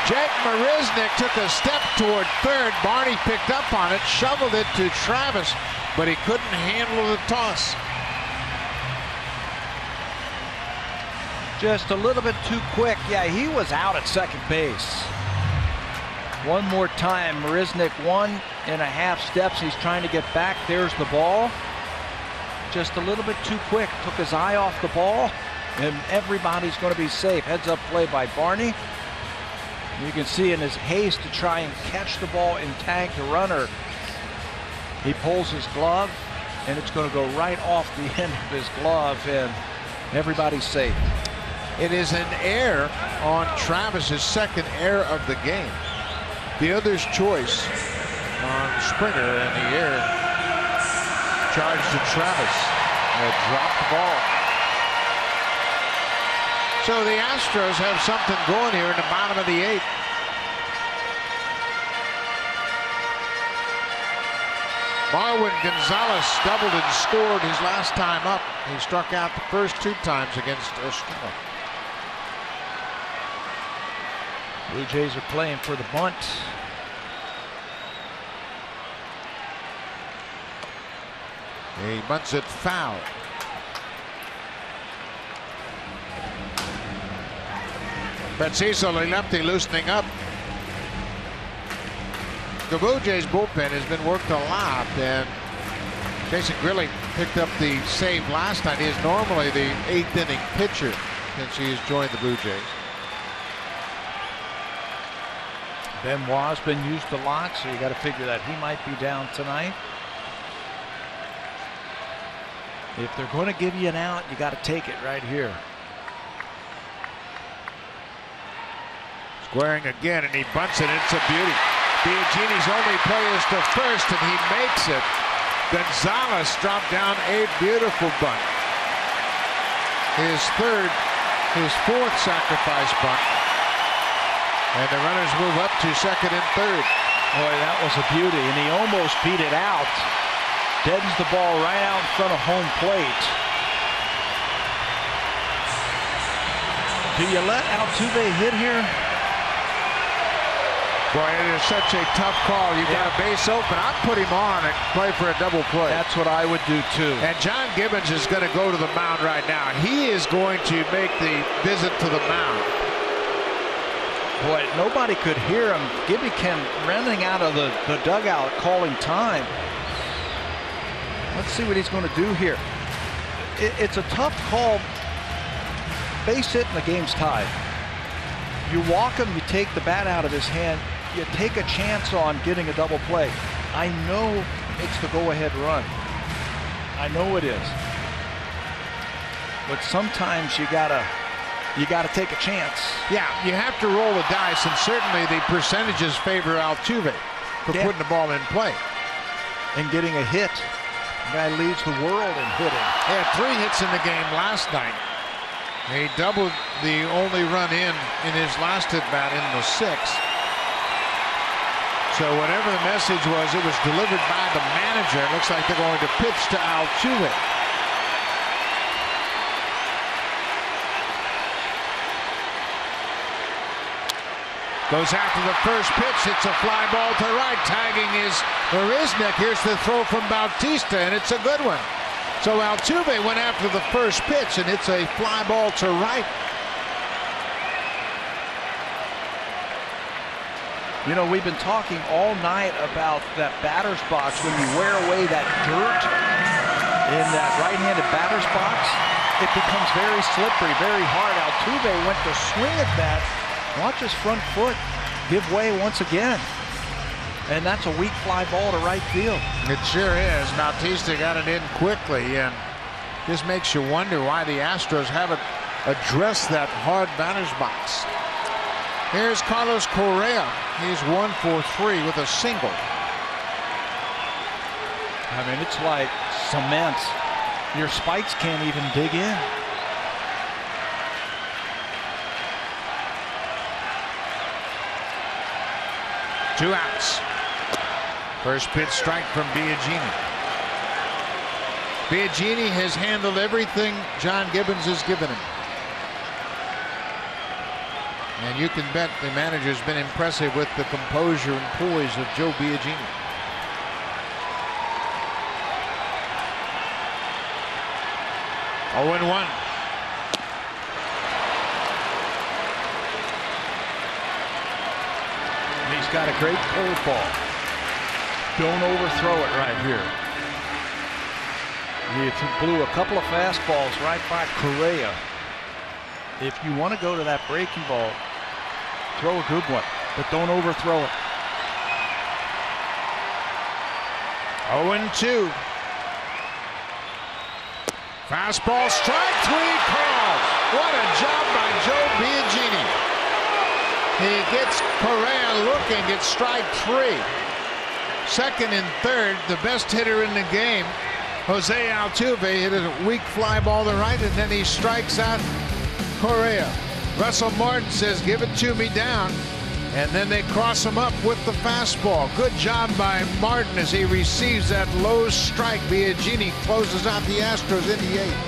Jake Marisnick took a step toward third. Barney picked up on it, shoveled it to Travis, but he couldn't handle the toss. Just a little bit too quick. Yeah, he was out at second base. One more time. Marisnick 1.5 steps. He's trying to get back. There's the ball. Just a little bit too quick. Took his eye off the ball, and everybody's going to be safe. Heads up play by Barney. You can see in his haste to try and catch the ball and tag the runner, he pulls his glove, and it's going to go right off the end of his glove, and everybody's safe. It is an error on Travis's second error of the game. The other's choice on Springer, and the error charged to Travis. Dropped the ball. So the Astros have something going here in the bottom of the 8th. Marwin Gonzalez doubled and scored his last time up. He struck out the first 2 times against Estrella. Blue Jays are playing for the bunt. He bunts it foul. Brett Cecil, a lefty, loosening up. The Blue Jays bullpen has been worked a lot, and Jason Grilli picked up the save last night. He is normally the 8th inning pitcher since he has joined the Blue Jays. Benoit's been used a lot, so you got to figure that he might be down tonight. If they're going to give you an out, you got to take it right here. Squaring again, and he bunts it. It's a beauty. Biagini's only play is to first, and he makes it. Gonzalez dropped down a beautiful bunt. his fourth sacrifice bunt. And the runners move up to second and third. Boy, that was a beauty, and he almost beat it out. Deadens the ball right out in front of home plate. Do you let Altuve hit here? Boy, it is such a tough call. You got a base open. I'd put him on and play for a double play. That's what I would do too. And John Gibbons is going to go to the mound right now. He is going to make the visit to the mound. Boy, nobody could hear him. Gibby came running out of the dugout calling time. Let's see what he's going to do here. It's a tough call. Base hit and the game's tied. You walk him, you take the bat out of his hand, you take a chance on getting a double play. I know it's the go-ahead run. I know it is. But sometimes you gotta take a chance. Yeah, you have to roll the dice, and certainly the percentages favor Altuve for putting the ball in play. And getting a hit. The guy leads the world in hitting. He had 3 hits in the game last night. He doubled the only run in his last at bat in the 6th. So whatever the message was, it was delivered by the manager. It looks like they're going to pitch to Altuve. Goes after the first pitch. It's a fly ball to right. Tagging is Marisnick. Here's the throw from Bautista, and it's a good one. So Altuve went after the first pitch, and it's a fly ball to right. You know, we've been talking all night about that batter's box. When you wear away that dirt in that right-handed batter's box, it becomes very slippery, very hard. Altuve went to swing at that. Watch his front foot give way once again. And that's a weak fly ball to right field. It sure is. Bautista got it in quickly, and this makes you wonder why the Astros haven't addressed that hard batter's box. Here's Carlos Correa. He's 1 for 3 with a single. I mean, it's like cement. Your spikes can't even dig in. Two outs. First pitch strike from Biagini. Biagini has handled everything John Gibbons has given him. And you can bet the manager's been impressive with the composure and poise of Joe Biagini. Oh, 0-1. He's got a great cold ball. Don't overthrow it right here. He blew a couple of fastballs right by Correa. If you want to go to that breaking ball, throw a good one, but don't overthrow it. 0-2. Fastball, strike 3 called. What a job by Joe Biagini. He gets Correa looking at strike 3. Second and third, the best hitter in the game, Jose Altuve, hit a weak fly ball to right, and then he strikes out Correa. Russell Martin says, "Give it to me down." And then they cross him up with the fastball. Good job by Martin as he receives that low strike. Biagini closes out the Astros in the 8th.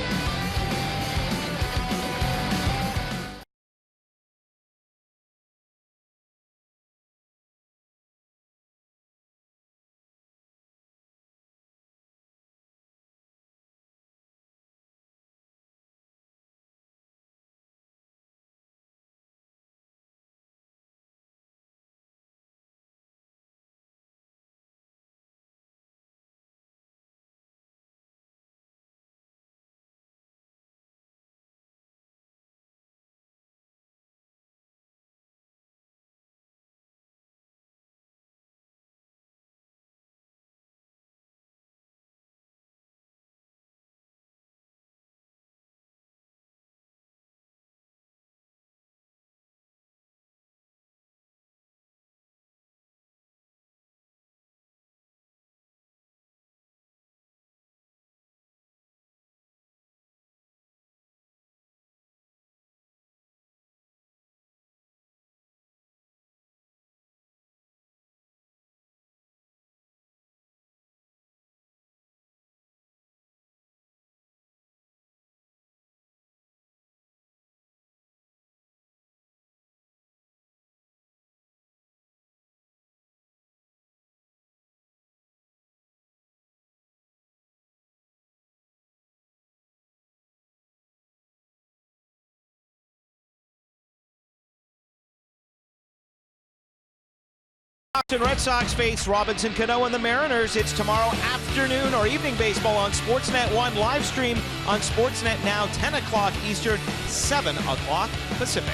Boston Red Sox face Robinson Cano and the Mariners. It's tomorrow afternoon or evening baseball on Sportsnet 1, live stream on Sportsnet Now, 10 o'clock Eastern, 7 o'clock Pacific.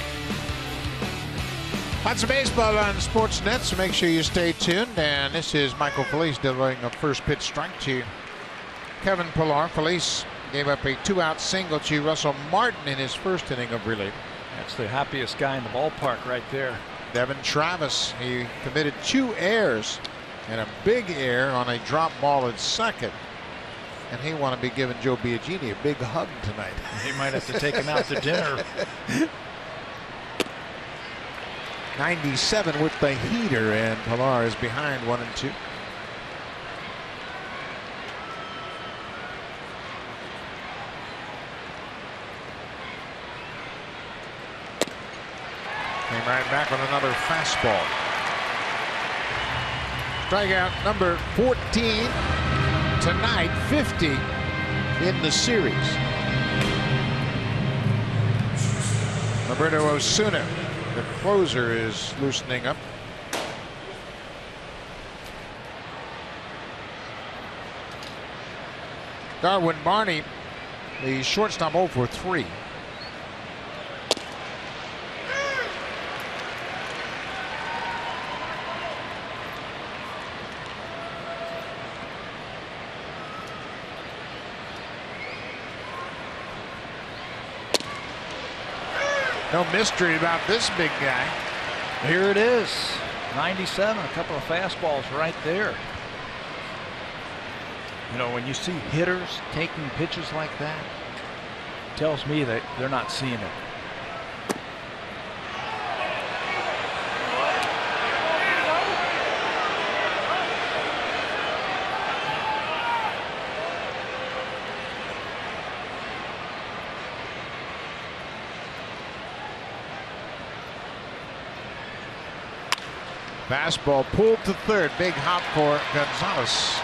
Lots of baseball on Sportsnet, so make sure you stay tuned. And this is Michael Felice delivering a first pitch strike to Kevin Pillar. Felice gave up a 2-out single to Russell Martin in his first inning of relief. That's the happiest guy in the ballpark right there. Devin Travis, he committed 2 errors and a big error on a drop ball at second. And he want to be giving Joe Biagini a big hug tonight. He might have to take him out to dinner. 97 with the heater, and Pillar is behind 1-2. Came right back with another fastball. Strikeout number 14 tonight, 50 in the series. Roberto Osuna, the closer, is loosening up. Darwin Barney, the shortstop, 0 for 3. No mystery about this big guy. Here it is. 97, a couple of fastballs right there. You know, when you see hitters taking pitches like that, it tells me that they're not seeing it. Fastball pulled to third. Big hop for Gonzalez.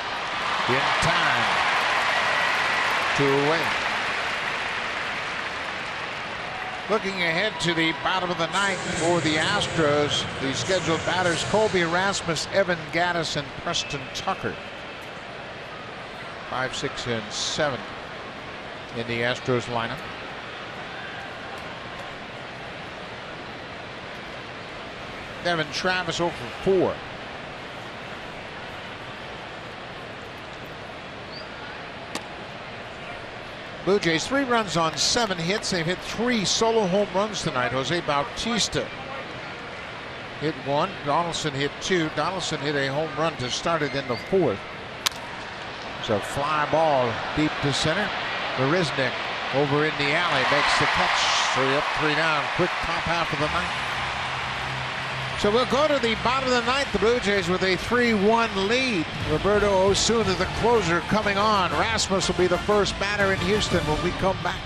In time. 2 away. Looking ahead to the bottom of the ninth for the Astros, the scheduled batters: Colby Rasmus, Evan Gattis, and Preston Tucker. 5, 6, and 7 in the Astros lineup. Devin Travis 0 for 4. Blue Jays 3 runs on 7 hits. They've hit 3 solo home runs tonight. Jose Bautista hit 1. Donaldson hit 2. Donaldson hit a home run to start it in the 4th. It's a fly ball deep to center. Marisnik over in the alley makes the catch. 3 up, 3 down. Quick top half of the ninth. So we'll go to the bottom of the ninth. The Blue Jays with a 3-1 lead. Roberto Osuna, the closer, coming on. Rasmus will be the first batter in Houston when we come back.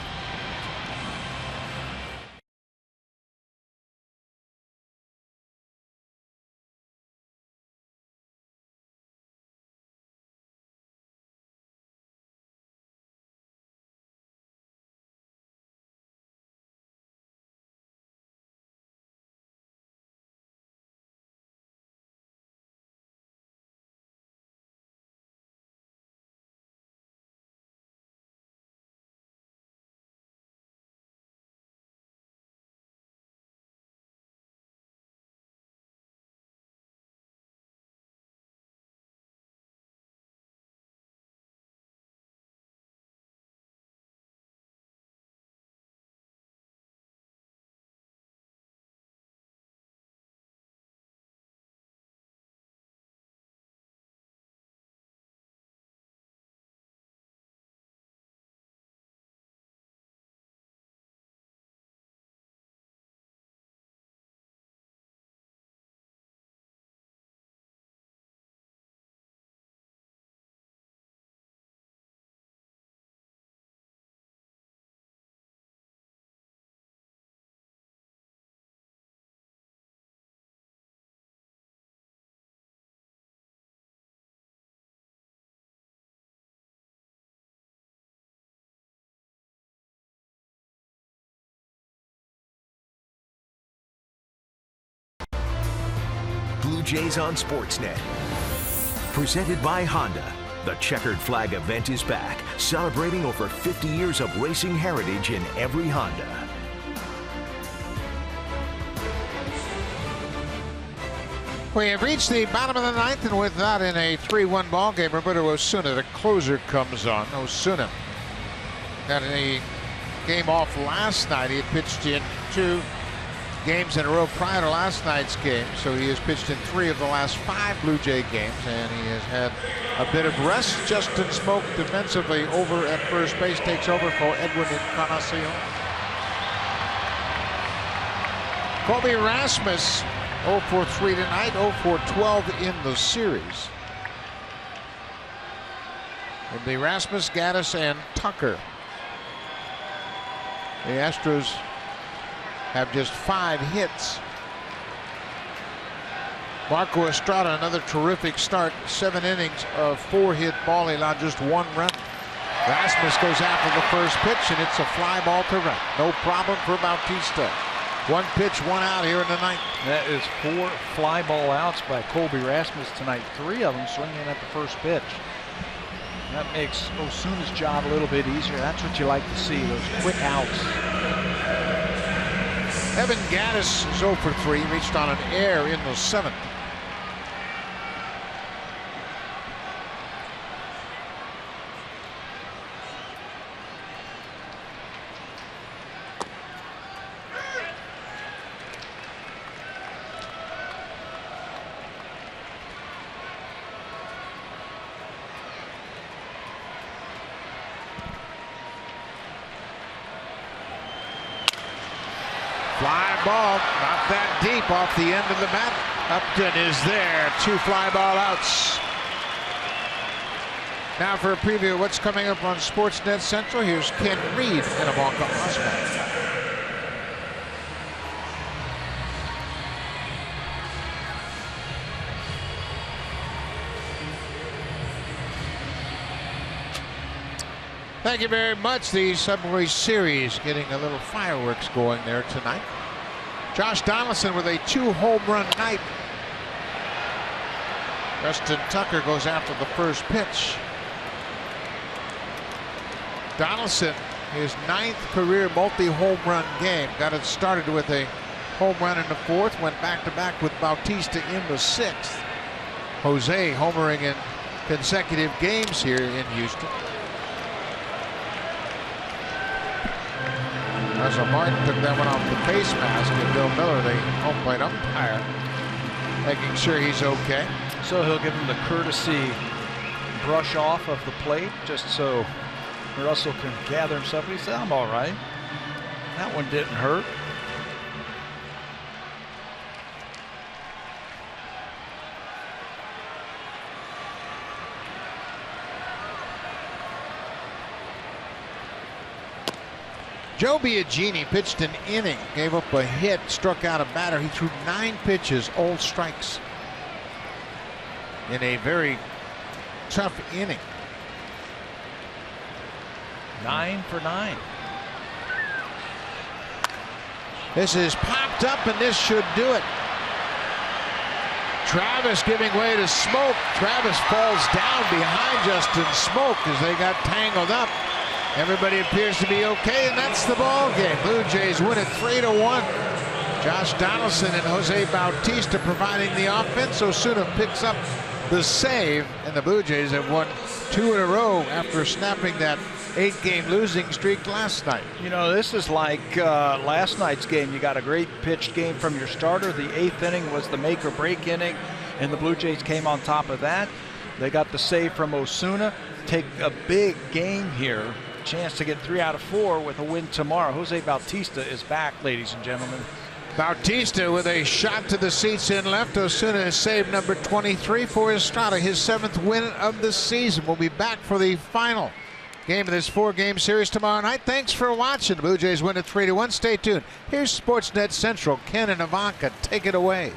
Jays on Sportsnet. Presented by Honda. The checkered flag event is back, celebrating over 50 years of racing heritage in every Honda. We have reached the bottom of the ninth, and with that in a 3-1 ball game, Roberto Osuna, the closer, comes on. Osuna got a game off last night. He had pitched in 2 games in a row prior to last night's game, so he has pitched in 3 of the last 5 Blue Jay games, and he has had a bit of rest. Justin Smoak defensively over at first base, takes over for Edwin Encarnacion. Colby Rasmus 0 for 3 tonight, 0 for 12 in the series. It'll be Rasmus, Gaddis, and Tucker. The Astros have just 5 hits. Marco Estrada, another terrific start. 7 innings of 4-hit ball. He allowed just 1 run. Rasmus goes after the first pitch, and it's a fly ball to right. No problem for Bautista. 1 pitch, 1 out here in the ninth. That is 4 fly ball outs by Colby Rasmus tonight. 3 of them swinging at the first pitch. That makes Osuna's job a little bit easier. That's what you like to see, those quick outs. Evan Gaddis is 0 for 3, reached on an error in the 7th. Fly ball, not that deep off the end of the bat. Upton is there. 2 fly ball outs. Now for a preview of what's coming up on Sportsnet Central, here's Ken Reed and Ivanka Osman. Thank you very much. The Subway Series getting a little fireworks going there tonight. Josh Donaldson with a 2-home run night. Justin Tucker goes after the first pitch. Donaldson, his 9th career multi-home run game. Got it started with a home run in the 4th. Went back-to-back with Bautista in the 6th. Jose homering in consecutive games here in Houston. Russell Martin took that one off the face mask, and Bill Miller, the home plate umpire, making sure he's okay. So he'll give him the courtesy brush off of the plate just so Russell can gather himself. He said, I'm all right. That one didn't hurt. Joe Biagini pitched an inning, gave up a hit, struck out a batter. He threw 9 pitches, all strikes, in a very tough inning. 9 for 9. This is popped up, and this should do it. Travis giving way to Smoak. Travis falls down behind Justin Smoak as they got tangled up. Everybody appears to be okay, and that's the ball game. Blue Jays win it 3-1. Josh Donaldson and Jose Bautista providing the offense. Osuna picks up the save, and the Blue Jays have won 2 in a row after snapping that 8-game losing streak last night. You know, this is like last night's game. You got a great pitched game from your starter. The 8th inning was the make or break inning, and the Blue Jays came on top of that. They got the save from Osuna. Take a big game here. Chance to get 3 out of 4 with a win tomorrow. Jose Bautista is back, ladies and gentlemen. Bautista with a shot to the seats in left. Osuna has saved number 23 for Estrada, his 7th win of the season. We'll be back for the final game of this 4-game series tomorrow night. Thanks for watching. The Blue Jays win it 3-1. Stay tuned. Here's Sportsnet Central. Ken and Ivanka, take it away.